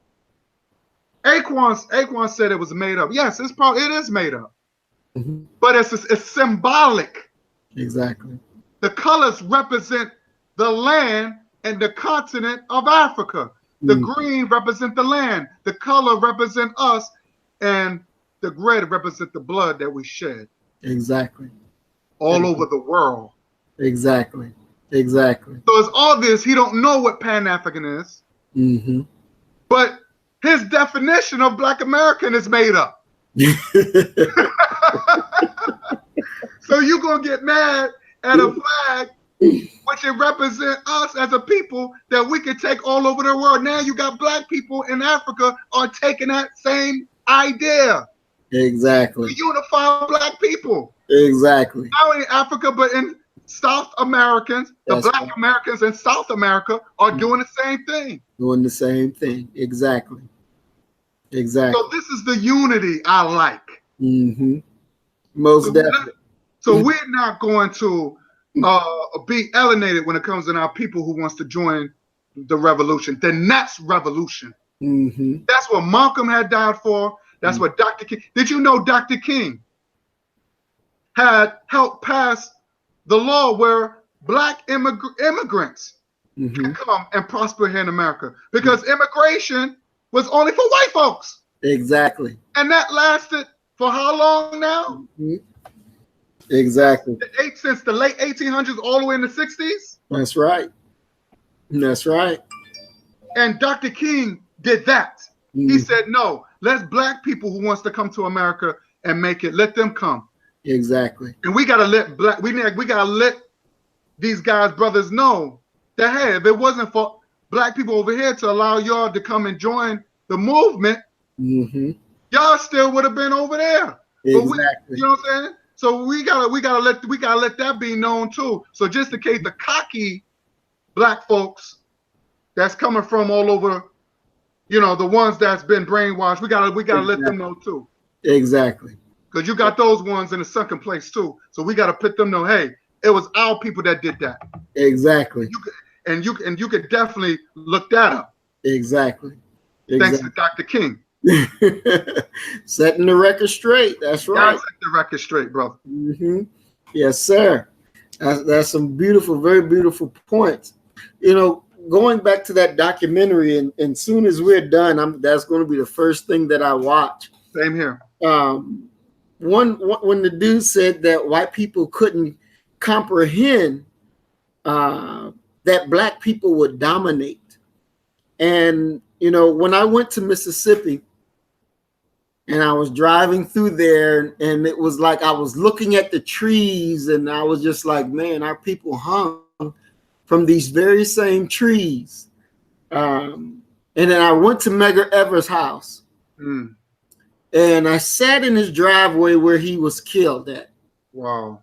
Aquan said it was made up. Yes, it is made up. But it's symbolic. Exactly. The colors represent the land and the continent of Africa. The green represent the land, the color represent us, and the red represent the blood that we shed. Exactly. All over the world. Exactly. Exactly. So it's obvious he don't know what Pan-African is. Mm-hmm. But his definition of Black American is made up. So you're going to get mad at a flag which it represents us as a people that we can take all over the world. Now you got Black people in Africa are taking that same idea. Exactly. To unify Black people. Exactly. Not only in Africa, but in South Americans, the Black Americans in South America are doing the same thing. Doing the same thing. Exactly. Exactly. So this is the unity I like. Mm-hmm. Most definitely. So we're not going to be alienated when it comes to our people who wants to join the revolution, the next revolution. Mm-hmm. That's what Malcolm had died for. That's what Dr. King. Did you know Dr. King had helped pass the law where Black immigrants can come and prosper here in America? Because immigration was only for white folks. Exactly. And that lasted for how long now? Exactly. Since the late 1800s all the way in the 60s? That's right. That's right. And Dr. King did that. He said, no, let's Black people who wants to come to America and make it, let them come. Exactly. And we gotta let we gotta let these guys, brothers, know that hey, if it wasn't for Black people over here to allow y'all to come and join the movement, y'all still would have been over there. Exactly. You know what I'm saying? So we gotta let that be known too. So just in case the cocky Black folks that's coming from all over, you know, the ones that's been brainwashed, we gotta let them know too. Exactly. Because you got those ones in a sunken place too. So we got to put them know, hey, it was our people that did that. Exactly. You could definitely look that up. Exactly. Thanks to Dr. King. Setting the record straight. That's right. Set the record straight, brother. Yes, sir. That's some beautiful, very beautiful points. You know, going back to that documentary, and soon as we're done, that's going to be the first thing that I watch. Same here. When the dude said that white people couldn't comprehend that Black people would dominate. And, you know, when I went to Mississippi and I was driving through there, and it was like I was looking at the trees and I was just like, man, our people hung from these very same trees. And then I went to Medgar Evers' house. And I sat in his driveway where he was killed at. Wow.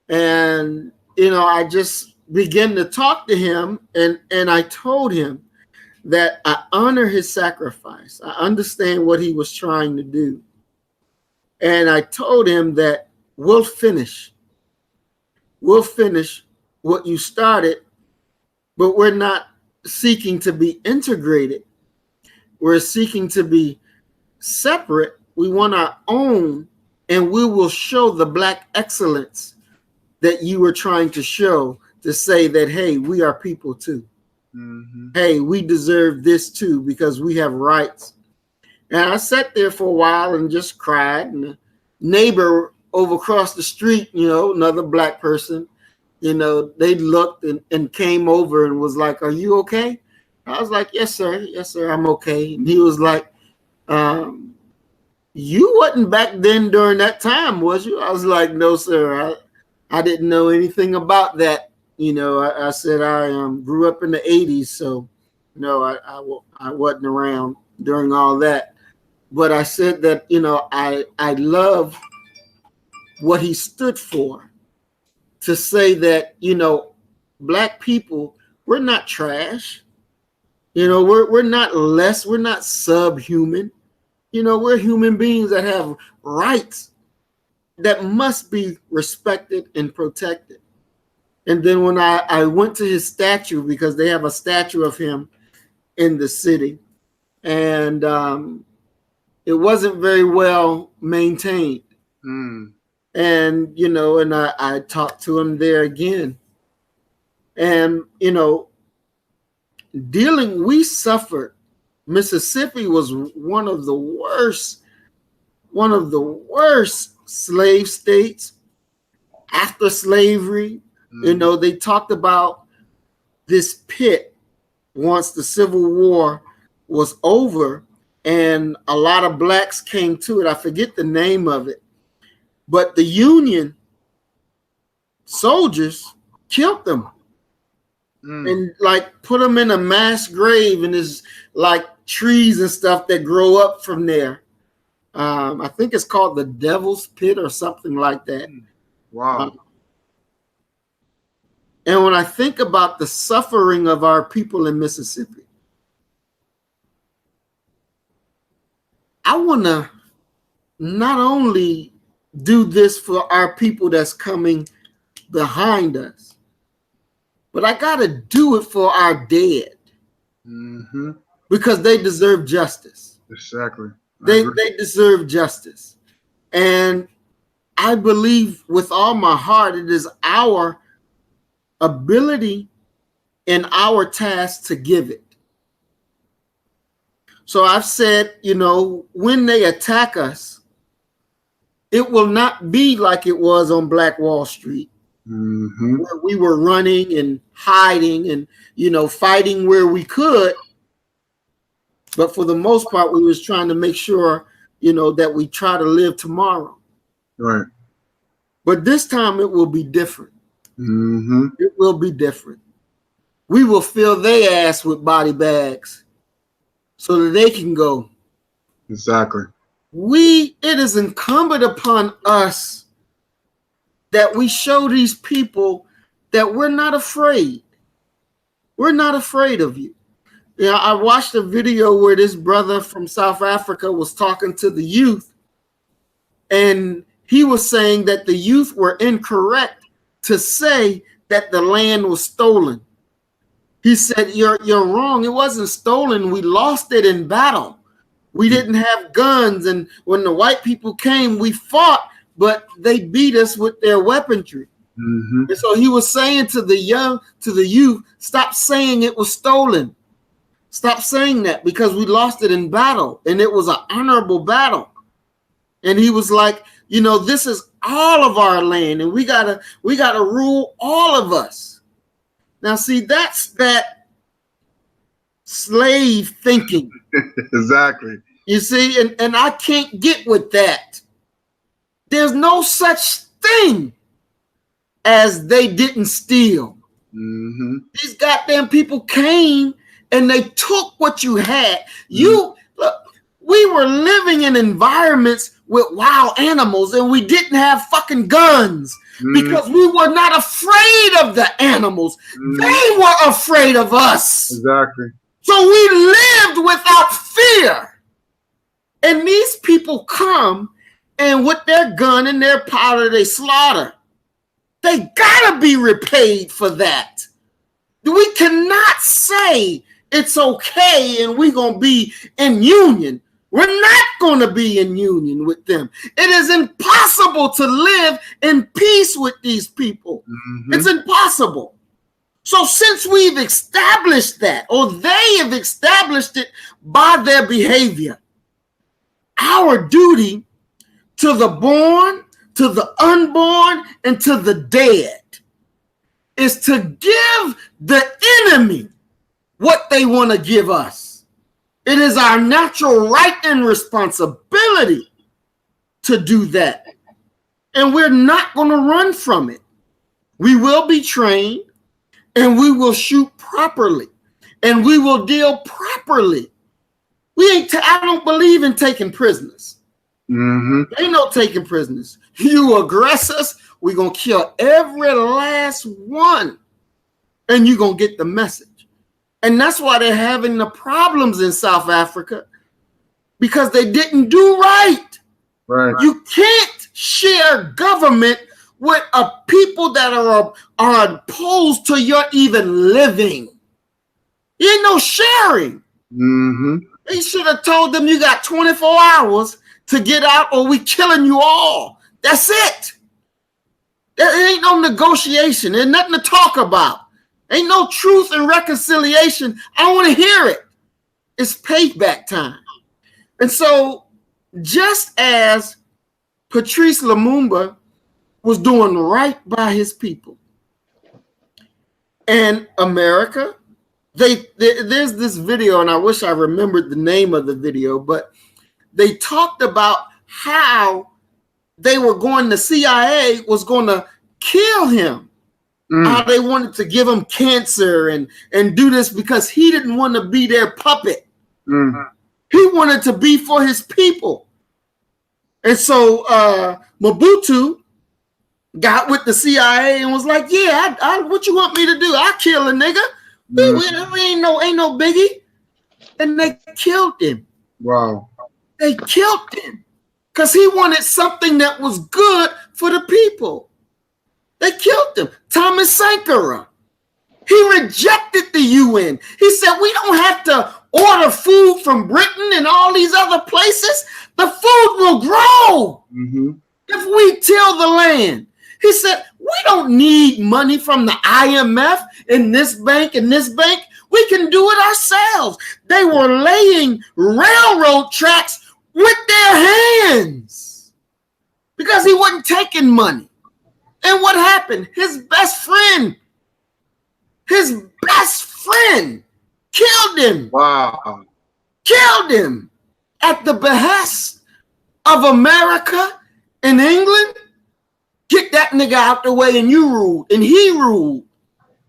And, you know, I just began to talk to him, and I told him that I honor his sacrifice. I understand what he was trying to do. And I told him that we'll finish what you started, but we're not seeking to be integrated. We're seeking to be separate. We want our own, and we will show the Black excellence that you were trying to show, to say that, hey, we are people too. Hey, we deserve this too, because we have rights. And I sat there for a while and just cried. And a neighbor over across the street, you know, another Black person, you know, they looked and came over and was like, are you okay? I was like, yes, sir. Yes, sir. I'm okay. And he was like, you wasn't back then during that time, was you? I was like, no, sir. I didn't know anything about that. You know, I said I grew up in the 80s, so no, I wasn't around during all that. But I said that, you know, I love what he stood for, to say that, you know, Black people, we're not trash. You know, we're not less, we're not subhuman. You know, we're human beings that have rights that must be respected and protected. And then when I went to his statue, because they have a statue of him in the city, and it wasn't very well maintained. And, you know, and I talked to him there again. And, we suffered. Mississippi was one of the worst slave states after slavery. They talked about this pit once the Civil War was over, and a lot of blacks came to it. I forget the name of it, but the Union soldiers killed them and put them in a mass grave, and there's trees and stuff that grow up from there. I think it's called the Devil's Pit or something like that. Wow. And when I think about the suffering of our people in Mississippi, I want to not only do this for our people that's coming behind us, but I got to do it for our dead. Mm-hmm. Because they deserve justice. Exactly. They deserve justice. And I believe with all my heart, it is our ability and our task to give it. So I've said, when they attack us, it will not be like it was on Black Wall Street, where we were running and hiding and, fighting where we could. But for the most part, we was trying to make sure, that we try to live tomorrow. Right. But this time it will be different. Mm-hmm. It will be different. We will fill their ass with body bags so that they can go. Exactly. It is incumbent upon us that we show these people that we're not afraid. We're not afraid of you. I watched a video where this brother from South Africa was talking to the youth, and he was saying that the youth were incorrect to say that the land was stolen. He said, you're wrong. It wasn't stolen. We lost it in battle. We didn't have guns, and when the white people came, we fought, but they beat us with their weaponry. Mm-hmm. And so he was saying to the youth, stop saying it was stolen. Stop saying that, because we lost it in battle, and it was an honorable battle. And he was like, this is all of our land, and we gotta rule all of us. Now, see, that's that slave thinking. Exactly. You see, and I can't get with that. There's no such thing as they didn't steal. Mm-hmm. These goddamn people came and they took what you had. We were living in environments with wild animals, and we didn't have fucking guns because we were not afraid of the animals. They were afraid of us. Exactly. So we lived without fear. And these people come, and with their gun and their powder, they slaughter. They gotta be repaid for that. We cannot say it's okay and we're going to be in union. We're not going to be in union with them. It is impossible to live in peace with these people. Mm-hmm. It's impossible. So since we've established that, or they have established it by their behavior, our duty to the born, to the unborn, and to the dead is to give the enemy what they want to give us. It is our natural right and responsibility to do that. And we're not going to run from it. We will be trained, and we will shoot properly, and we will deal properly. I don't believe in taking prisoners. Mm-hmm. Ain't no taking prisoners. You aggress us, we're going to kill every last one, and you're going to get the message. And that's why they're having the problems in South Africa, because they didn't do right. Right. You can't share government with a people that are opposed to your even living. You ain't no sharing. Mm-hmm. They should have told them you got 24 hours to get out, or we killing you all. That's it. There ain't no negotiation. There's nothing to talk about. Ain't no truth and reconciliation. I want to hear it. It's payback time. And so just as Patrice Lumumba was doing right by his people, and America, there's this video, and I wish I remembered the name of the video, but they talked about how the CIA was going to kill him. How they wanted to give him cancer and do this because he didn't want to be their puppet. He wanted to be for his people. And so Mobutu got with the CIA and was like, yeah, what you want me to do? I'll kill a nigga. We ain't no biggie. And they killed him. Wow. They killed him because he wanted something that was good for the people. They killed him. Thomas Sankara. He rejected the UN. He said, we don't have to order food from Britain and all these other places. The food will grow if we till the land. He said, we don't need money from the IMF and this bank and this bank. We can do it ourselves. They were laying railroad tracks with their hands because he wasn't taking money. And what happened? His best friend killed him. Wow. Killed him at the behest of America and England. Get that nigga out the way and you ruled. And he ruled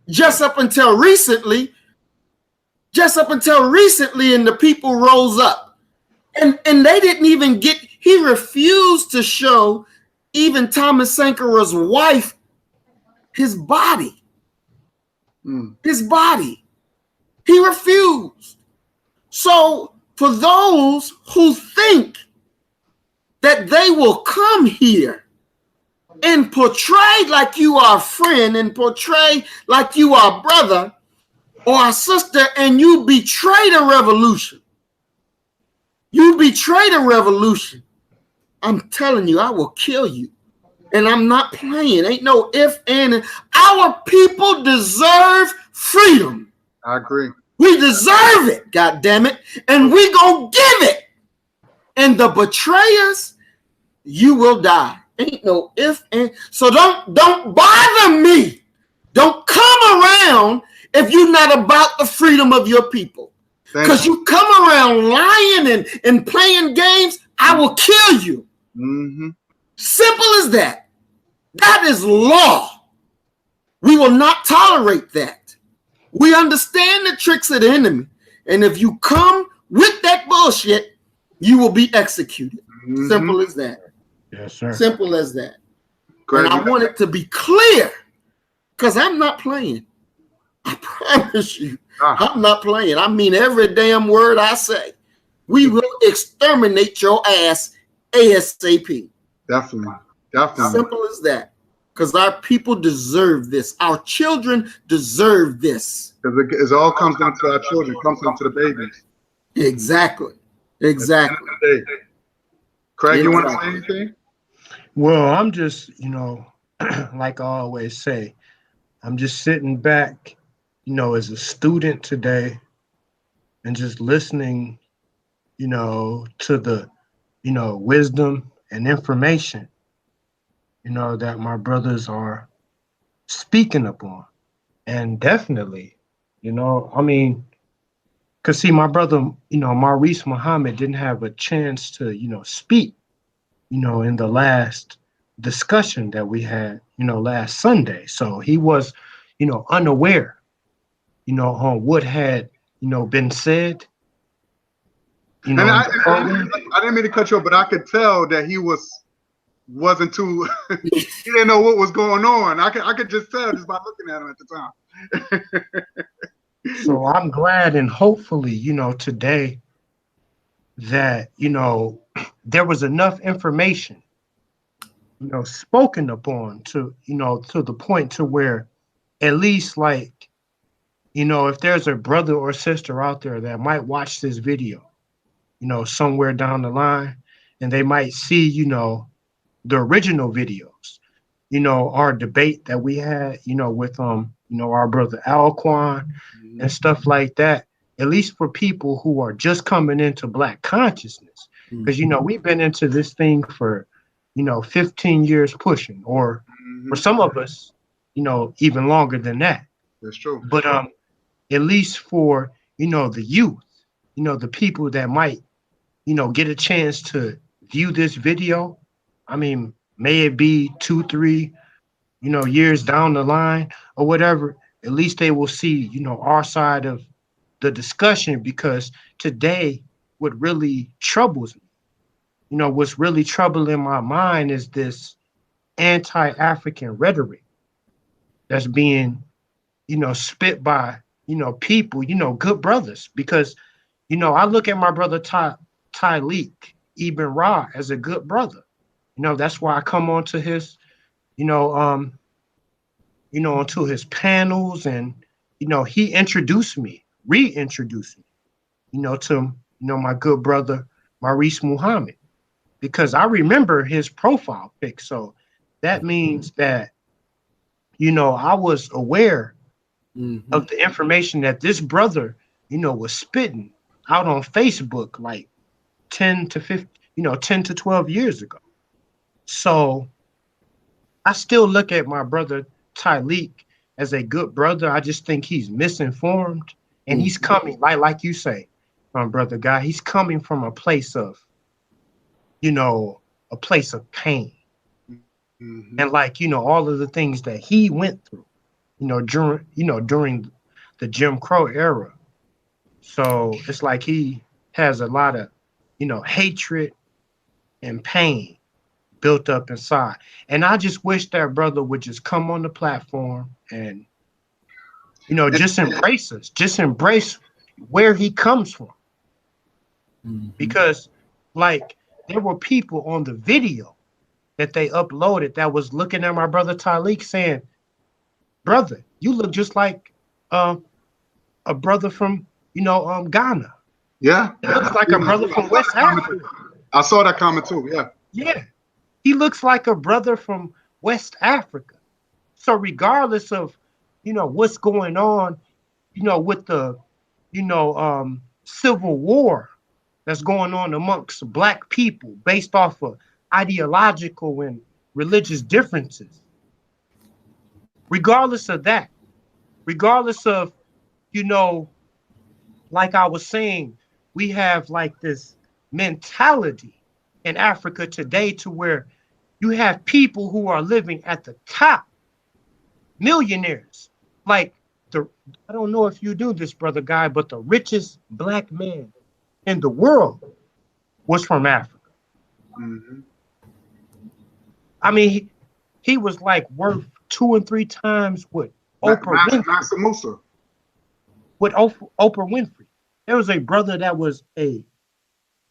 just up until recently, and the people rose up. And they didn't even he refused to show even Thomas Sankara's wife his body. His body. He refused. So for those who think that they will come here and portray like you are a friend and portray like you are a brother or a sister and you betray the revolution. You betray the revolution. I'm telling you, I will kill you. And I'm not playing. Ain't no if, and. Our people deserve freedom. I agree. We deserve it, God damn it. And we gonna give it. And the betrayers, you will die. Ain't no if, and. So don't bother me. Don't come around if you're not about the freedom of your people. Because you come around lying and playing games, I will kill you. Simple as that. That is law. We will not tolerate that. We understand the tricks of the enemy. And if you come with that bullshit, you will be executed. Simple as that. Yes, sir. Simple as that. Great. And I want it to be clear because I'm not playing. I promise you. I'm not playing. I mean every damn word I say. We will exterminate your ass ASAP. Definitely. Simple as that. Because our people deserve this. Our children deserve this. Because it all comes down to our children. It comes down to the babies. Exactly. Craig, you want to say anything? Well, I'm just, like I always say, I'm just sitting back, as a student today and just listening, to the, wisdom and information, that my brothers are speaking upon. And definitely, because see, my brother, Maurice Muhammad didn't have a chance to, speak, in the last discussion that we had, last Sunday. So he was, unaware, on what had, been said. And I didn't mean to cut you off, but I could tell that he wasn't too. He didn't know what was going on. I could just tell just by looking at him at the time. So I'm glad and hopefully, today that there was enough information, spoken upon to to the point to where at least like if there's a brother or sister out there that might watch this video, somewhere down the line, and they might see, the original videos, our debate that we had, with, our brother Alquan and stuff like that, at least for people who are just coming into Black consciousness. Because, we've been into this thing for, 15 years pushing, or for some of us, even longer than that. That's true. But at least for, the youth, the people that might, get a chance to view this video, I mean, may it be 2-3, years down the line or whatever, at least they will see, our side of the discussion. Because today, what really troubles me, what's really troubling my mind is this anti-African rhetoric that's being, spit by, people, good brothers. Because, I look at my brother Tyleek Ibn Ra as a good brother. That's why I come onto his, onto his panels, and, he introintroduced me, reintroduced me, to, my good brother, Maurice Muhammad, because I remember his profile pic. So that means that, I was aware of the information that this brother, was spitting out on Facebook like 10 to 12 years ago. So I still look at my brother Tyleek as a good brother. I just think he's misinformed, and he's coming, like you say, my brother Guy, he's coming from a place of, a place of pain. And all of the things that he went through, during the Jim Crow era. So it's like he has a lot of, hatred and pain built up inside. And I just wish that brother would just come on the platform and, just embrace us, just embrace where he comes from. Because there were people on the video that they uploaded that was looking at my brother Tyleek saying, brother, you look just like a brother from, Ghana. Yeah. It looks like a brother from West Africa. I saw that comment too. Yeah. Yeah. He looks like a brother from West Africa. So regardless of, what's going on, with the, civil war that's going on amongst Black people based off of ideological and religious differences. Regardless of that, regardless of, like I was saying, we have like this mentality in Africa today to where you have people who are living at the top, millionaires. Like I don't know if you do this, brother Guy, but the richest Black man in the world was from Africa. I mean, he was like worth 2 and 3 times what Oprah Winfrey. With Oprah Winfrey. There was a brother that was a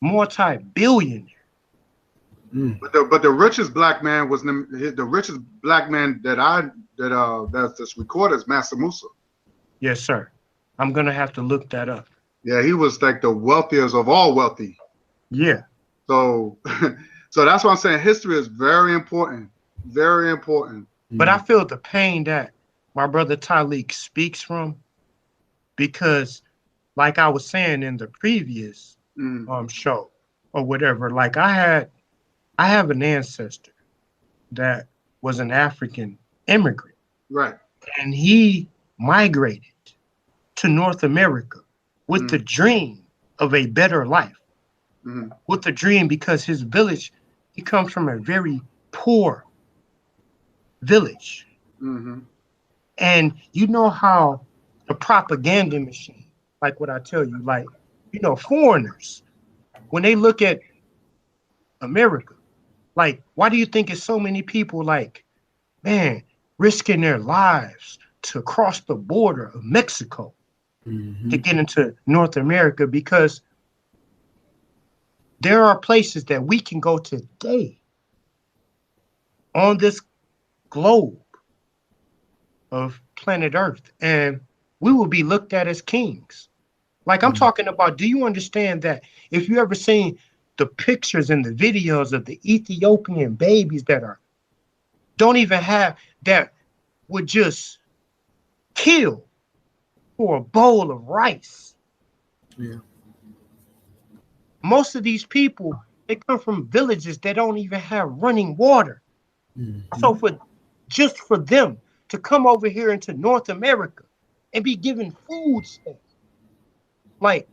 multi-billionaire. But the richest Black man was the richest Black man that's just recorded is Mansa Musa. Yes, sir. I'm gonna have to look that up. Yeah, he was like the wealthiest of all wealthy. Yeah. So that's why I'm saying history is very important. Very important. But I feel the pain that my brother Tyleek speaks from, because like I was saying in the previous show or whatever, like I have an ancestor that was an African immigrant. Right. And he migrated to North America with the dream of a better life. With the dream, because his village, he comes from a very poor village. And you know how the propaganda machine, like what I tell you, like, foreigners, when they look at America, like, why do you think it's so many people like, man, risking their lives to cross the border of Mexico to get into North America? Because there are places that we can go today on this globe of planet Earth, and we will be looked at as kings. Like I'm talking about, do you understand that if you ever seen the pictures and the videos of the Ethiopian babies that don't even have, that would just kill for a bowl of rice. Yeah. Most of these people, they come from villages that don't even have running water. Mm-hmm. So just for them to come over here into North America and be given food stamps, like,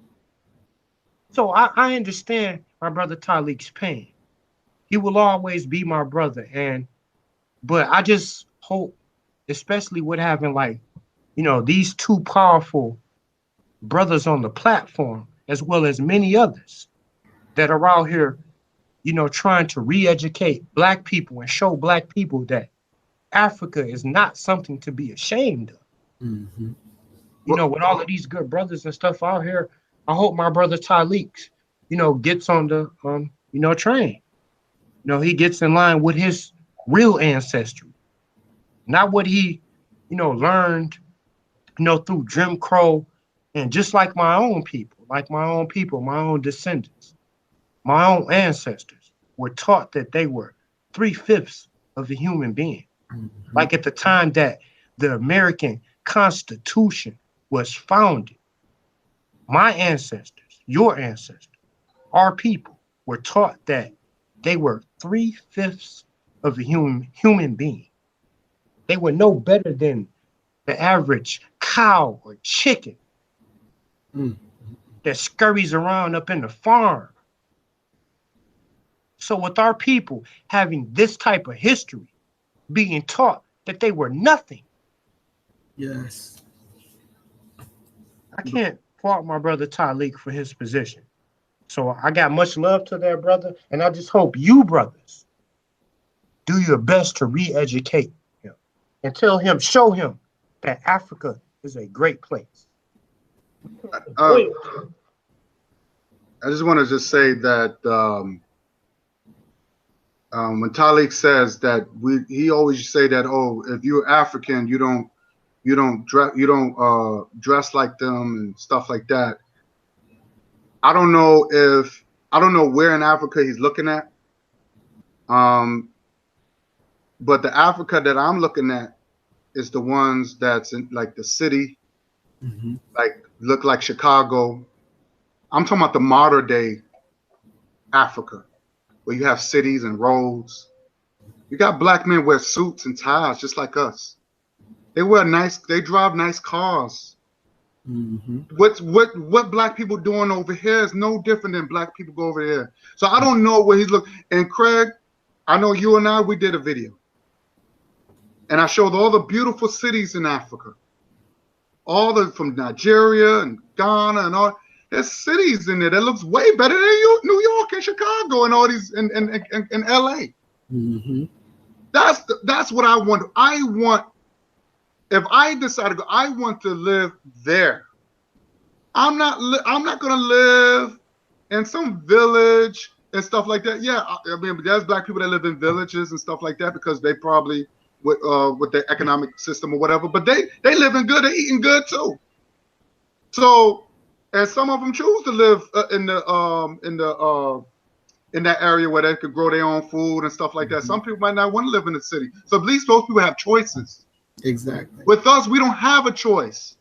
so I understand my brother Talik's pain. He will always be my brother, but I just hope, especially with having like, these two powerful brothers on the platform, as well as many others that are out here, trying to re-educate Black people and show Black people that Africa is not something to be ashamed of. Mm-hmm. With all of these good brothers and stuff out here, I hope my brother Talik, gets on the, train. He gets in line with his real ancestry, not what he, learned, through Jim Crow, and just like my own people, my own descendants, my own ancestors were taught that they were 3/5 of the human being. Mm-hmm. Like at the time that the American Constitution was founded, my ancestors, your ancestors, our people were taught that they were 3/5 of the human being. They were no better than the average cow or chicken that scurries around up in the farm. So with our people having this type of history, being taught that they were nothing. Yes. I can't fault my brother Talik for his position. So I got much love to that brother, and I just hope you brothers do your best to re-educate him and show him that Africa is a great place. I just want to say that when Talik says that he always say that, oh, if you're African, you don't dress like them and stuff like that. I don't know where in Africa he's looking at. But the Africa that I'm looking at is the ones that's in like the city, like look like Chicago. I'm talking about the modern day Africa, where you have cities and roads. You got Black men wear suits and ties just like us. They drive nice cars. What Black people doing over here is no different than Black people go over here. So I don't know where he's looking. And Craig, I know you and I, we did a video. And I showed all the beautiful cities in Africa. From Nigeria and Ghana and all. There's cities in there that looks way better than New York and Chicago and all these and LA. That's what I want. If I decide to go, I want to live there. I'm not gonna live in some village and stuff like that. Yeah, I mean, there's Black people that live in villages and stuff like that because they probably with their economic system or whatever. But they living good, they're eating good too. So, and some of them choose to live in that area where they could grow their own food and stuff like that. Some people might not want to live in the city. So at least those people have choices. Exactly. With us, we don't have a choice.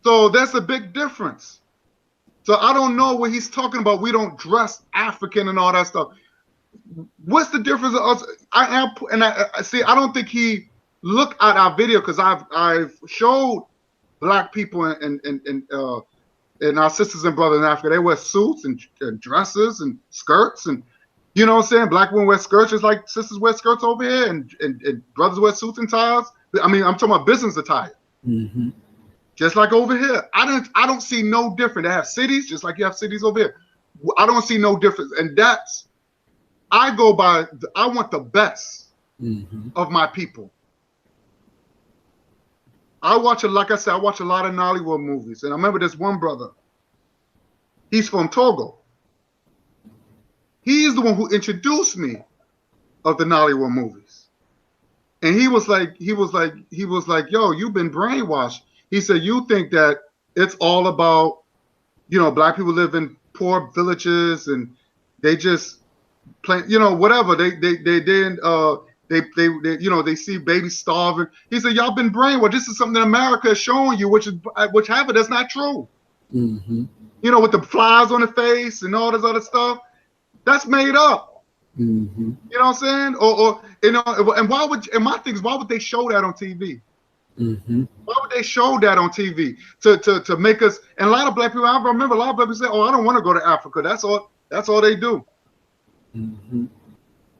So that's a big difference. So I don't know what he's talking about. We don't dress African and all that stuff. What's the difference of us? I don't think he looked at our video because I've showed Black people and our sisters and brothers in Africa. They wear suits and dresses and skirts, and you know what I'm saying? Black women wear skirts just like sisters wear skirts over here, and brothers wear suits and ties. I mean, I'm talking about business attire. Just like over here. I don't see no different. They have cities just like you have cities over here. I don't see no difference. And I want the best of my people. Like I said, I watch a lot of Nollywood movies. And I remember this one brother. He's from Togo. He's the one who introduced me of the Nollywood movies. And he was like, yo, you've been brainwashed. He said, you think that it's all about, Black people live in poor villages and they just play, whatever. They didn't They they see babies starving. He said, y'all been brainwashed. This is something that America is showing you, which half of that's not true. Mm-hmm. With the flies on the face and all this other stuff, that's made up. Mm-hmm. You know what I'm saying? Or and why would they show that on TV? Mm-hmm. Why would they show that on TV to make us? And a lot of black people, I remember a lot of black people say, "Oh, I don't want to go to Africa." That's all they do. Mm-hmm.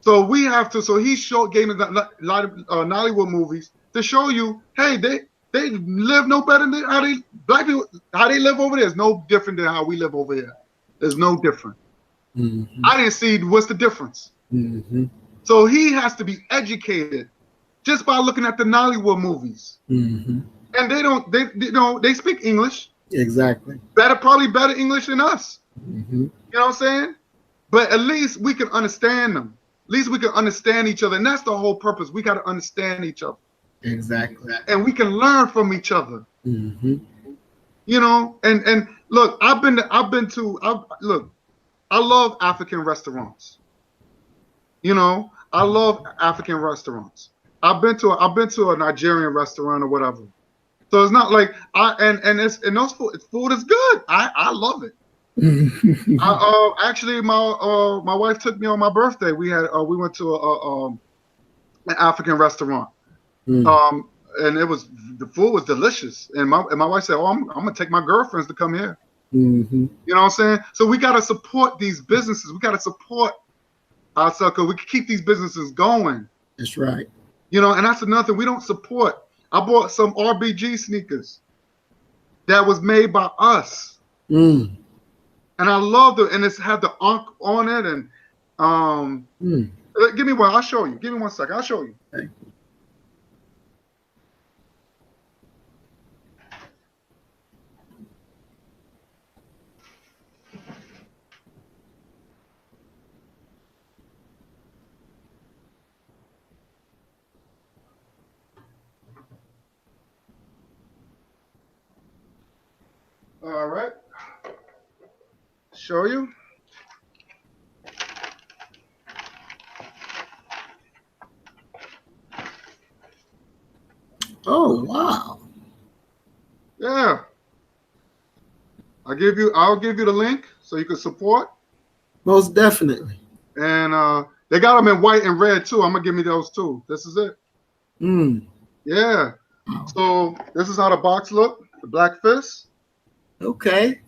So we have to. So he gave us a lot of Nollywood movies to show you, hey, they live no better than black people how they live over there is no different than how we live over here. There's no different. Mm-hmm. I didn't see what's the difference. Mm-hmm. So he has to be educated just by looking at the Nollywood movies. Mm-hmm. And they speak English. Exactly. Probably better English than us. Mm-hmm. You know what I'm saying? But at least we can understand them. At least we can understand each other. And that's the whole purpose. We got to understand each other. Exactly. And we can learn from each other. Mm-hmm. And look, I love African restaurants. I love African restaurants. I've been to a Nigerian restaurant or whatever. So it's not like those food is good. I love it. Actually, my wife took me on my birthday. We went to an African restaurant. Mm. And the food was delicious. And my wife said, "Oh, I'm gonna take my girlfriends to come here." Mm-hmm. You know what I'm saying? So we gotta support these businesses. We gotta support ourselves because we can keep these businesses going. That's right. And that's another thing we don't support. I bought some RBG sneakers that was made by us. Mm. And I loved it. And it's had the Ankh on it. And give me one. I'll show you. Give me 1 second. I'll show you. Okay. All right. Show you. Oh, wow. Yeah. I'll give you the link so you can support. Most definitely. And they got them in white and red too. I'm gonna give me those too. This is it. Yeah. So this is how the box look. The Black Fist. Okay.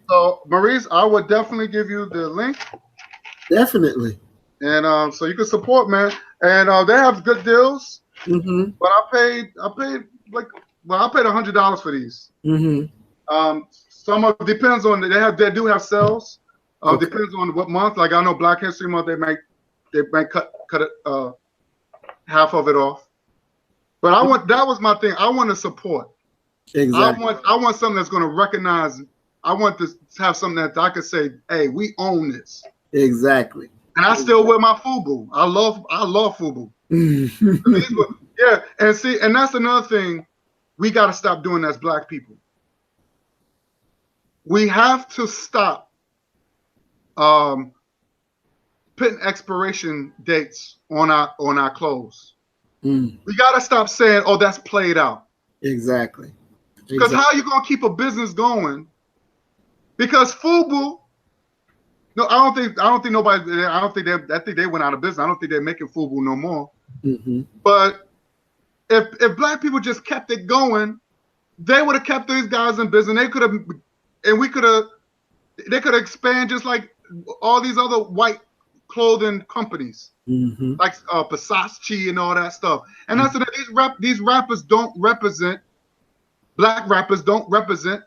So Maurice, I would definitely give you the link. Definitely. And so you can support, man. And they have good deals. Mm-hmm. But I paid $100 for these. Mm-hmm. Some of it depends on they do have sales. Depends on what month. Like I know Black History Month they might cut it half of it off. But that was my thing. I want to support. Exactly. I want something that's going to recognize. I want to have something that I could say, "Hey, we own this." Exactly. And I still wear my FUBU. I love FUBU. Yeah, and that's another thing we got to stop doing as Black people. We have to stop putting expiration dates on our clothes. We got to stop saying, "Oh, that's played out." Exactly. Because how are you gonna keep a business going? Because FUBU, no, I don't think nobody. I think they went out of business. I don't think they're making FUBU no more. Mm-hmm. But if Black people just kept it going, they would have kept these guys in business. They could have, and they could expand just like all these other white clothing companies, like Versace and all that stuff. And that's these rappers don't represent. Black rappers don't represent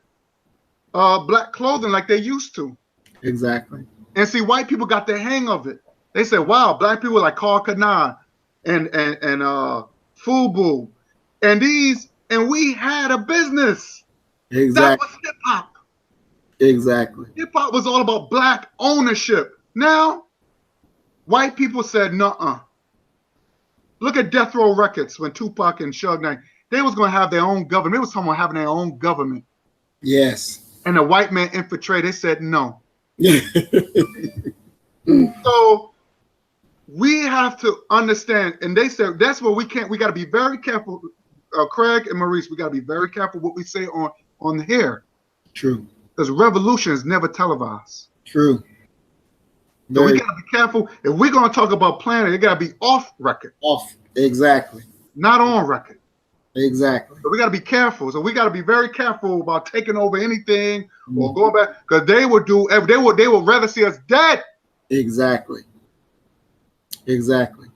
Black clothing like they used to. Exactly. And see, white people got the hang of it. They said, "Wow, Black people like Karl Kani and FUBU, and we had a business." Exactly. That was hip hop. Exactly. Hip hop was all about Black ownership. Now, white people said, "Nuh-uh." Look at Death Row Records when Tupac and Suge Knight. They was going to have their own government. They was talking about having their own government. Yes. And the white man infiltrated. They said no. So we have to understand, and they said that's what we can't. We got to be very careful, Craig and Maurice. We got to be very careful what we say on here. True. Because revolution is never televised. True. So we got to be careful. If we're going to talk about planet, it got to be off record. Off. Exactly. Not on record. Exactly. So we got to be careful. So we got to be very careful about taking over anything or going back, because they would do. They would rather see us dead. Exactly. Exactly.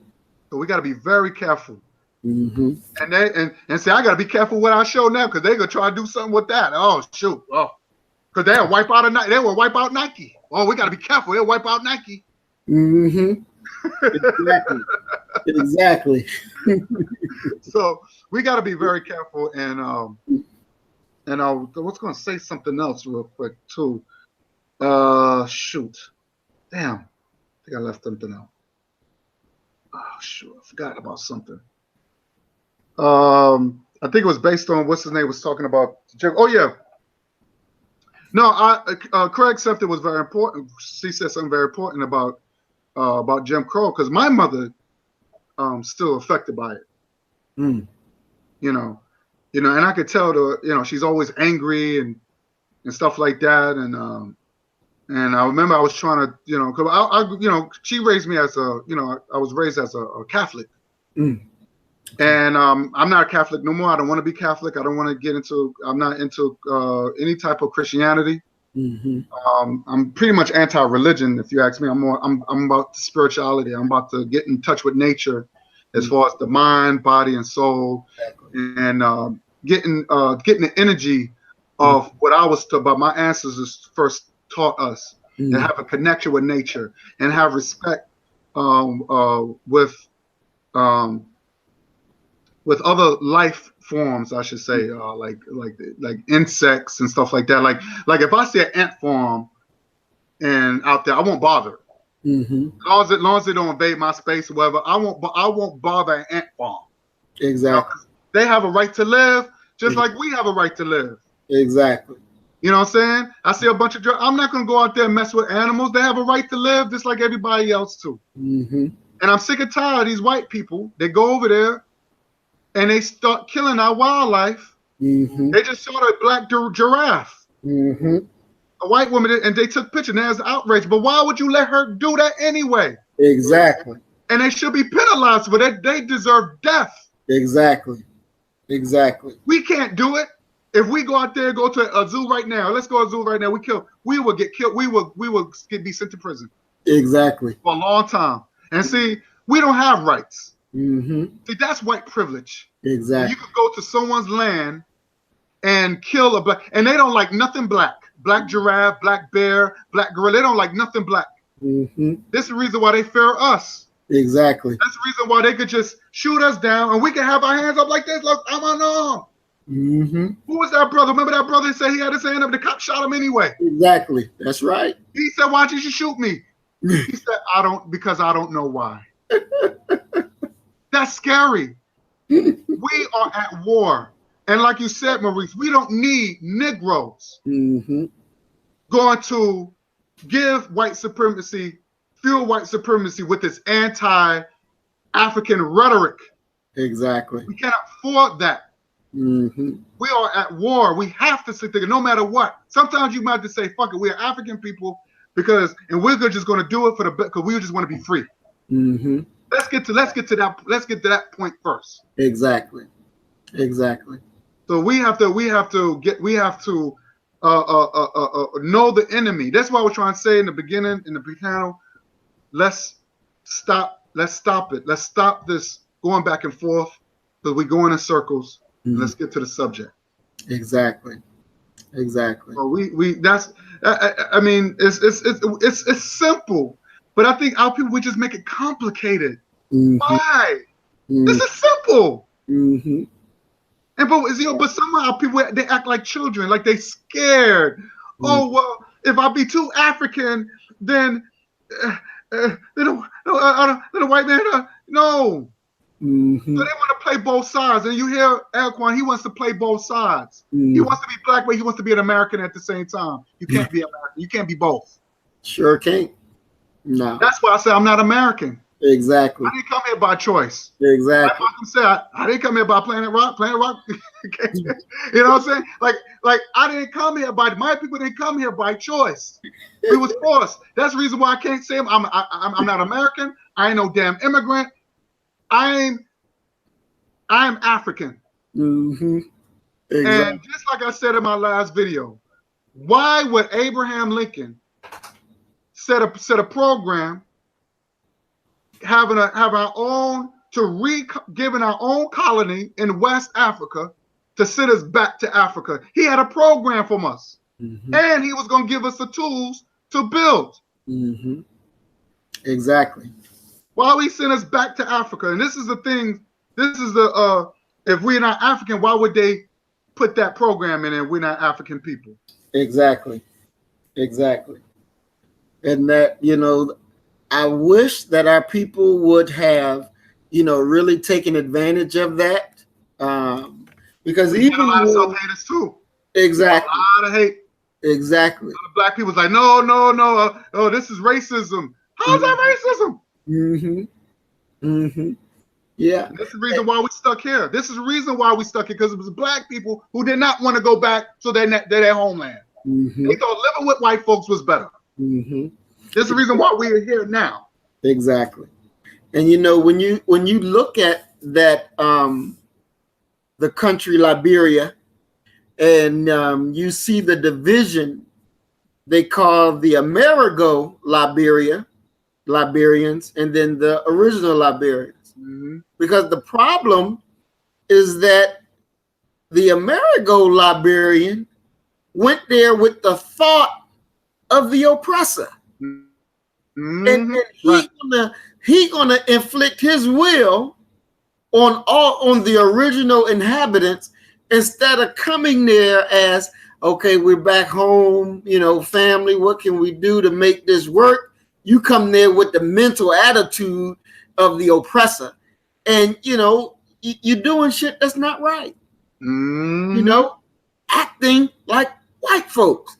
So we got to be very careful. Mm-hmm. And say, I got to be careful what I show now, because they're gonna try to do something with that. Oh shoot! Oh, because they'll wipe out they will wipe out Nike. Oh, we got to be careful. They'll wipe out Nike. Mm-hmm. Exactly. Exactly. So we got to be very careful. And I was going to say something else real quick too. Shoot, damn, I think I left something out. Oh shoot, I forgot about something. I think it was based on what's his name was talking about. Oh yeah. No, Craig something was very important. She said something very important about Jim Crow, because my mother still affected by it. Mm. You know, and I could tell she's always angry and stuff like that. And I remember I was trying to, because she raised me as I was raised as a Catholic. Mm. And I'm not a Catholic no more. I don't want to be Catholic. I don't want to get into. I'm not into any type of Christianity. Mm-hmm. I'm pretty much anti-religion, if you ask me. I'm about spirituality. I'm about to get in touch with nature, as far as the mind, body, and soul, and getting the energy of what I was taught by my ancestors first taught us, and have a connection with nature, and have respect with other life forms, I should say, like insects and stuff like that. Like if I see an ant farm and out there, I won't bother. Mm-hmm. As long as they don't invade my space or whatever, I won't bother an ant farm. Exactly. They have a right to live, just like we have a right to live. Exactly. You know what I'm saying? I see a bunch of I'm not gonna go out there and mess with animals. They have a right to live just like everybody else too. Mm-hmm. And I'm sick and tired of these white people. They go over there and they start killing our wildlife. Mm-hmm. They just shot a black giraffe. Mm-hmm. A white woman, and they took pictures. Now it's outrage. But why would you let her do that anyway? Exactly. And they should be penalized for that. They deserve death. Exactly. Exactly. We can't do it. If we go out there, go to a zoo right now. Let's go to a zoo right now. We will get killed. We will be sent to prison. Exactly. For a long time. And see, we don't have rights. Mm-hmm. See, that's white privilege. Exactly. You could go to someone's land and kill a black, and they don't like nothing black. Black giraffe, black bear, black gorilla. They don't like nothing black. Mm-hmm. This is the reason why they fear us. Exactly. That's the reason why they could just shoot us down, and we can have our hands up like this. Look, I'm unarmed. Mm-hmm. Who was that brother? Remember that brother said he had his hand up, the cop shot him anyway. Exactly. That's right. He said, why did you shoot me? He said, because I don't know why. That's scary. We are at war. And like you said, Maurice, we don't need Negroes going to give white supremacy, fuel white supremacy with this anti-African rhetoric. Exactly. We cannot afford that. We are at war. We have to sit there no matter what. Sometimes you might just say, fuck it, we are African people and we're just going to do it for the because we just want to be free. Let's get to that point first. Exactly. Exactly. So we have to know the enemy. That's why we're trying to say in the beginning, in the panel, let's stop it. Let's stop this going back and forth because we're going in circles. And let's get to the subject. Exactly. Exactly. So I mean, it's simple, but I think our people we just make it complicated. Why? This is simple. And but some of our people they act like children, like they scared. Oh well, if I be too African, then the white man no. So they want to play both sides, and you hear Elquan, he wants to play both sides. He wants to be black, but he wants to be an American at the same time. You can't be American. You can't be both. Sure can't. No. That's why I say I'm not American. Exactly. I didn't come here by choice. Exactly. Like Malcolm said, I didn't come here by Planet Rock. Planet Rock. You know what I'm saying? Like I didn't come here by, my people didn't come here by choice. We was forced. That's the reason why I can't say I'm not American. I ain't no damn immigrant. I'm African. Mm-hmm. Exactly. And just like I said in my last video, why would Abraham Lincoln set a program having our own giving our own colony in West Africa to send us back to Africa? He had a program from us, and he was going to give us the tools to build. Mm-hmm. Exactly. Why we send us back to Africa? And this is the thing. This is the if we're not African, why would they put that program in? And we're not African people. Exactly. Exactly. And that, you know, I wish that our people would have, you know, really taken advantage of that. Because we even get a lot of self-haters too. Exactly. A lot of hate. Exactly. Black people's like, no, oh, this is racism. How's that racism? Mm-hmm. Mm-hmm. Yeah. This is the reason why we stuck here. This is the reason why we stuck here, because it was black people who did not want to go back to their homeland. Mm-hmm. They thought living with white folks was better. Mm-hmm. This is the reason why we are here now. Exactly. And you know, when you look at that, the country Liberia, and you see the division they call the Amerigo Liberians, and then the original Liberians. Mm-hmm. Because the problem is that the Amerigo Liberian went there with the thought of the oppressor. Mm-hmm. And he gonna inflict his will on the original inhabitants, instead of coming there as, okay, we're back home, you know, family, what can we do to make this work? You come there with the mental attitude of the oppressor, and you know, you're doing shit that's not right. Mm-hmm. You know, acting like white folks,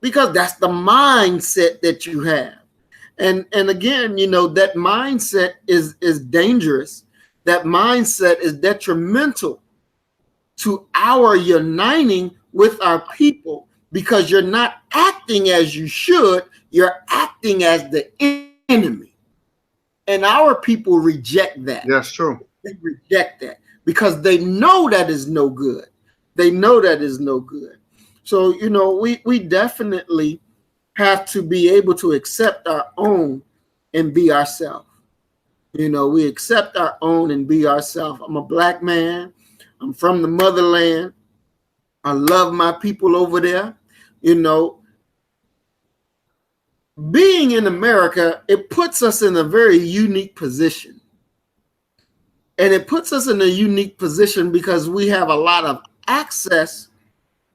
because that's the mindset that you have. And again, you know, that mindset is dangerous. That mindset is detrimental to our uniting with our people, because you're not acting as you should. You're acting as the enemy. And our people reject that. That's true. They reject that because they know that is no good. They know that is no good. So, you know, we definitely have to be able to accept our own and be ourselves. You know, we accept our own and be ourselves. I'm a black man. I'm from the motherland. I love my people over there. You know, being in America, it puts us in a very unique position. And it puts us in a unique position because we have a lot of access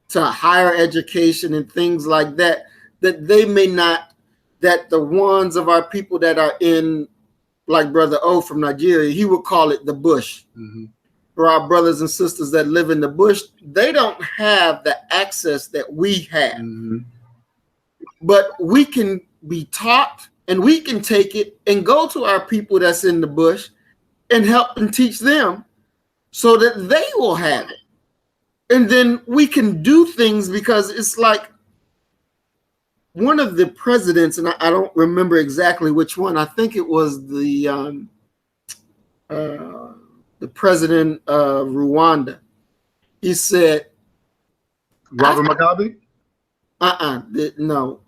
to higher education and things like that, that they may not, that the ones of our people that are in, like Brother O from Nigeria, he would call it the bush. Mm-hmm. For our brothers and sisters that live in the bush, they don't have the access that we have. Mm-hmm. But we can be taught, and we can take it and go to our people that's in the bush and help and teach them so that they will have it. And then we can do things, because it's like one of the presidents, and I don't remember exactly which one. I think it was the president of Rwanda. He said, Robert Mugabe? No.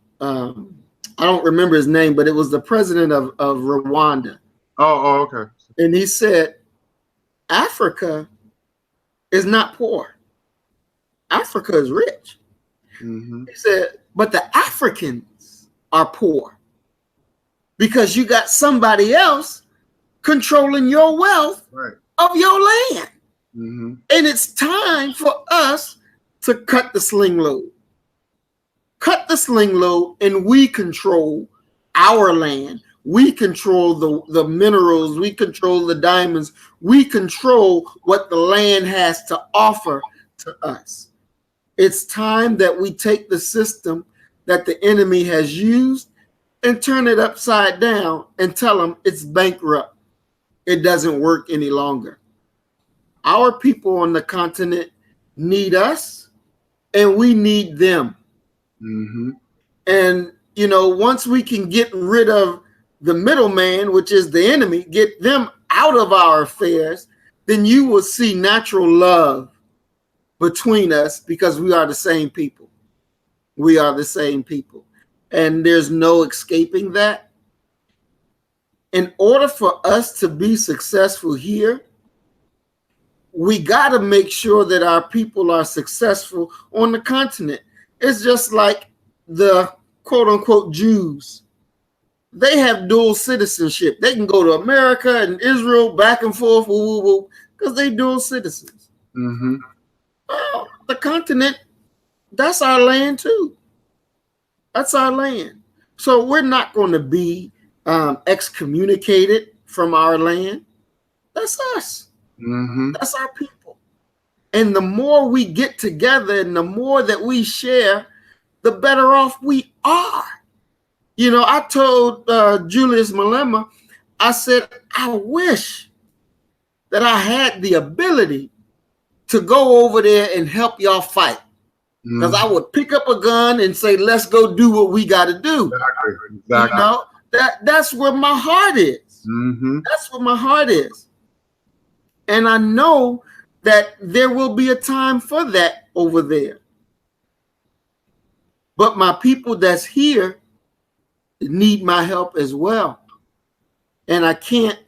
I don't remember his name, but it was the president of Rwanda. Oh, okay. And he said, Africa is not poor. Africa is rich. Mm-hmm. He said, but the Africans are poor because you got somebody else controlling your wealth of your land. Mm-hmm. And it's time for us to cut the sling load. Cut the sling load, and we control our land. We control the minerals. We control the diamonds. We control what the land has to offer to us. It's time that we take the system that the enemy has used and turn it upside down and tell them it's bankrupt. It doesn't work any longer. Our people on the continent need us, and we need them. Mm-hmm. And, you know, once we can get rid of the middleman, which is the enemy, get them out of our affairs, then you will see natural love between us because we are the same people. We are the same people. And there's no escaping that. In order for us to be successful here, we got to make sure that our people are successful on the continent. It's just like the quote unquote Jews. They have dual citizenship. They can go to America and Israel back and forth because they dual citizens. Mm-hmm. Well, the continent, that's our land too. That's our land. So we're not going to be excommunicated from our land. That's us. Mm-hmm. That's our people. And the more we get together and the more that we share, the better off we are. You know, I told Julius Malema, I said, I wish that I had the ability to go over there and help y'all fight. Because I would pick up a gun and say, let's go do what we got to do. Exactly. You know, that's where my heart is. Mm-hmm. That's where my heart is. And I know that there will be a time for that over there. But my people that's here need my help as well. And I can't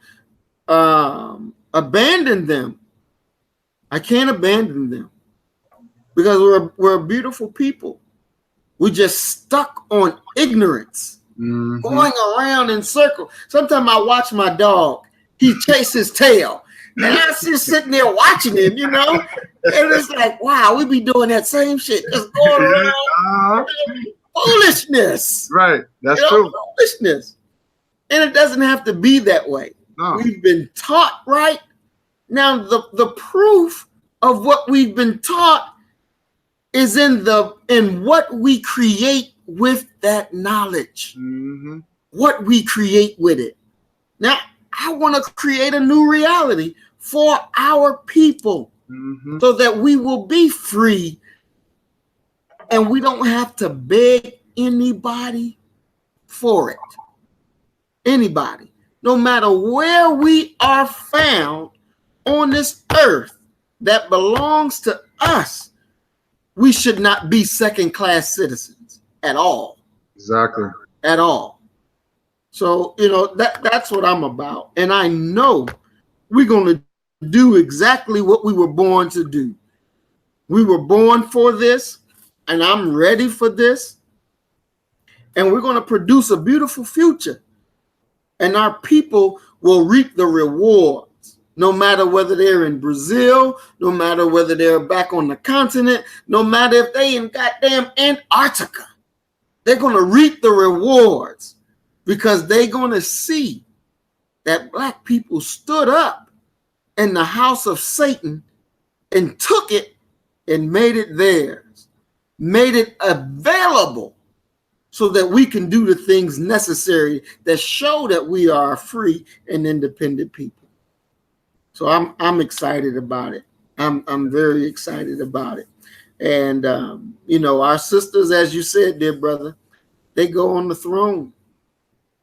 abandon them. I can't abandon them because we're a beautiful people. We just stuck on ignorance, going around in circles. Sometimes I watch my dog. He chases his tail. And I was just sitting there watching him, you know? And it's like, wow, we be doing that same shit. Just going around. Foolishness. Right. That's true. Foolishness. And it doesn't have to be that way. No. We've been taught right. Now, the proof of what we've been taught is in what we create with that knowledge. Mm-hmm. What we create with it. Now, I want to create a new reality for our people so that we will be free and we don't have to beg anybody for it. Anybody. No matter where we are found on this earth that belongs to us, we should not be second-class citizens at all. Exactly. At all. So, you know, that's what I'm about. And I know we're going to do exactly what we were born to do. We were born for this, and I'm ready for this. And we're going to produce a beautiful future. And our people will reap the rewards, no matter whether they're in Brazil, no matter whether they're back on the continent, no matter if they in goddamn Antarctica. They're going to reap the rewards because they're going to see that black people stood up in the house of Satan and took it and made it theirs, made it available so that we can do the things necessary that show that we are a free and independent people. So I'm excited about it. I'm very excited about it. And, you know, our sisters, as you said, dear brother, they go on the throne.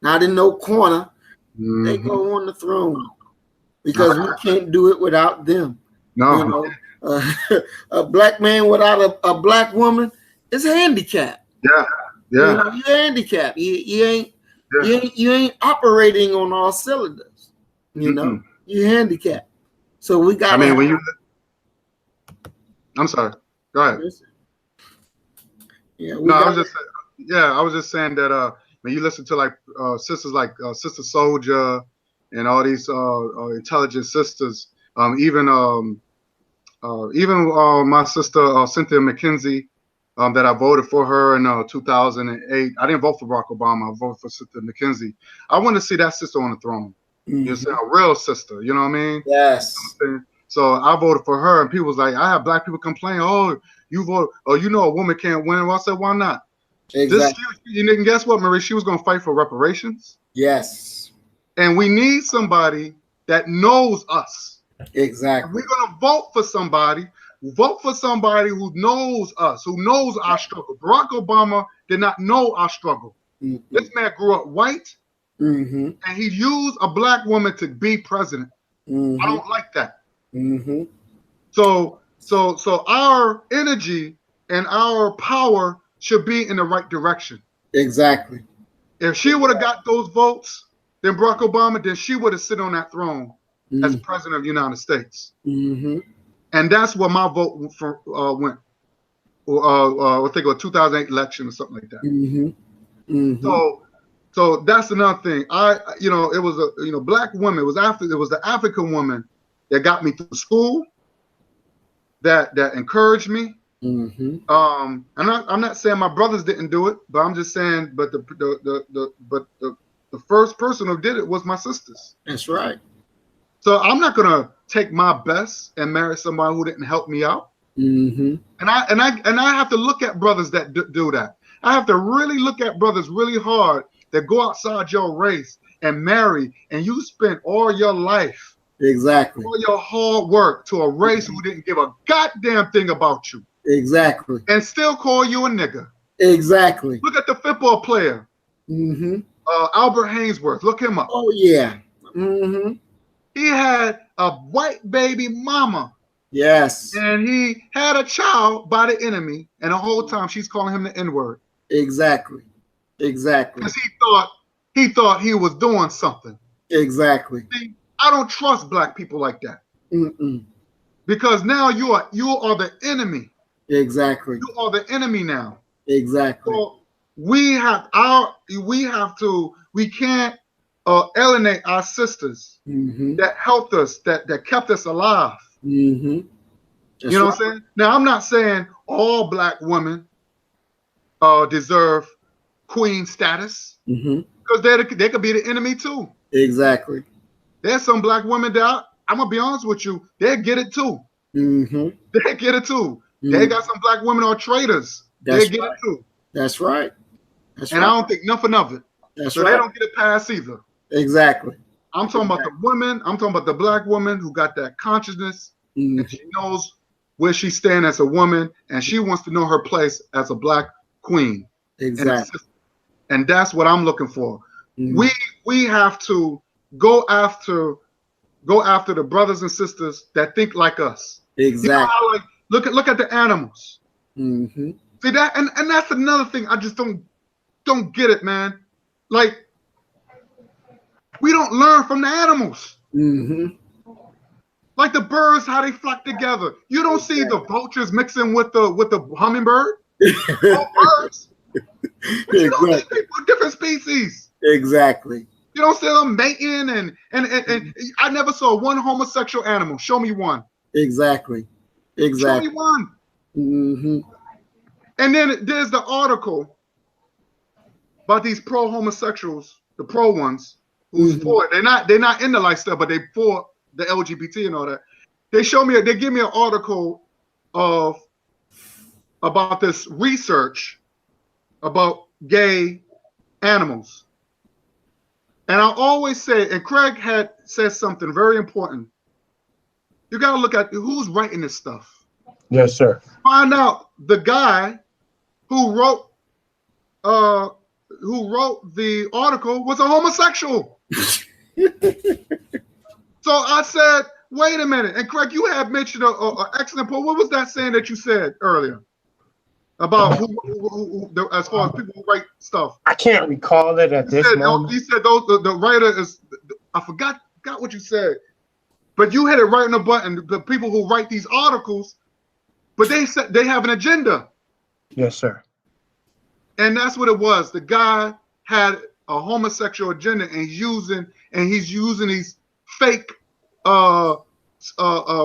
Not in no corner. They go on the throne because we can't do it without them. No. You know, a black man without a black woman is handicapped. Yeah. Yeah. You know, you're handicapped. You ain't operating on all cylinders. You know, you're handicapped. So we got. I mean, when you. I'm sorry. Go ahead. Yeah. I was just saying that when you listen to like sisters like Sister Soldier and all these intelligent sisters, even my sister Cynthia McKenzie, that I voted for her in 2008. I didn't vote for Barack Obama. I voted for Cynthia McKenzie. I want to see that sister on the throne. You know, a real sister. You know what I mean? Yes. You know so I voted for her, and people was like, I have black people complain, oh, you vote, oh, you know, a woman can't win. Well, I said, why not? Exactly. You didn't guess what, Marie? She was going to fight for reparations. Yes. And we need somebody that knows us. Exactly. If we're going to vote for somebody who knows us, who knows our struggle. Barack Obama did not know our struggle. Mm-hmm. This man grew up white, and he used a black woman to be president. I don't like that. So our energy and our power should be in the right direction. Exactly. If she would have got those votes, then Barack Obama, then she would have sit on that throne as president of the United States. And that's where my vote went. I think it was 2008 election or something like that. So that's another thing. It was a black woman. It was the African woman that got me through school, that encouraged me. I'm not saying my brothers didn't do it, but I'm just saying, but the first person who did it was my sisters. That's right. So I'm not gonna take my best and marry somebody who didn't help me out. And I have to look at brothers that do that. I have to really look at brothers really hard that go outside your race and marry, and you spent all your life, all your hard work to a race who didn't give a goddamn thing about you. Exactly. And still call you a nigga. Exactly. Look at the football player, Albert Hainsworth. Look him up. Oh yeah. He had a white baby mama. Yes. And he had a child by the enemy, and the whole time she's calling him the N-word. Exactly. Because he thought he was doing something. Exactly. See, I don't trust black people like that. Because now you are the enemy. Exactly. You are the enemy now. Exactly. So we can't alienate our sisters that helped us, that kept us alive. You know what I'm saying? Now, I'm not saying all black women deserve queen status, because they could be the enemy too. Exactly. There's some black women that I'm gonna be honest with you, they get it too. They get it too. They got some black women are traitors. They get it too. That's right. I don't think nothing of it. So they don't get a pass either. Exactly. I'm talking about the women. I'm talking about the black woman who got that consciousness, and she knows where she stands as a woman, and she wants to know her place as a black queen. Exactly. And that's what I'm looking for. We have to go after the brothers and sisters that think like us. Exactly. You know how, look at the animals. See that, and that's another thing I just don't get it, man. Like, we don't learn from the animals. Like the birds, how they flock together. You don't see the vultures mixing with the hummingbird. Birds. You don't see people, different species. Exactly. You don't see them mating, and I never saw one homosexual animal. Show me one. Exactly. Show me one. And then there's the article about these pro-homosexuals, the pro ones, who's for it. They're not in the lifestyle, but they for the LGBT and all that. They give me an article about this research about gay animals. And I always say, and Craig had said something very important. You got to look at who's writing this stuff. Yes, sir. Find out the guy who wrote the article was a homosexual. So I said, wait a minute. And Craig, you had mentioned an excellent point. What was that saying that you said earlier about who as far as people who write stuff? I can't recall it at this moment. You said the writer is, I forgot what you said, but you hit it right on the button. The people who write these articles, but they said they have an agenda. Yes, sir. And that's what it was. The guy had a homosexual agenda, and he's using these fake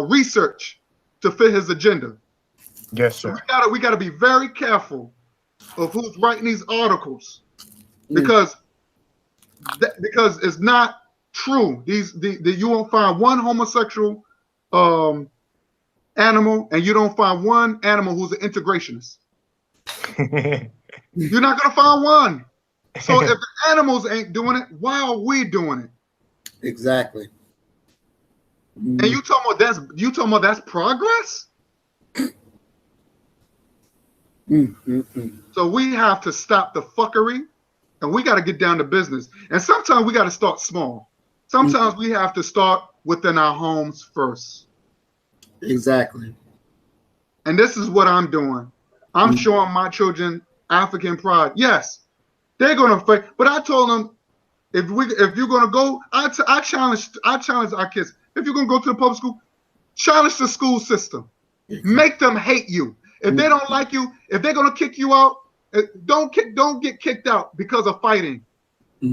research to fit his agenda. Yes, sir. So we gotta be very careful of who's writing these articles, because it's not true. You won't find one homosexual animal, and you don't find one animal who's an integrationist. You're not gonna find one. So if the animals ain't doing it, why are we doing it? Exactly. And you talking about that's progress? So we have to stop the fuckery, and we got to get down to business. And sometimes we got to start small. Sometimes we have to start within our homes first. Exactly. And this is what I'm doing. I'm showing my children African pride. Yes, they're gonna fight, but I told them if you're gonna go, I challenge our kids. If you're gonna go to the public school, challenge the school system. Make them hate you. If they don't like you, if they're gonna kick you out, don't get kicked out because of fighting,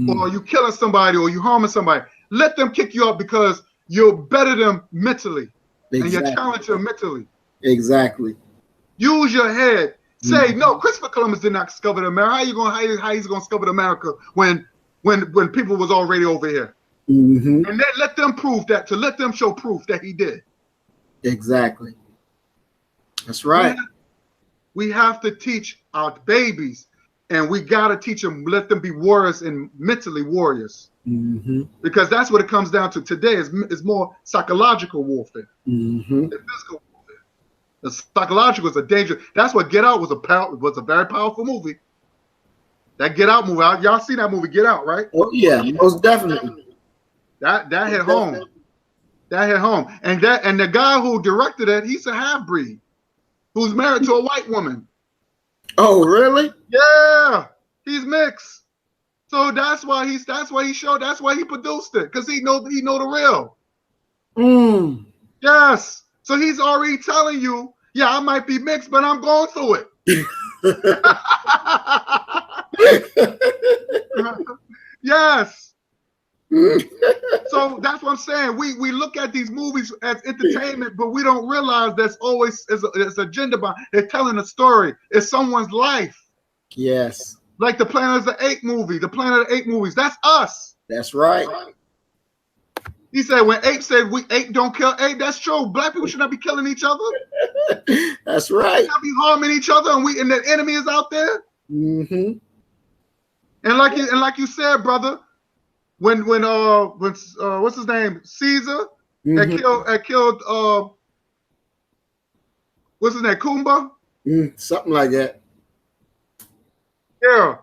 or you killing somebody, or you harming somebody. Let them kick you out because you're better than them mentally, and you challenge them mentally. Exactly. Use your head. Say no. Christopher Columbus did not discover America. How he's gonna discover America when people was already over here? And then let them prove that. To let them show proof that he did. Exactly. That's right. We have to teach our babies, and we gotta teach them. Let them be warriors and mentally warriors. Because that's what it comes down to today. Is more psychological warfare than physical. The psychological is a danger. That's what Get Out was a very powerful movie. That Get Out movie, y'all seen that movie Get Out, right? Oh yeah, most definitely. That hit home. That hit home. And the guy who directed it, he's a half-breed who's married to a white woman. Oh really? Yeah, he's mixed. So that's why he produced it, because he know the real. Yes. So he's already telling you, yeah, I might be mixed, but I'm going through it. Yes. So that's what I'm saying. We look at these movies as entertainment, but we don't realize there's always there's agenda behind. They're telling a story. It's someone's life. Yes. Like the Planet of the Apes movie, the Planet of the Apes movies. That's us. That's right. He said when ape said we ape don't kill ape, that's true. Black people should not be killing each other. That's right. Should not be harming each other, and the enemy is out there. And like you said, brother, when what's his name, Caesar, had killed what's his name, Kumba, something like that. Yeah,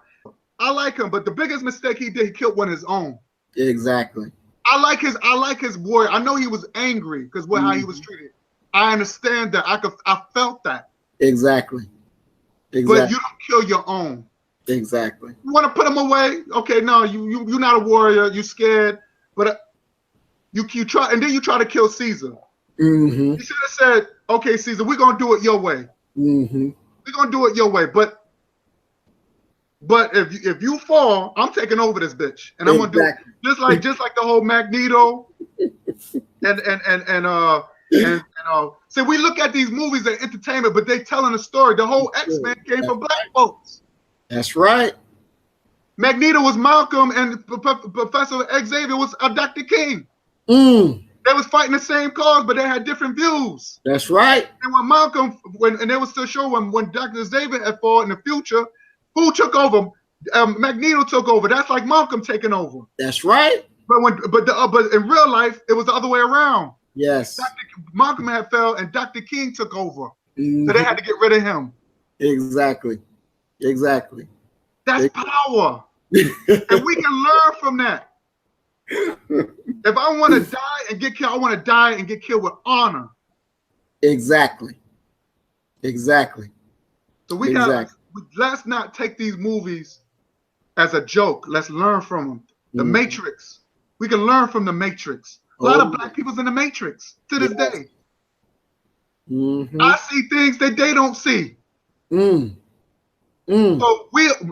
I like him, but the biggest mistake he did, he killed one of his own. Exactly. I like his warrior. I know he was angry because how he was treated. I understand that. I felt that. Exactly. But you don't kill your own. Exactly. You want to put him away? Okay, no, you're not a warrior. You scared, but you try, and then you try to kill Caesar. You should have said, okay, Caesar, we're gonna do it your way. We're gonna do it your way, but if you fall, I'm taking over this bitch, and I'm gonna do it just like the whole Magneto and see, we look at these movies as entertainment, but they telling a story. The whole X-Men came from black folks. That's right. Magneto was Malcolm, and Professor Xavier was Dr. King. They was fighting the same cause, but they had different views. That's right. And when Malcolm, and they was to show when Dr. Xavier had fought in the future, who took over? Magneto took over. That's like Malcolm taking over. That's right. But in real life, it was the other way around. Yes. Malcolm had fell, and Dr. King took over. So they had to get rid of him. Exactly. Exactly. That's power. And we can learn from that. If I want to die and get killed, I want to die and get killed with honor. Exactly. Exactly. So let's not take these movies as a joke. Let's learn from them. The Matrix. We can learn from the Matrix. A lot of black people's in the Matrix to this day. I see things that they don't see. So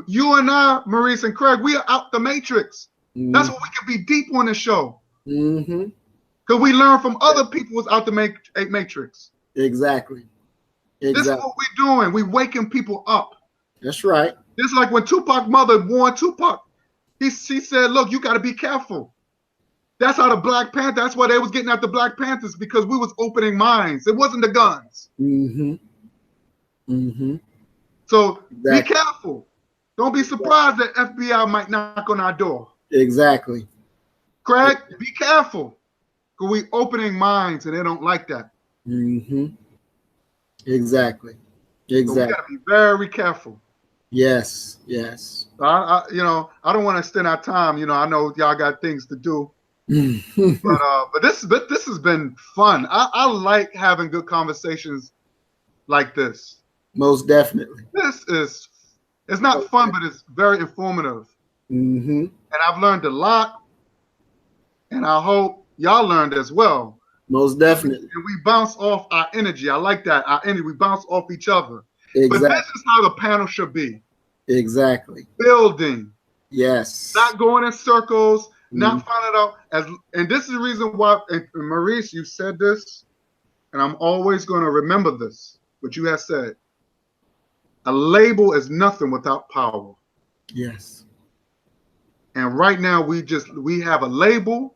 you and I, Maurice and Craig, we are out the Matrix. That's what we can be deep on the show. Because we learn from other people who's out the Matrix. Exactly. This is what we're doing. We waking people up. That's right. Just like when Tupac's mother warned Tupac, she said, look, you got to be careful. That's how the Black Panther, that's why they was getting at the Black Panthers, because we was opening minds. It wasn't the guns. So be careful. Don't be surprised that FBI might knock on our door. Exactly. Craig, be careful. Because we opening minds and they don't like that. Mm-hmm. Exactly. So we Exactly. got to be very careful. Yes. Yes. I don't want to extend our time. I know y'all got things to do. But this has been fun. I like having good conversations like this. Most definitely. It's not fun, but it's very informative. Mm-hmm. And I've learned a lot, and I hope y'all learned as well. Most definitely. And we bounce off our energy. I like that. Our energy, we bounce off each other. Exactly. But this is how the panel should be. Exactly. Building. Yes. Not going in circles, not finding out and this is the reason why, and Maurice, you said this, and I'm always going to remember this, what you have said. A label is nothing without power. Yes. And right now we have a label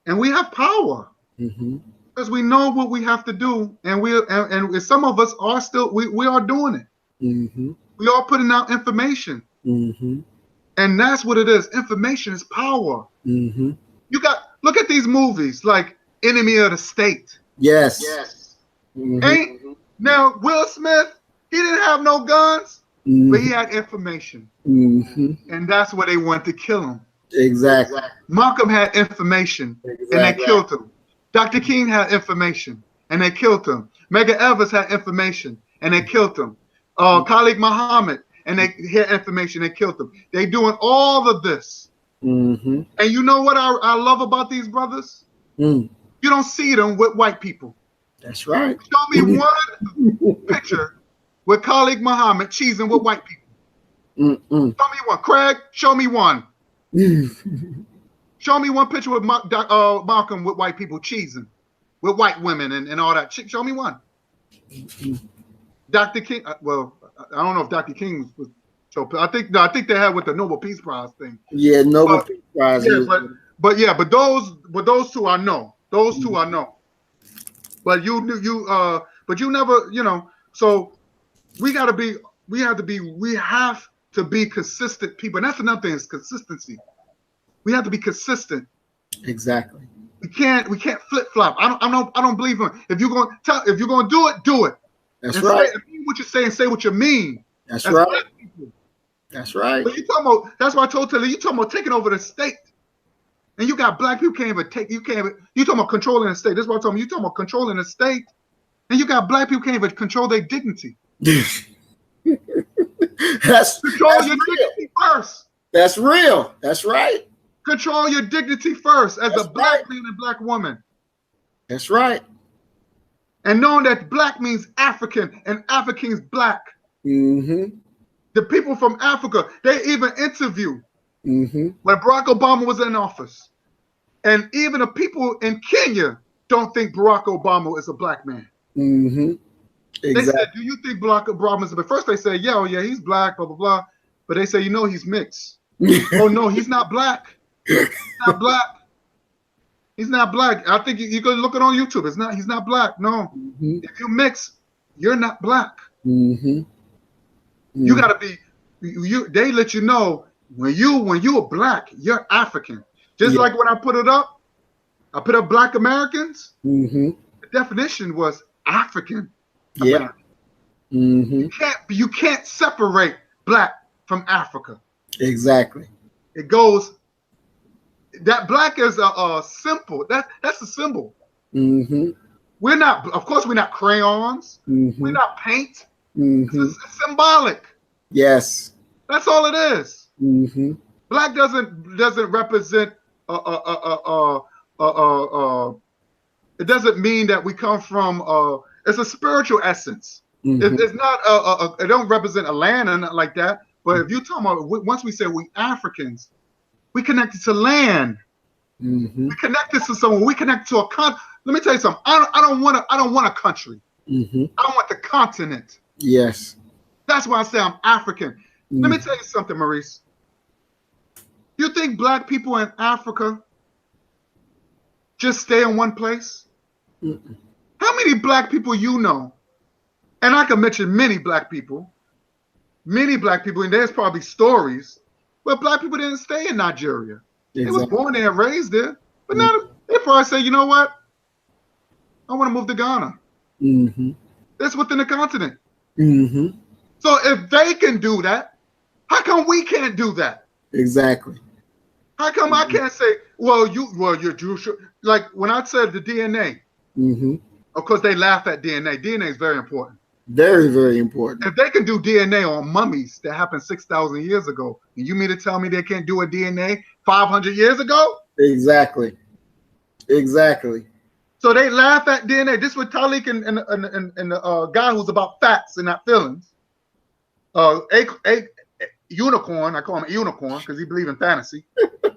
and we have power. Because we know what we have to do, and some of us are still we are doing it. We are putting out information. And that's what it is. Information is power. Look at these movies like Enemy of the State. Yes. Now Will Smith, he didn't have no guns, but he had information. And that's where they wanted to kill him. Exactly. Malcolm had information, and they killed him. Dr. King had information, and they killed him. Medgar Evers had information, and they killed him. Khalid Muhammad, and they had information, they killed him. They doing all of this. And you know what I love about these brothers? You don't see them with white people. That's right. Show me one picture with Khalid Muhammad cheesing with white people. Show me one. Craig, show me one. Show me one picture with Malcolm with white people cheesing, with white women and all that. Show me one. Dr. King, well, I don't know if Dr. King was so. I think they had with the Nobel Peace Prize thing. Yeah, Nobel Peace Prize. Yeah, but those two I know. Those two I know. But you never, So we have to be consistent people, and that's another thing is consistency. We have to be consistent. Exactly. We can't flip flop. I don't believe in. If you're gonna do it, do it. That's and right. Mean what you say and say what you mean. That's right. That's right. But you talking about, that's why I told Taylor, you talking about taking over the state. And you got black people you talking about controlling the state. This is what I'm talking about. You talking about controlling the state. And you got black people can't even control their dignity. Control your dignity first. That's real. That's right. Control your dignity first as a black man and black woman. That's right. And knowing that black means African and African is black. The people from Africa, they even interviewed when Barack Obama was in office. And even the people in Kenya don't think Barack Obama is a black man. Exactly. They said, do you think Barack Obama is a black? First they say, yeah, he's black, blah, blah, blah. But they say, he's mixed. Oh, no, he's not black. He's not black. He's not black. I think you can look it on YouTube. He's not black. No. If you mix, you're not black. You gotta be, they let you know when you are black, you're African. Just like when I put up Black Americans, the definition was African American. You can't separate black from Africa. Exactly. It goes. That black is a symbol. That's a symbol. We're not, of course, we're not crayons. We're not paint. It's symbolic. Yes. That's all it is. Black doesn't represent it doesn't mean that we come from it's a spiritual essence. It's not it don't represent a land or nothing like that. But if you talk about, once we say we Africans, we connected to land. We connected to someone. We connect to a continent. Let me tell you something. I don't want a country. I want the continent. Yes. That's why I say I'm African. Let me tell you something, Maurice. You think black people in Africa just stay in one place? How many black people you know? And I can mention many black people many black people, and there's probably stories, but black people didn't stay in Nigeria. They was born there and raised there, but now they probably say, you know what? I want to move to Ghana. That's within the continent. So if they can do that, how come we can't do that? Exactly. How come I can't say, well, you're Jewish? Like when I said the DNA, of course they laugh at DNA. DNA is very important. Very, very important. If they can do DNA on mummies that happened 6,000 years ago, you mean to tell me they can't do a DNA 500 years ago? Exactly. Exactly. So they laugh at DNA. This was Talik and the guy who's about facts and not feelings. Unicorn, I call him a unicorn because he believes in fantasy.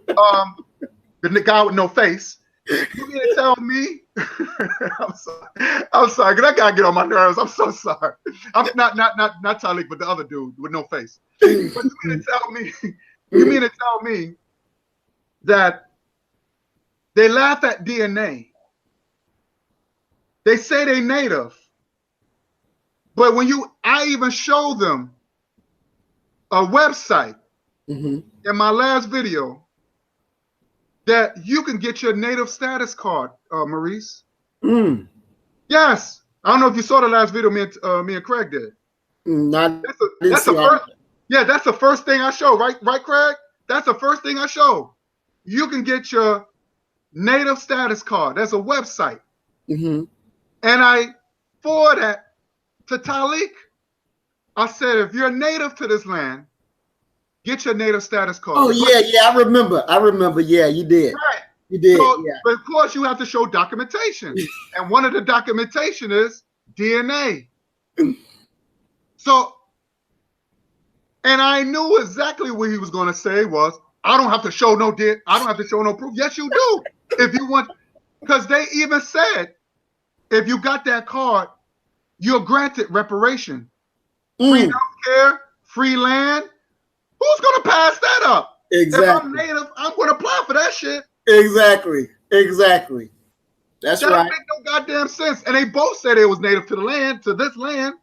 The guy with no face. You mean to tell me? I'm sorry, because that guy get on my nerves. I'm so sorry. I'm not Talik, but the other dude with no face. But you mean to tell me that they laugh at DNA? They say they native, but I even show them a website in my last video that you can get your native status card, Maurice. Yes, I don't know if you saw the last video me and Craig did. That's the first. Yeah, that's the first thing I show, right, Craig? That's the first thing I show. You can get your native status card. There's a website, and I forward that to Talik. I said, if you're native to this land, get your native status card. Oh, yeah, I remember. Yeah, you did. Right. You did. So, yeah. But of course, you have to show documentation. And one of the documentation is DNA. So, and I knew exactly what he was going to say was, I don't have to show no proof. Yes, you do. If you want, because they even said, if you got that card, you're granted reparation. Free healthcare, free land. Who's gonna pass that up? Exactly. If I'm native, I'm gonna apply for that shit. Exactly. That's that right. Don't make no goddamn sense. And they both said they was native to the land, to this land.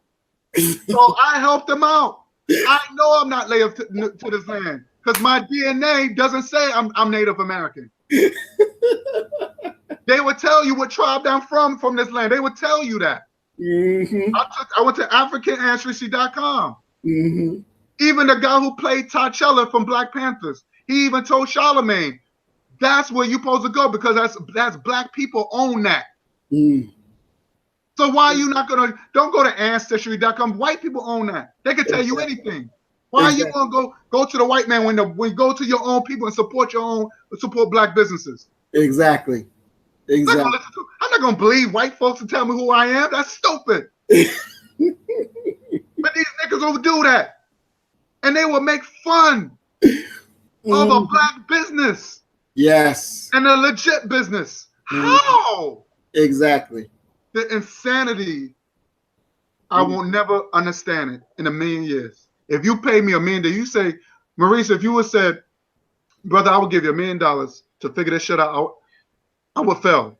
So I helped them out. I know I'm not native to this land because my DNA doesn't say I'm Native American. They would tell you what tribe I'm from this land. They would tell you that. I went to AfricanAncestry.com. Even the guy who played T'Challa from Black Panthers, he even told Charlemagne, that's where you're supposed to go because that's black people own that. So why are you not gonna? Don't go to Ancestry.com. White people own that. They can tell you anything. Why are you gonna go to the white man when you go to your own people and support black businesses? Exactly. I'm not gonna believe white folks to tell me who I am. That's stupid. But these niggas will do that. And they will make fun of a black business. Yes. And a legit business. How? Exactly. The insanity. I will never understand it in a million years. If you pay me $1 million, you say, Maurice, if you would said, brother, I will give you $1 million to figure this shit out, I would fail.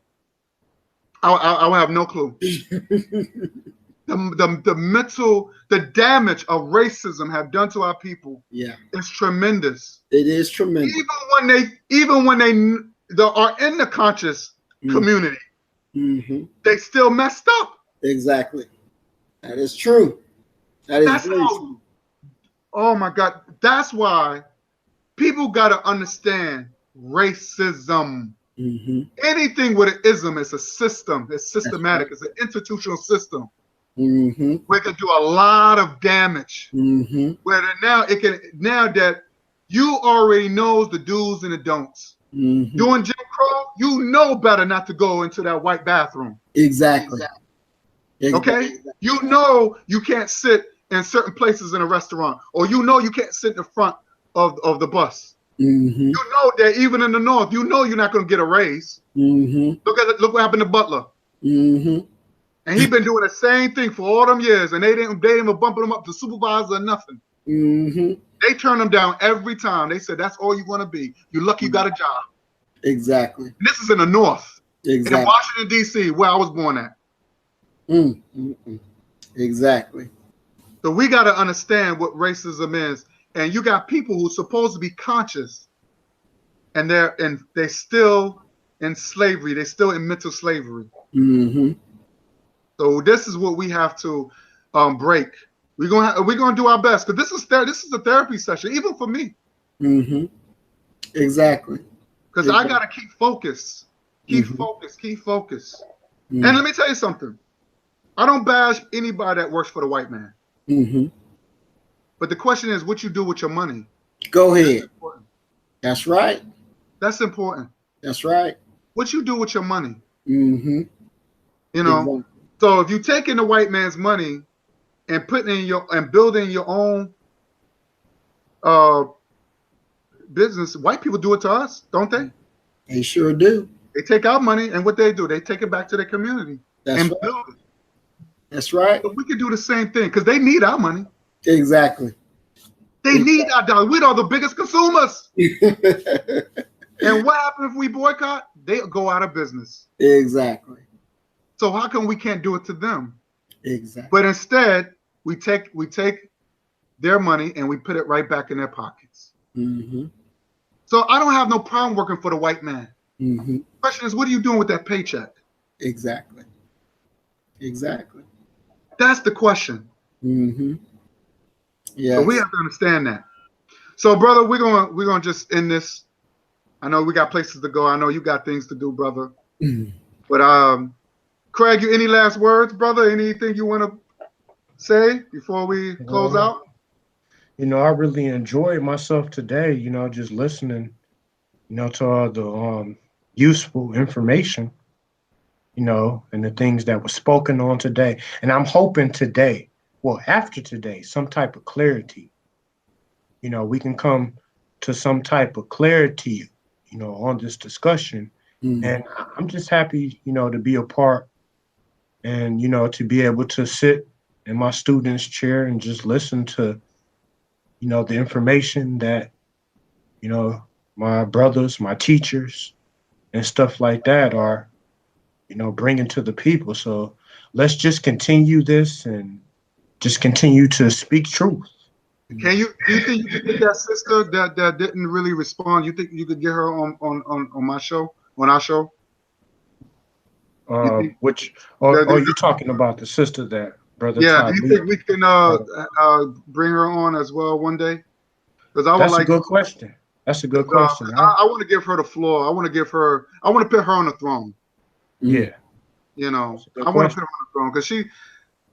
I would have no clue. The damage of racism have done to our people is tremendous. It is tremendous. Even when they are in the conscious community, they still messed up. Exactly. That is true. That's very true. Oh my God. That's why people got to understand racism. Anything with an ism is a system. It's systematic. It's an institutional system. We can do a lot of damage. Where now that you already knows the do's and the don'ts. Doing Jim Crow, you know better not to go into that white bathroom. Exactly. Okay? You know you can't sit in certain places in a restaurant, or you know you can't sit in the front of the bus. You know that even in the North, you know you're not going to get a raise. Look what happened to Butler. And he's been doing the same thing for all them years, and they didn't bump him up to supervisor or nothing. They turn him down every time. They said, that's all you want to be. You're lucky you got a job. Exactly. And this is in the North. Exactly. In Washington, D.C., where I was born at. Exactly. So we got to understand what racism is. And you got people who are supposed to be conscious, and they're still in slavery. They're still in mental slavery. Mm-hmm. So this is what we have to break. We're gonna do our best, because this is a therapy session, even for me. Mm-hmm. Exactly. Because I gotta keep focus. Keep focus. Mm-hmm. And let me tell you something. I don't bash anybody that works for the white man. Mm-hmm. But the question is what you do with your money. Go ahead. That's right. That's important. That's right. What you do with your money. Mm-hmm. You know. So if you take in the white man's money and building your own business, white people do it to us, don't they? They sure do. They take our money, and what they do, they take it back to their community and right. build it. That's right. So we can do the same thing, because they need our money. Exactly. They need our dollars. We are the biggest consumers. And what happens if we boycott? They go out of business. Exactly. So how come we can't do it to them? Exactly. But instead, we take their money and we put it right back in their pockets. Mm-hmm. So I don't have no problem working for the white man. Mm-hmm. The question is, what are you doing with that paycheck? Exactly. Exactly. That's the question. Mm-hmm. Yeah. So we have to understand that. So, brother, we're gonna just end this. I know we got places to go. I know you got things to do, brother. Mm-hmm. But Craig, you any last words, brother? Anything you want to say before we close out? You know, I really enjoyed myself today, you know, just listening, you know, to all the useful information, you know, and the things that were spoken on today. And I'm hoping today, well, after today, some type of clarity, you know, we can come to some type of clarity, you know, on this discussion. Mm-hmm. And I'm just happy, you know, to be a part and, you know, to be able to sit in my student's chair and just listen to, you know, the information that, you know, my brothers, my teachers and stuff like that are, you know, bringing to the people. So let's just continue this and just continue to speak truth. Do you think you could get that sister that didn't really respond? You think you could get her on my show, on our show? You're talking about the sister that brother? Yeah. Todd Do you Lee. think we can bring her on as well one day? Because That's a good question. That's a good question. I want to give her the floor. I want to put her on the throne. Yeah. You know, I want to put her on the throne because she,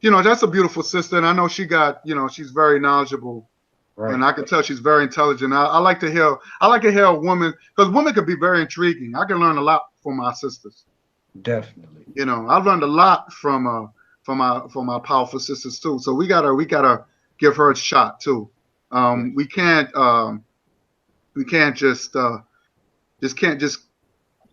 you know, that's a beautiful sister, and I know she got, you know, she's very knowledgeable, right. And I can tell she's very intelligent. I like to hear a woman, because women can be very intriguing. I can learn a lot from my sisters. Definitely. You know, I've learned a lot from my powerful sisters too. So we gotta give her a shot too. We can't just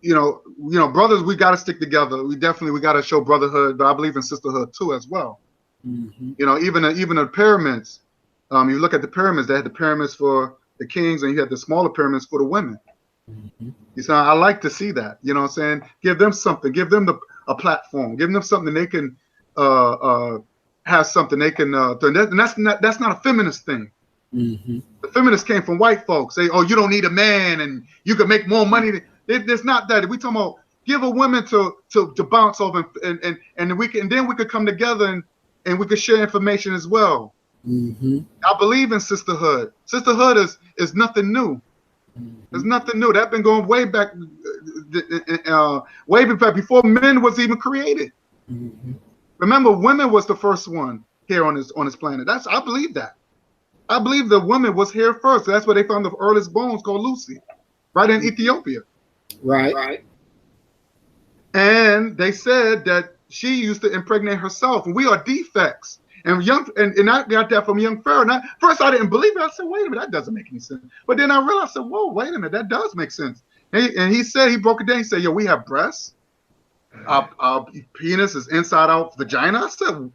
you know, brothers, we got to stick together. We got to show brotherhood, but I believe in sisterhood too as well. Mm-hmm. You know, even the pyramids. You look at the pyramids. They had the pyramids for the kings, and you had the smaller pyramids for the women. Mm-hmm. You know, I like to see that. You know what I'm saying? Give them something. Give them a platform. Give them something they can have something they can. And that's not a feminist thing. Mm-hmm. The feminists came from white folks. Say, oh, you don't need a man, and you can make more money. It's not that. We talking about give a woman to bounce off, and then we could come together and we could share information as well. Mm-hmm. I believe in sisterhood. Sisterhood is nothing new. Mm-hmm. It's nothing new. That's been going way back before men was even created. Mm-hmm. Remember, women was the first one here on this planet. I believe that. I believe the woman was here first. That's where they found the earliest bones called Lucy, right in Ethiopia. Right. And they said that she used to impregnate herself. And we are defects. And I got that from young Pharaoh. And first I didn't believe it. I said, wait a minute, that doesn't make any sense. But then I realized, I said, whoa, wait a minute, that does make sense. And he said, he broke it down. He said, we have breasts. Our penis is inside out vagina. I said,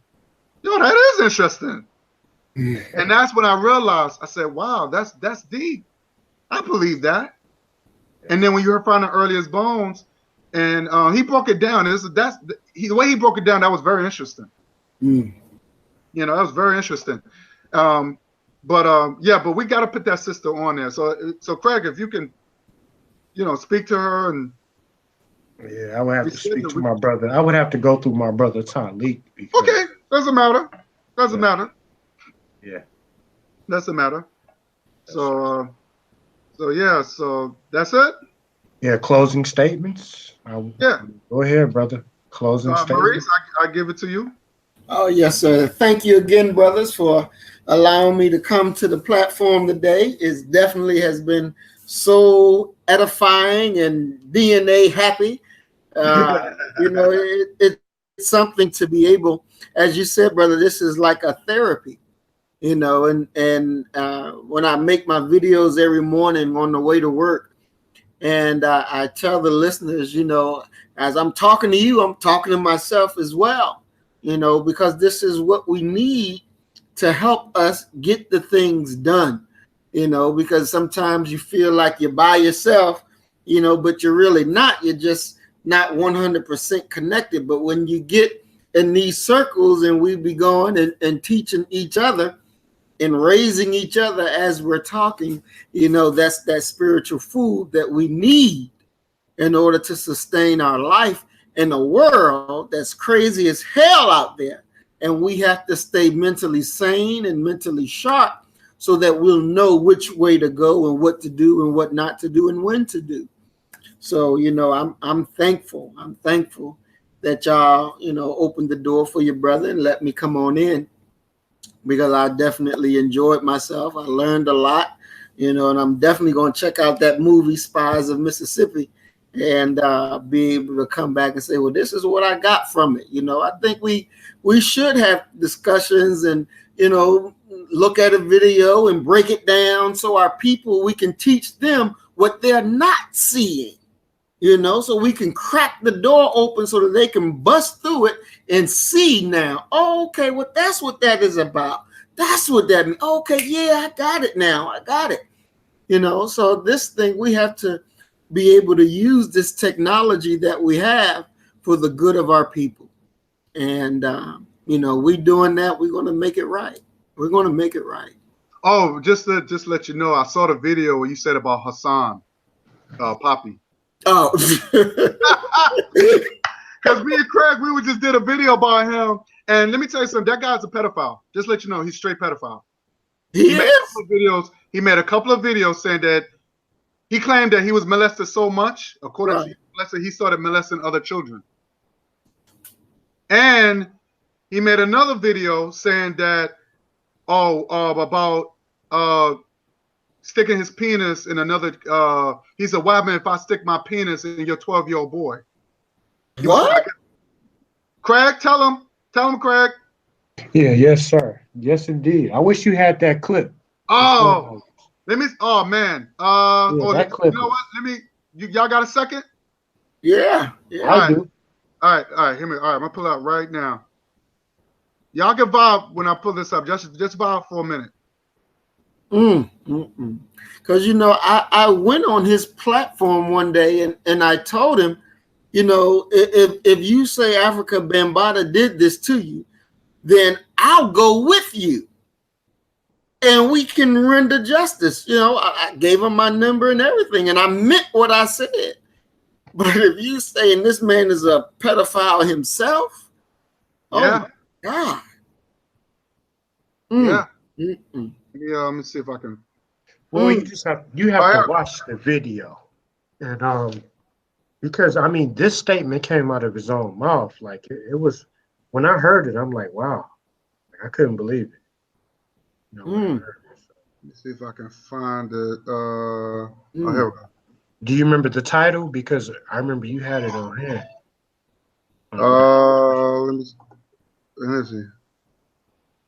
that is interesting. And that's when I realized, I said, wow, that's deep. I believe that. And then when you find the earliest bones, and he broke it down. The way he broke it down, that was very interesting. Mm. You know, that was very interesting. Yeah, but we got to put that sister on there. So Craig, if you can, you know, speak to her and. Yeah, I would have to speak to my brother. I would have to go through my brother Talik. Okay, doesn't matter. Doesn't matter. Yeah, doesn't matter. So yeah, so that's it. Yeah, closing statements. Yeah, go ahead, brother. Closing statements. Maurice, I give it to you. Oh yes, sir. Thank you again, brothers, for allowing me to come to the platform today. It definitely has been so edifying and DNA happy. You know, it's something to be able, as you said, brother, this is like a therapy, you know, and when I make my videos every morning on the way to work, and I tell the listeners, you know, as I'm talking to you, I'm talking to myself as well, you know, because this is what we need to help us get the things done, you know, because sometimes you feel like you're by yourself, you know, but you're really not. You're just not 100% connected. But when you get in these circles and we be going and teaching each other and raising each other as we're talking, you know, that's that spiritual food that we need in order to sustain our life in a world that's crazy as hell out there. And we have to stay mentally sane and mentally sharp so that we'll know which way to go and what to do and what not to do and when to do. So, you know, I'm thankful. I'm thankful that y'all, you know, opened the door for your brother and let me come on in, because I definitely enjoyed myself. I learned a lot, you know, and I'm definitely going to check out that movie, Spies of Mississippi, and be able to come back and say, well, this is what I got from it. You know, I think we should have discussions and, you know, look at a video and break it down so our people, we can teach them what they're not seeing. You know, so we can crack the door open so that they can bust through it and see now. Oh, okay, well, that's what that is about. That's what that means. Okay, yeah, I got it now. I got it. You know, so this thing, we have to be able to use this technology that we have for the good of our people. And, you know, we doing that, we're going to make it right. We're going to make it right. Oh, just to let you know, I saw the video where you said about Hassan, Poppy. Oh, because me and Craig, we just did a video about him, and let me tell you something. That guy's a pedophile. Just let you know, he's straight pedophile. He made a couple of videos saying that he claimed that he was molested so much. According to molested, he started molesting other children, and he made another video saying that about sticking his penis in another. He said, "What happens if I stick my penis in your 12-year-old boy?" What? Craig, tell him, Craig. Yeah, yes, sir. Yes, indeed. I wish you had that clip. Oh, let me. Oh man. That clip. You know what? Y'all got a second? Yeah. I do. All right. Hear me. All right, I'm gonna pull out right now. Y'all can vibe when I pull this up. Just vibe for a minute. Because, you know, I went on his platform one day and I told him, you know, if you say Africa Bambaataa did this to you, then I'll go with you and we can render justice. You know, I gave him my number and everything, and I meant what I said. But if you saying this man is a pedophile himself, yeah. Oh my God. Yeah. Yeah, let me see if I can. Well, you have to watch the video, and because I mean, this statement came out of his own mouth. Like it was when I heard it, I'm like, wow, I couldn't believe it. You know, Let me see if I can find it. Oh, here we go. Do you remember the title? Because I remember you had it on hand. Let me see.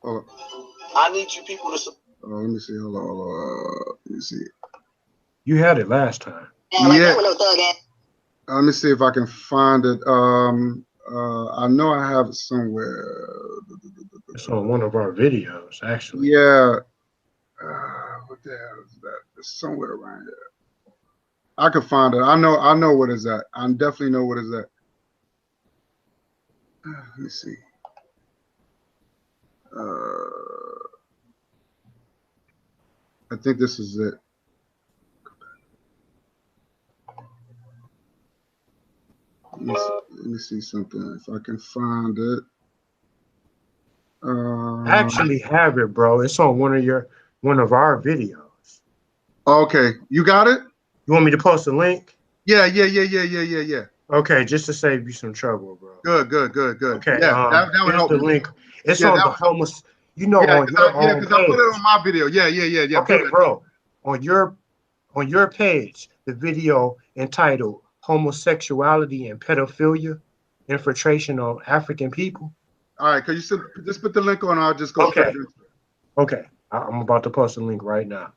Hold on. I need you people to support. Let me see. Hold on. Let me see. You had it last time. Yeah. Let me see if I can find it. I know I have it somewhere. It's on one of our videos, actually. Yeah. What the hell is that? It's somewhere around here. I can find it. I know what it's at. I definitely know what it's at. Let me see. I think this is it. Let me see something if I can find it. I actually have it, bro. It's on one of our videos. Okay, you got it? You want me to post a link? Yeah. Okay, just to save you some trouble, bro. Good. Okay, Yeah, that would here's help. the link. It's Yeah, on that the would help. homeless. You know, Yeah, on your own because I put it page. on my video. Yeah. Okay, bro. On your page, the video entitled "Homosexuality and Pedophilia: Infiltration on African People." All right, could you just put the link on? I'll just go straight into it. Okay, I'm about to post a link right now.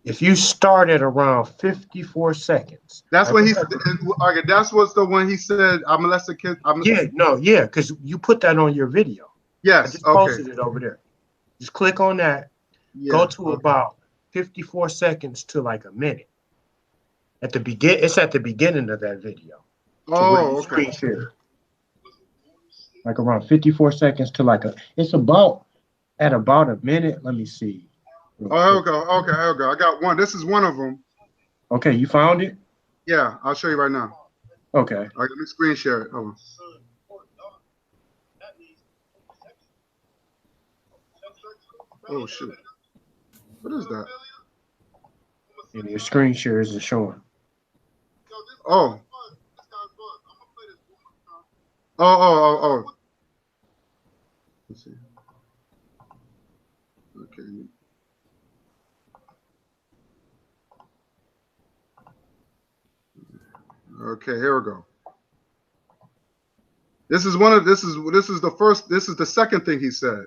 If you start at around 54 seconds. That's when okay, that's what's the one he said, I molested kids. Yeah, because you put that on your video. Yes, I just posted it over there. Just click on that. Yeah, go to about 54 seconds to like a minute. It's at the beginning of that video. Oh, okay. Screen share. Like around 54 seconds to it's about a minute. Let me see. Oh, here we go. I got one. This is one of them. Okay, you found it? Yeah, I'll show you right now. Okay. All right, let me screen share it. Hold on. Oh, shoot. What is that? And your screen share isn't showing. Oh. Let's see. Okay. Okay, here we go. This is the second thing he said,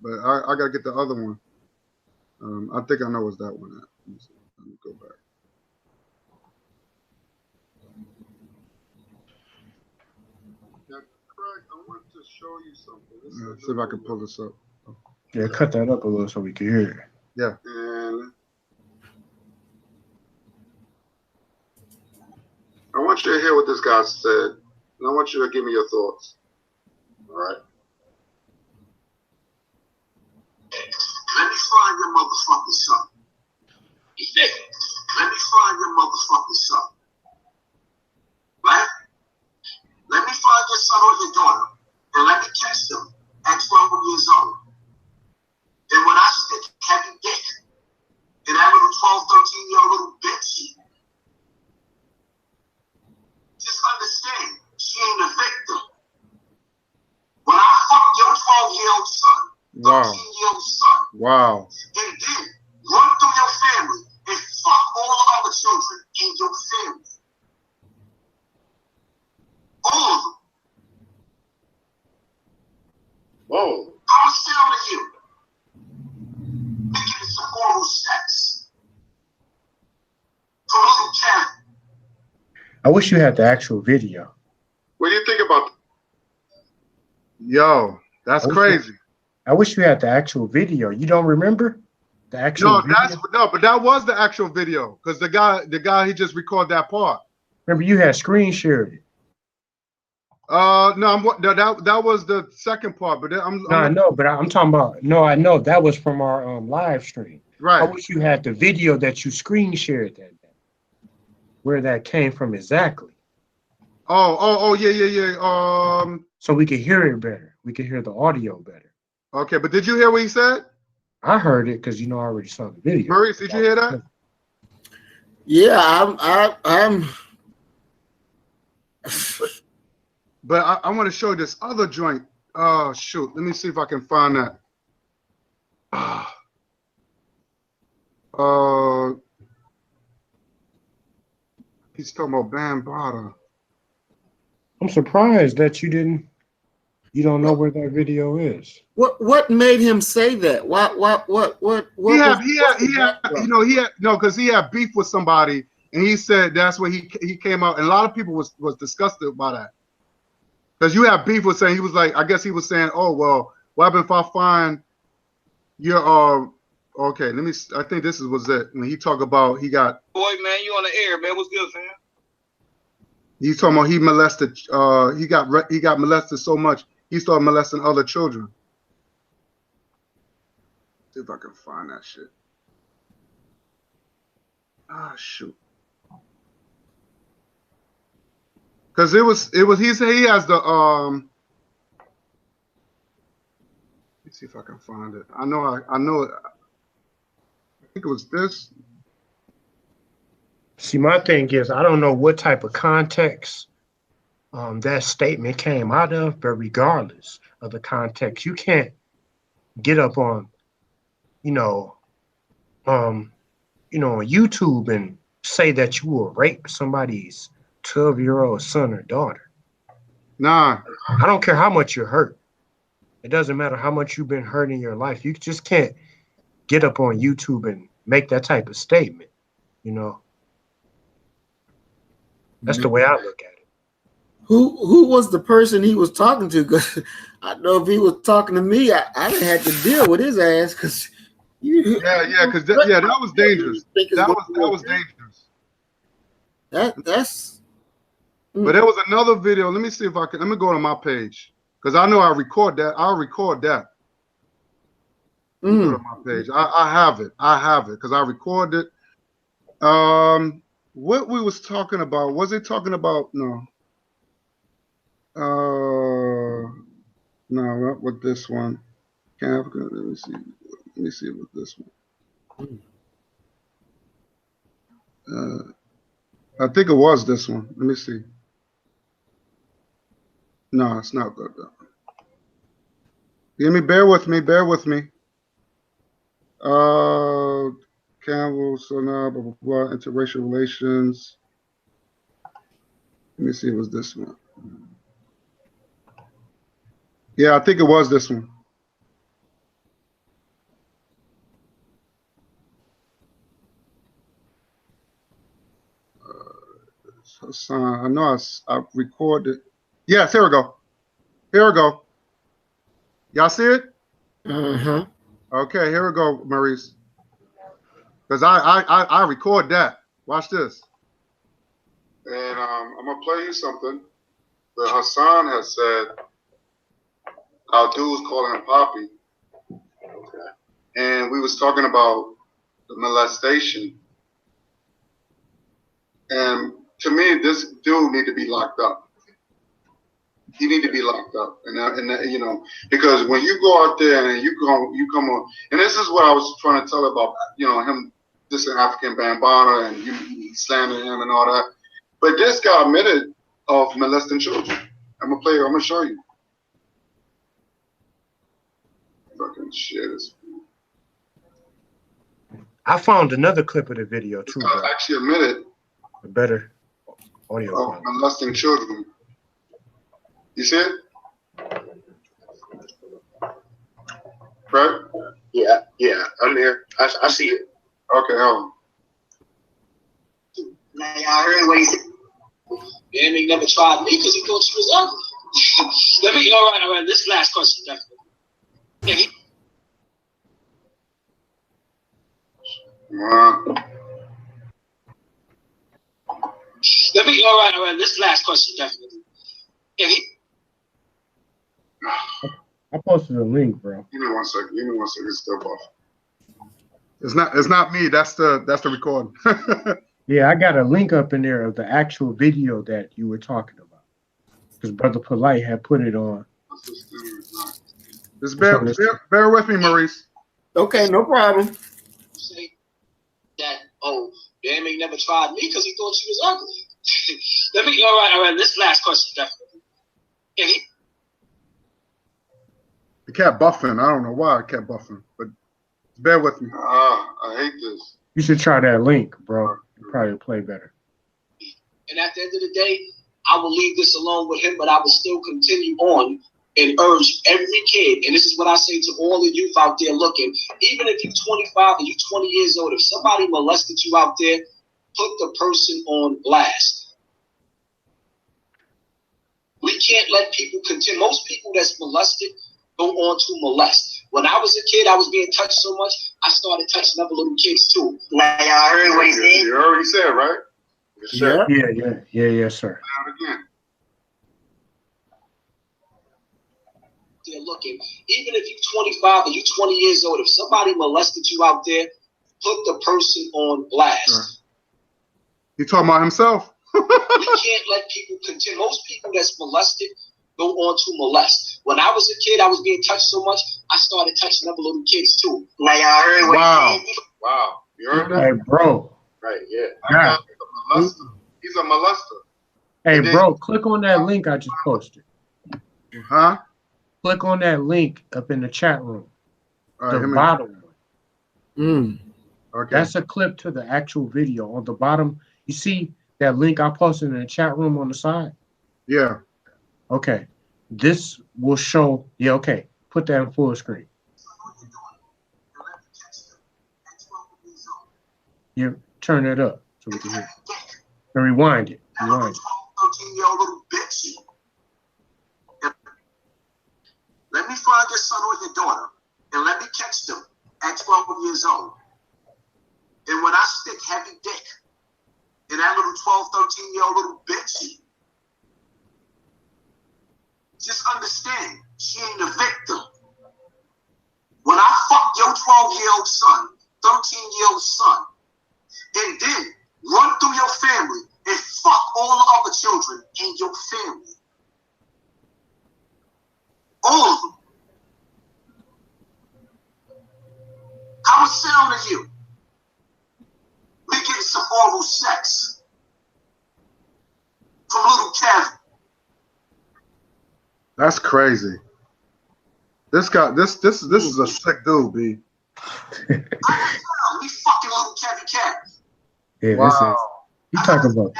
but I gotta get the other one. I think I know what's that one at. Let me go back. Yeah, Craig, I want to show you something. Let's see if I can pull this up. Yeah, cut that up a little so we can hear it. Yeah, and I want you to hear what this guy said, and I want you to give me your thoughts. All right. Let me find your motherfucking son. Let me find your motherfucking son. Right? Let me find your son or your daughter, and let me catch them at 12 years old. And when I stick heavy dick in that little 12, 13-year-old little bitch, just understand, she ain't a victim. When I fuck your 12-year-old son, 13-year-old son, Wow. and then run through your family and fuck all the other children in your family. All of them. Whoa. How it sound to you? Making it some oral sex. For a little cat. I wish you had the actual video. What do you think about? Yo, that's crazy. I wish you had the actual video. You don't remember the actual video? But that was the actual video because the guy he just recorded that part. Remember, you had screen shared it. That was the second part. But I know, but I'm talking about. No, I know that was from our live stream. Right. I wish you had the video that you screen shared that day, where that came from exactly. Yeah. So we could hear it better. We could hear the audio better. Okay, but did you hear what he said? I heard it because I already saw the video. Maurice, did you hear that? Yeah, I'm. But I want to show you this other joint. Oh shoot! Let me see if I can find that. He's talking about Bambaataa. I'm surprised that you don't know where that video is. What made him say that? What because he had beef with somebody, and he said that's where he came out, and a lot of people was disgusted by that. Because you have beef with saying, he was like, I guess he was saying, oh well, what happened if I find your okay, I think this was it. When he talked about he got boy, man, you on the air, man. What's good, fam? He's talking about he molested he got molested so much he started molesting other children. See if I can find that shit. Ah, shoot. Because he has the let's see if I can find it. I know it. I think it was this. See, my thing is, I don't know what type of context that statement came out of, but regardless of the context, you can't get up on, on YouTube and say that you will rape somebody's 12-year-old son or daughter. Nah. I don't care how much you're hurt. It doesn't matter how much you've been hurt in your life. You just can't get up on YouTube and make that type of statement, That's the way I look at it. Who was the person he was talking to? Because I know if he was talking to me, I didn't have to deal with his ass. Because that was dangerous. That was dangerous. That's. But there was another video. Let me see if I can. Let me go to my page because I know I record that. I'll record that. Go to my page. I have it. Because I recorded it. What we was talking about? Was it talking about? No. No, not with this one. Let me see. Let me see with this one. I think it was this one. Let me see. No, it's not good though. Bear with me. Campbell, so now, blah, blah, blah, interracial relations. Let me see, it was this one. Yeah, I think it was this one. I know I recorded. Yes, here we go. Y'all see it? Okay, here we go, Maurice. Because I record that. Watch this. And I'm gonna play you something that Hassan has said. Our dudes calling him Poppy. Okay. And we was talking about the molestation. And to me, this dude need to be locked up. He need to be locked up, and because when you go out there and you come on, and this is what I was trying to tell about, him dissing African Bambaataa and you slamming him and all that. But this guy admitted of molesting children. I'm gonna show you. Fucking shit is. I found another clip of the video too. I actually admitted. A better audio. Of molesting children. You see it? Right? Yeah, I'm here. I see it. Okay, hold on. Now y'all heard what he said. Damn, he never tried me because he thought she was ugly. All right. This last question, definitely. All right. This last question, definitely. I posted a link, bro. Give me one second. It's still off. It's not me. That's the recording. Yeah, I got a link up in there of the actual video that you were talking about. Because Brother Polite had put it on. Just bear with me, Maurice. Okay, no problem. Say that, damn, he never tried me because he thought she was ugly. All right. This last question, definitely. It kept buffing. I don't know why it kept buffing, but bear with me. I hate this. You should try that link, bro. It'll probably play better. And at the end of the day, I will leave this alone with him, but I will still continue on and urge every kid, and this is what I say to all the youth out there looking, even if you're 25 and you're 20 years old, if somebody molested you out there, put the person on blast. We can't let people continue. Most people that's molested go on to molest. When I was a kid, I was being touched so much, I started touching other little kids too. Now y'all heard what he said? You already said, right? Yeah, yes, sir. Yeah, there looking. Even if you're 25 or you're 20 years old, if somebody molested you out there, put the person on blast. Sure. He talking about himself. We can't let people continue. Most people that's molested go on to molest. When I was a kid, I was being touched so much, I started touching other little kids too. Now y'all heard what Wow. he said? Wow. You heard that? Hey, bro. Right, yeah. Yeah. He's a molester. Hey, And then- bro, click on that link I just posted. Huh? Click on that link up in the chat room. All right, The hit me. bottom one. Mm. Okay. That's a clip to the actual video. On the bottom, you see that link I posted in the chat room on the side? Yeah. Okay. This will show, yeah, okay. Put that in full screen. You turn it up so we can hear it. And rewind it. Rewind it. 13-year-old little bitch. Let me find your son or your daughter and let me catch them at 12 years old. And when I stick heavy dick in that little 12, 13-year-old little bitch, just understand, she ain't a victim. When I fuck your 12-year-old son, 13-year-old son, and then run through your family and fuck all the other children in your family. All of them. How it sound to you? We getting some oral sex from little Kevin. That's crazy. This guy, this is a sick dude, B. We fucking little Kevin Cat. Yeah, Wow. this is. You talking about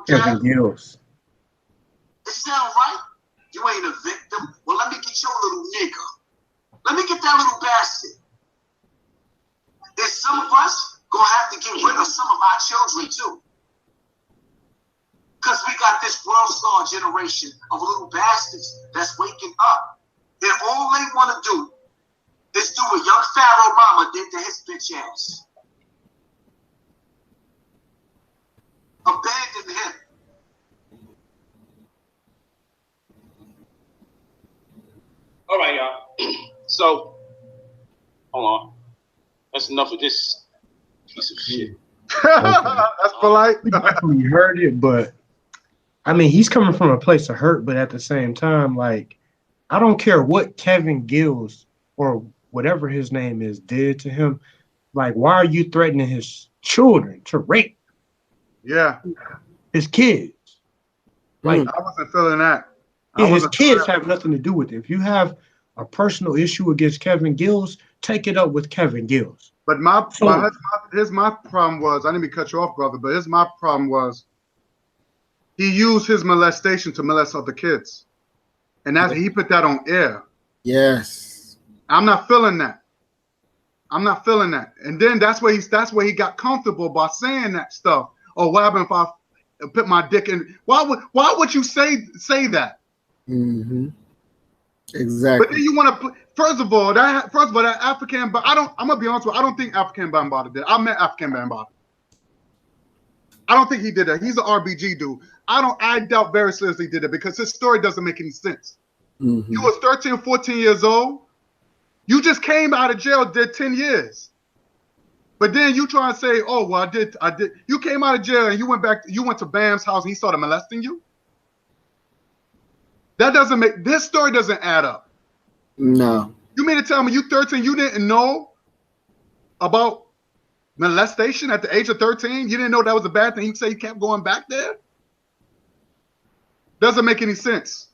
Kevin Gills. It sound right? You ain't a victim. Well, let me get your little nigga. Let me get that little bastard. There's some of us gonna have to get rid of some of our children too. Because we got this world star generation of little bastards that's waking up. And all they want to do is do what young Pharaoh mama did to his bitch ass. Abandon him. All right, y'all. So, hold on. That's enough of this piece of shit. That's polite. We definitely heard it, but I mean, he's coming from a place of hurt, but at the same time, like, I don't care what Kevin Gills or whatever his name is did to him. Like, why are you threatening his children to rape Yeah. his kids? Like, I wasn't feeling that. I his wasn't kids feeling have nothing to do with it. If you have a personal issue against Kevin Gills, take it up with Kevin Gills. But here's my problem was, I didn't mean to cut you off, brother, but here's my problem was he used his molestation to molest other kids. And that's he put that on air. Yes. I'm not feeling that. I'm not feeling that. And then that's where he got comfortable by saying that stuff. Oh, what happened if I put my dick in? Why would you say that? Mm-hmm. Exactly. But then you want to first of all that African, but I'm gonna be honest with you, I don't think African Bambaataa did. I met African Bambaataa. I don't think he did that. He's an RBG dude. I doubt very seriously he did it because his story doesn't make any sense. Mm-hmm. You was 13 or 14 years old. You just came out of jail, did 10 years. But then you try and say, oh, well, I did. You came out of jail and you went to Bam's house and he started molesting you? This story doesn't add up. No. You mean to tell me you 13, you didn't know about molestation at the age of 13? You didn't know that was a bad thing? You say you kept going back there? Doesn't make any sense.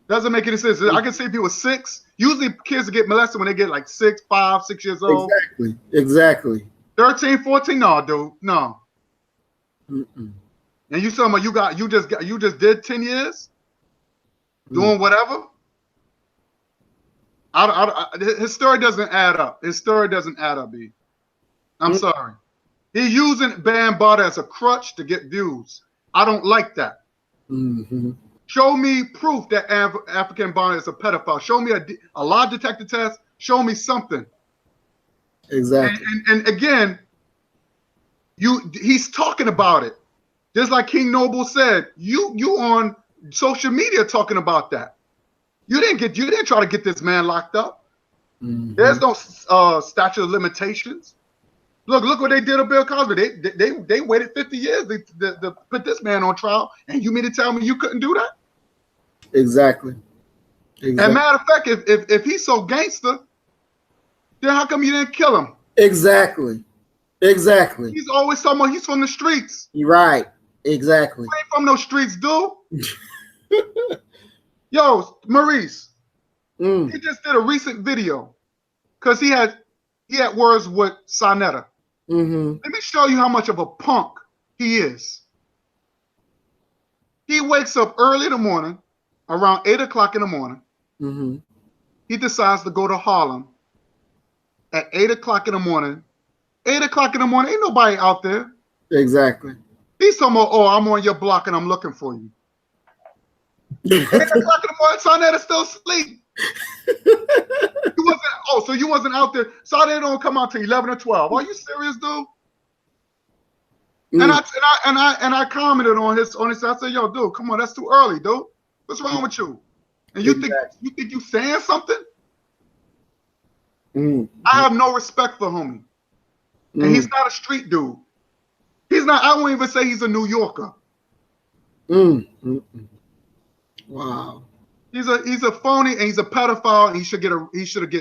Doesn't make any sense. I can see if he was 6. Usually kids get molested when they get like 6, 5, 6 years old. Exactly. 13, 14, no, dude, no. Mm-mm. And you talking about you just did 10 years doing whatever? His story doesn't add up. His story doesn't add up, B. I'm sorry. He's using Bambaataa as a crutch to get views. I don't like that. Mm-hmm. Show me proof that African Bambaataa is a pedophile. Show me a lie detector test. Show me something. Exactly. And again, he's talking about it. Just like King Noble said, you on social media talking about that. You didn't try to get this man locked up. Mm-hmm. There's no statute of limitations. Look what they did to Bill Cosby. They waited 50 years to put this man on trial, and you mean to tell me you couldn't do that? Exactly. And matter of fact, if he's so gangster, then how come you didn't kill him? Exactly. He's always talking about he's from the streets. You're right. Exactly. You ain't from no streets, dude. Yo, Maurice, he just did a recent video because he had words with Sonetta. Mm-hmm. Let me show you how much of a punk he is. He wakes up early in the morning, around 8 o'clock in the morning. Mm-hmm. He decides to go to Harlem at 8 o'clock in the morning. 8 o'clock in the morning, ain't nobody out there. Exactly. He's talking about, oh, I'm on your block and I'm looking for you. 8 o'clock in the morning, Sonetta's still asleep. You wasn't out there. Sonetta don't come out till 11 or 12. Are you serious, dude? And I commented on his. I said, yo, dude, come on, that's too early, dude. What's wrong with you? And you think you saying something? I have no respect for homie. And he's not a street dude. He's not. I won't even say he's a New Yorker. Wow. He's a phony and he's a pedophile and he should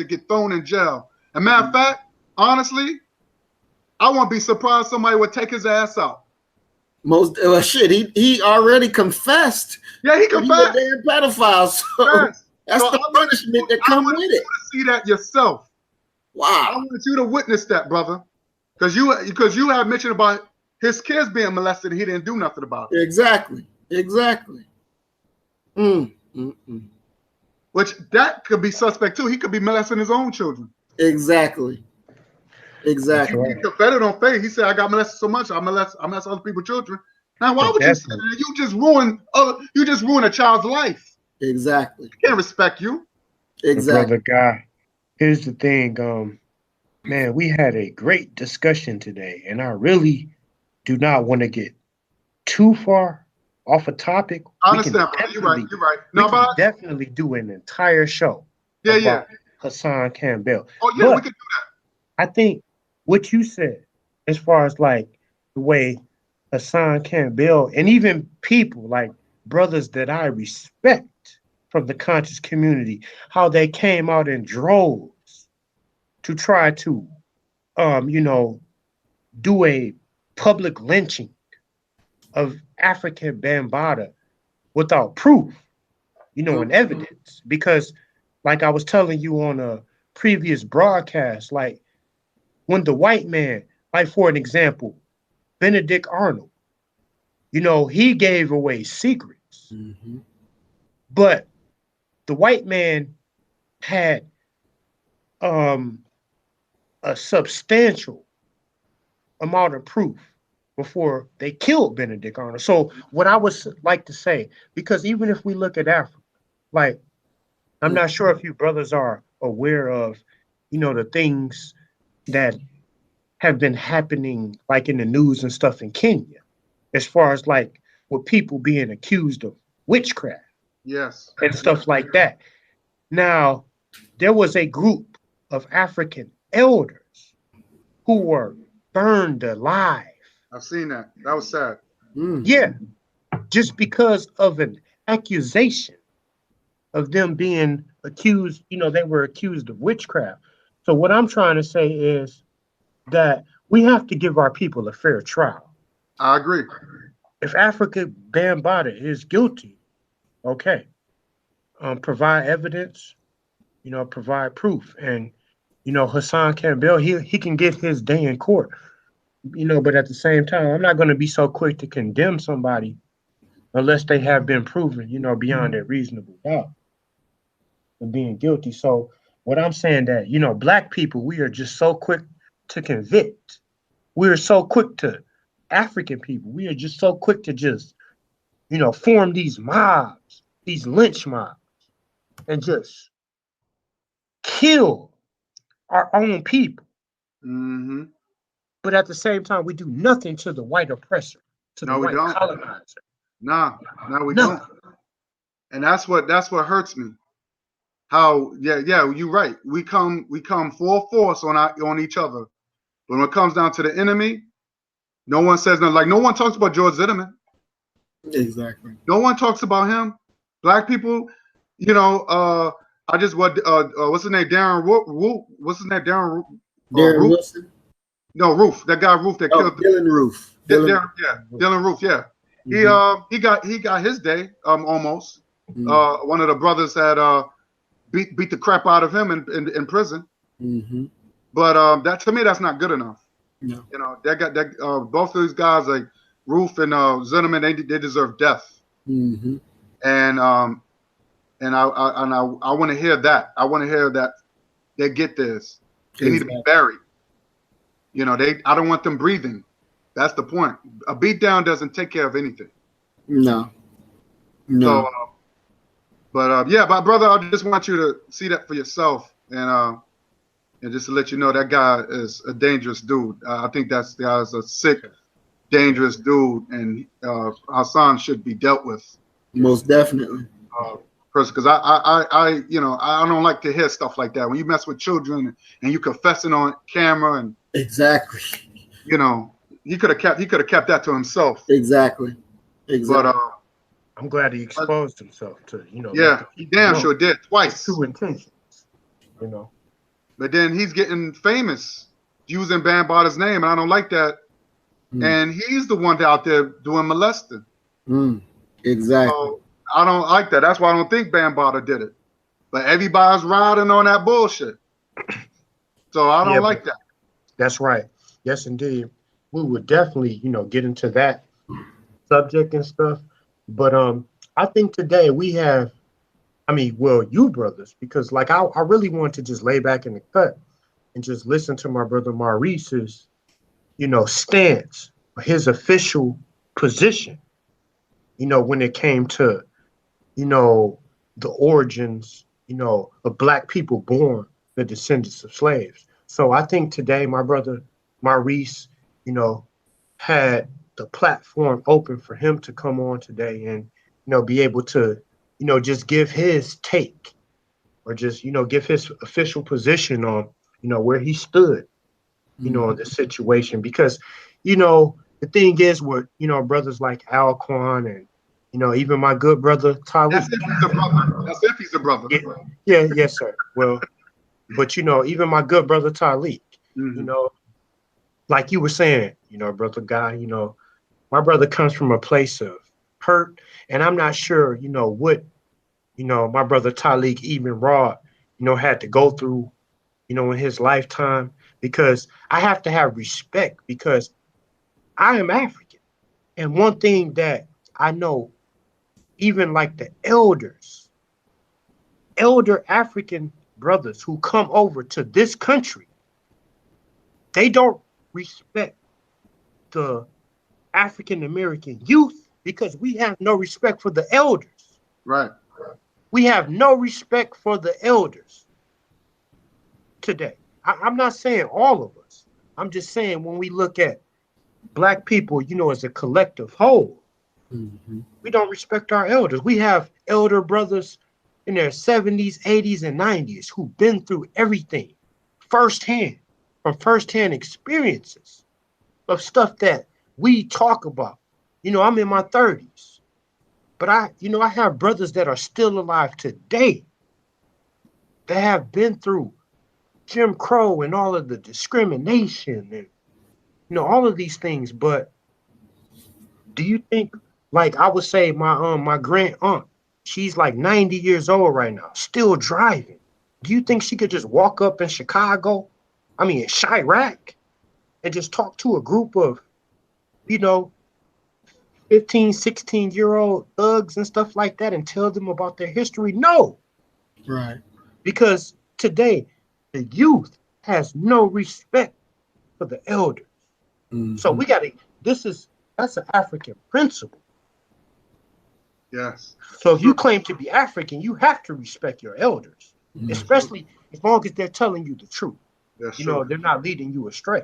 get thrown in jail. And matter of fact, honestly, I won't be surprised somebody would take his ass out. He already confessed. Yeah, he confessed. He's a damn pedophile. So that's the punishment that comes with it. I want you to see that yourself. Wow. I want you to witness that, brother. Because you have mentioned about his kids being molested and he didn't do nothing about it. Exactly. Which that could be suspect too. He could be molesting his own children. Exactly. He confessed on faith. He said, "I got molested so much. I molest other people's children." Now, why would you say that? You just ruin a child's life. Exactly. He can't respect you. Exactly. Brother Guy, here's the thing. Man, we had a great discussion today, and I really do not want to get too far off a topic. I understand. You're right. No, but definitely do an entire show. Yeah. Hassan Campbell. Oh yeah, we could do that. I think what you said, as far as like the way Hassan Campbell and even people like brothers that I respect from the conscious community, how they came out in droves to try to, do a public lynching of African Bambaataa without proof, and evidence. Because, like I was telling you on a previous broadcast, like when the white man, like for an example, Benedict Arnold, he gave away secrets, but the white man had a substantial amount of proof before they killed Benedict Arnold. So what I would like to say, because even if we look at Africa, like, I'm not sure if you brothers are aware of, the things that have been happening, like in the news and stuff in Kenya, as far as like with people being accused of witchcraft. Yes. And stuff like that. Now, there was a group of African elders who were burned alive. I've seen that. That was sad. Yeah. Just because of an accusation of them being accused, they were accused of witchcraft. So what I'm trying to say is that we have to give our people a fair trial. I agree. If African Bambaataa is guilty, okay, provide evidence, provide proof. And, Hassan Campbell, he can get his day in court, but at the same time, I'm not going to be so quick to condemn somebody unless they have been proven, beyond a reasonable doubt of being guilty. So what I'm saying that, Black people, we are just so quick to convict. We're so quick to, African people, we are just so quick to just, form these mobs, these lynch mobs, and just kill our own people. But at the same time, we do nothing to the white oppressor, to the white colonizer. No, we don't. And that's what hurts me. how you're right. We come full force on each other, but when it comes down to the enemy, no one says nothing. Like no one talks about George Zimmerman. Exactly. No one talks about him. Black people, you know, what's his name? Darren Roof. What's his name? Darren Wilson. No, Roof. That guy Roof that killed Dylan Roof. Dylan Roof. Yeah. Mm-hmm. He got his day almost. Mm-hmm. One of the brothers had beat the crap out of him in prison. Mm-hmm. But that to me that's not good enough. No. You know, they got that both of these guys like Roof and Zimmerman, they deserve death. Mm-hmm. And I want to hear that. I want to hear that they get this. They need to be buried. You know, I don't want them breathing. That's the point. A beatdown doesn't take care of anything. No. So, but my brother, I just want you to see that for yourself, and just to let you know that guy is a dangerous dude. I think that guy is a sick, dangerous dude, and Hassan should be dealt with. Most definitely. Because I don't like to hear stuff like that when you mess with children and you confessing on camera and exactly. You know, he could have kept that to himself. Exactly. But I'm glad he exposed himself to, you know. Yeah, he damn sure did twice. Two intentions, you know. But then he's getting famous using Bambaata's name, and I don't like that. And he's the one out there doing molesting. Exactly. So I don't like that. That's why I don't think Bambaata did it. But everybody's riding on that bullshit. So I don't like that. That's right. Yes, indeed. We would definitely, you know, get into that subject and stuff. But I think today we have, you brothers, because like I really want to just lay back in the cut and just listen to my brother Maurice's, you know, stance, his official position, you know, when it came to, you know, the origins, you know, of Black people born the descendants of slaves. So I think today my brother Maurice, you know, had the platform open for him to come on today and, you know, be able to, you know, just give his take or just, you know, give his official position on, you know, where he stood, you know, in the situation. Because, you know, the thing is with, you know, brothers like Alquan and, you know, even my good brother Tyler. That's if he's a brother. That's if he's a brother. Yeah, yes, sir. Well, but, you know, even my good brother Talik, you know, like you were saying, you know, brother Guy, you know, my brother comes from a place of hurt, and I'm not sure, you know, what, you know, my brother Talik even Rod, you know, had to go through, you know, in his lifetime, because I have to have respect because I am African. And one thing that I know, even like the elder African brothers who come over to this country, they don't respect the African American youth because we have no respect for the elders. Right. We have no respect for the elders today. I'm not saying all of us. I'm just saying when we look at Black people, you know, as a collective whole, we don't respect our elders. We have elder brothers in their 70s, 80s, and 90s who've been through everything firsthand, from firsthand experiences of stuff that we talk about. You know, I'm in my 30s, but I have brothers that are still alive today that have been through Jim Crow and all of the discrimination and, you know, all of these things. But do you think, like I would say my grand aunt, she's like 90 years old right now, still driving. Do you think she could just walk up in in Chirac, and just talk to a group of, you know, 15, 16-year-old thugs and stuff like that and tell them about their history? No. Right. Because today, the youth has no respect for the elders. So we got to, that's an African principle. Yes. So if you claim to be African, you have to respect your elders, especially as long as they're telling you the truth. That's you true. know, they're not leading you astray.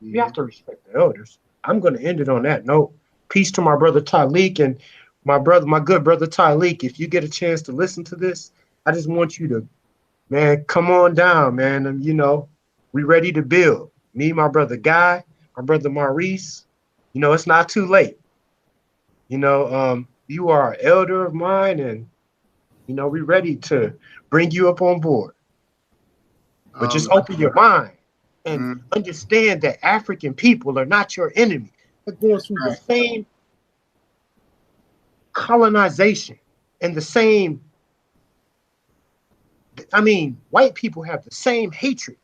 You have to respect the elders. I'm going to end it on that note. Peace to my brother Talik and my good brother Talik. If you get a chance to listen to this, I just want you to man, come on down, man. And, you know, we ready to build. Me, my brother Guy, my brother Maurice. You know, it's not too late. You know, you are an elder of mine, and, you know, we ready to bring you up on board. But just open your mind and understand that African people are not your enemy. They're going through the same colonization and the same, I mean, white people have the same hatred.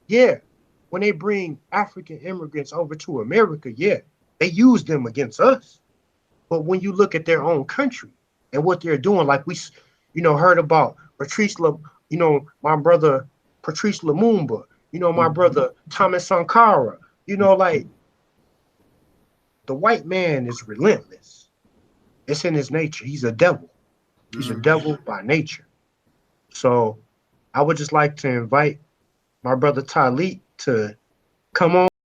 Yeah, when they bring African immigrants over to America, yeah, they use them against us. But when you look at their own country and what they're doing, like we, you know, heard about Patrice, you know, my brother Patrice Lumumba, you know, my brother Thomas Sankara, you know, like the white man is relentless. It's in his nature. He's a devil. He's a devil by nature. So I would just like to invite my brother Talik to come on.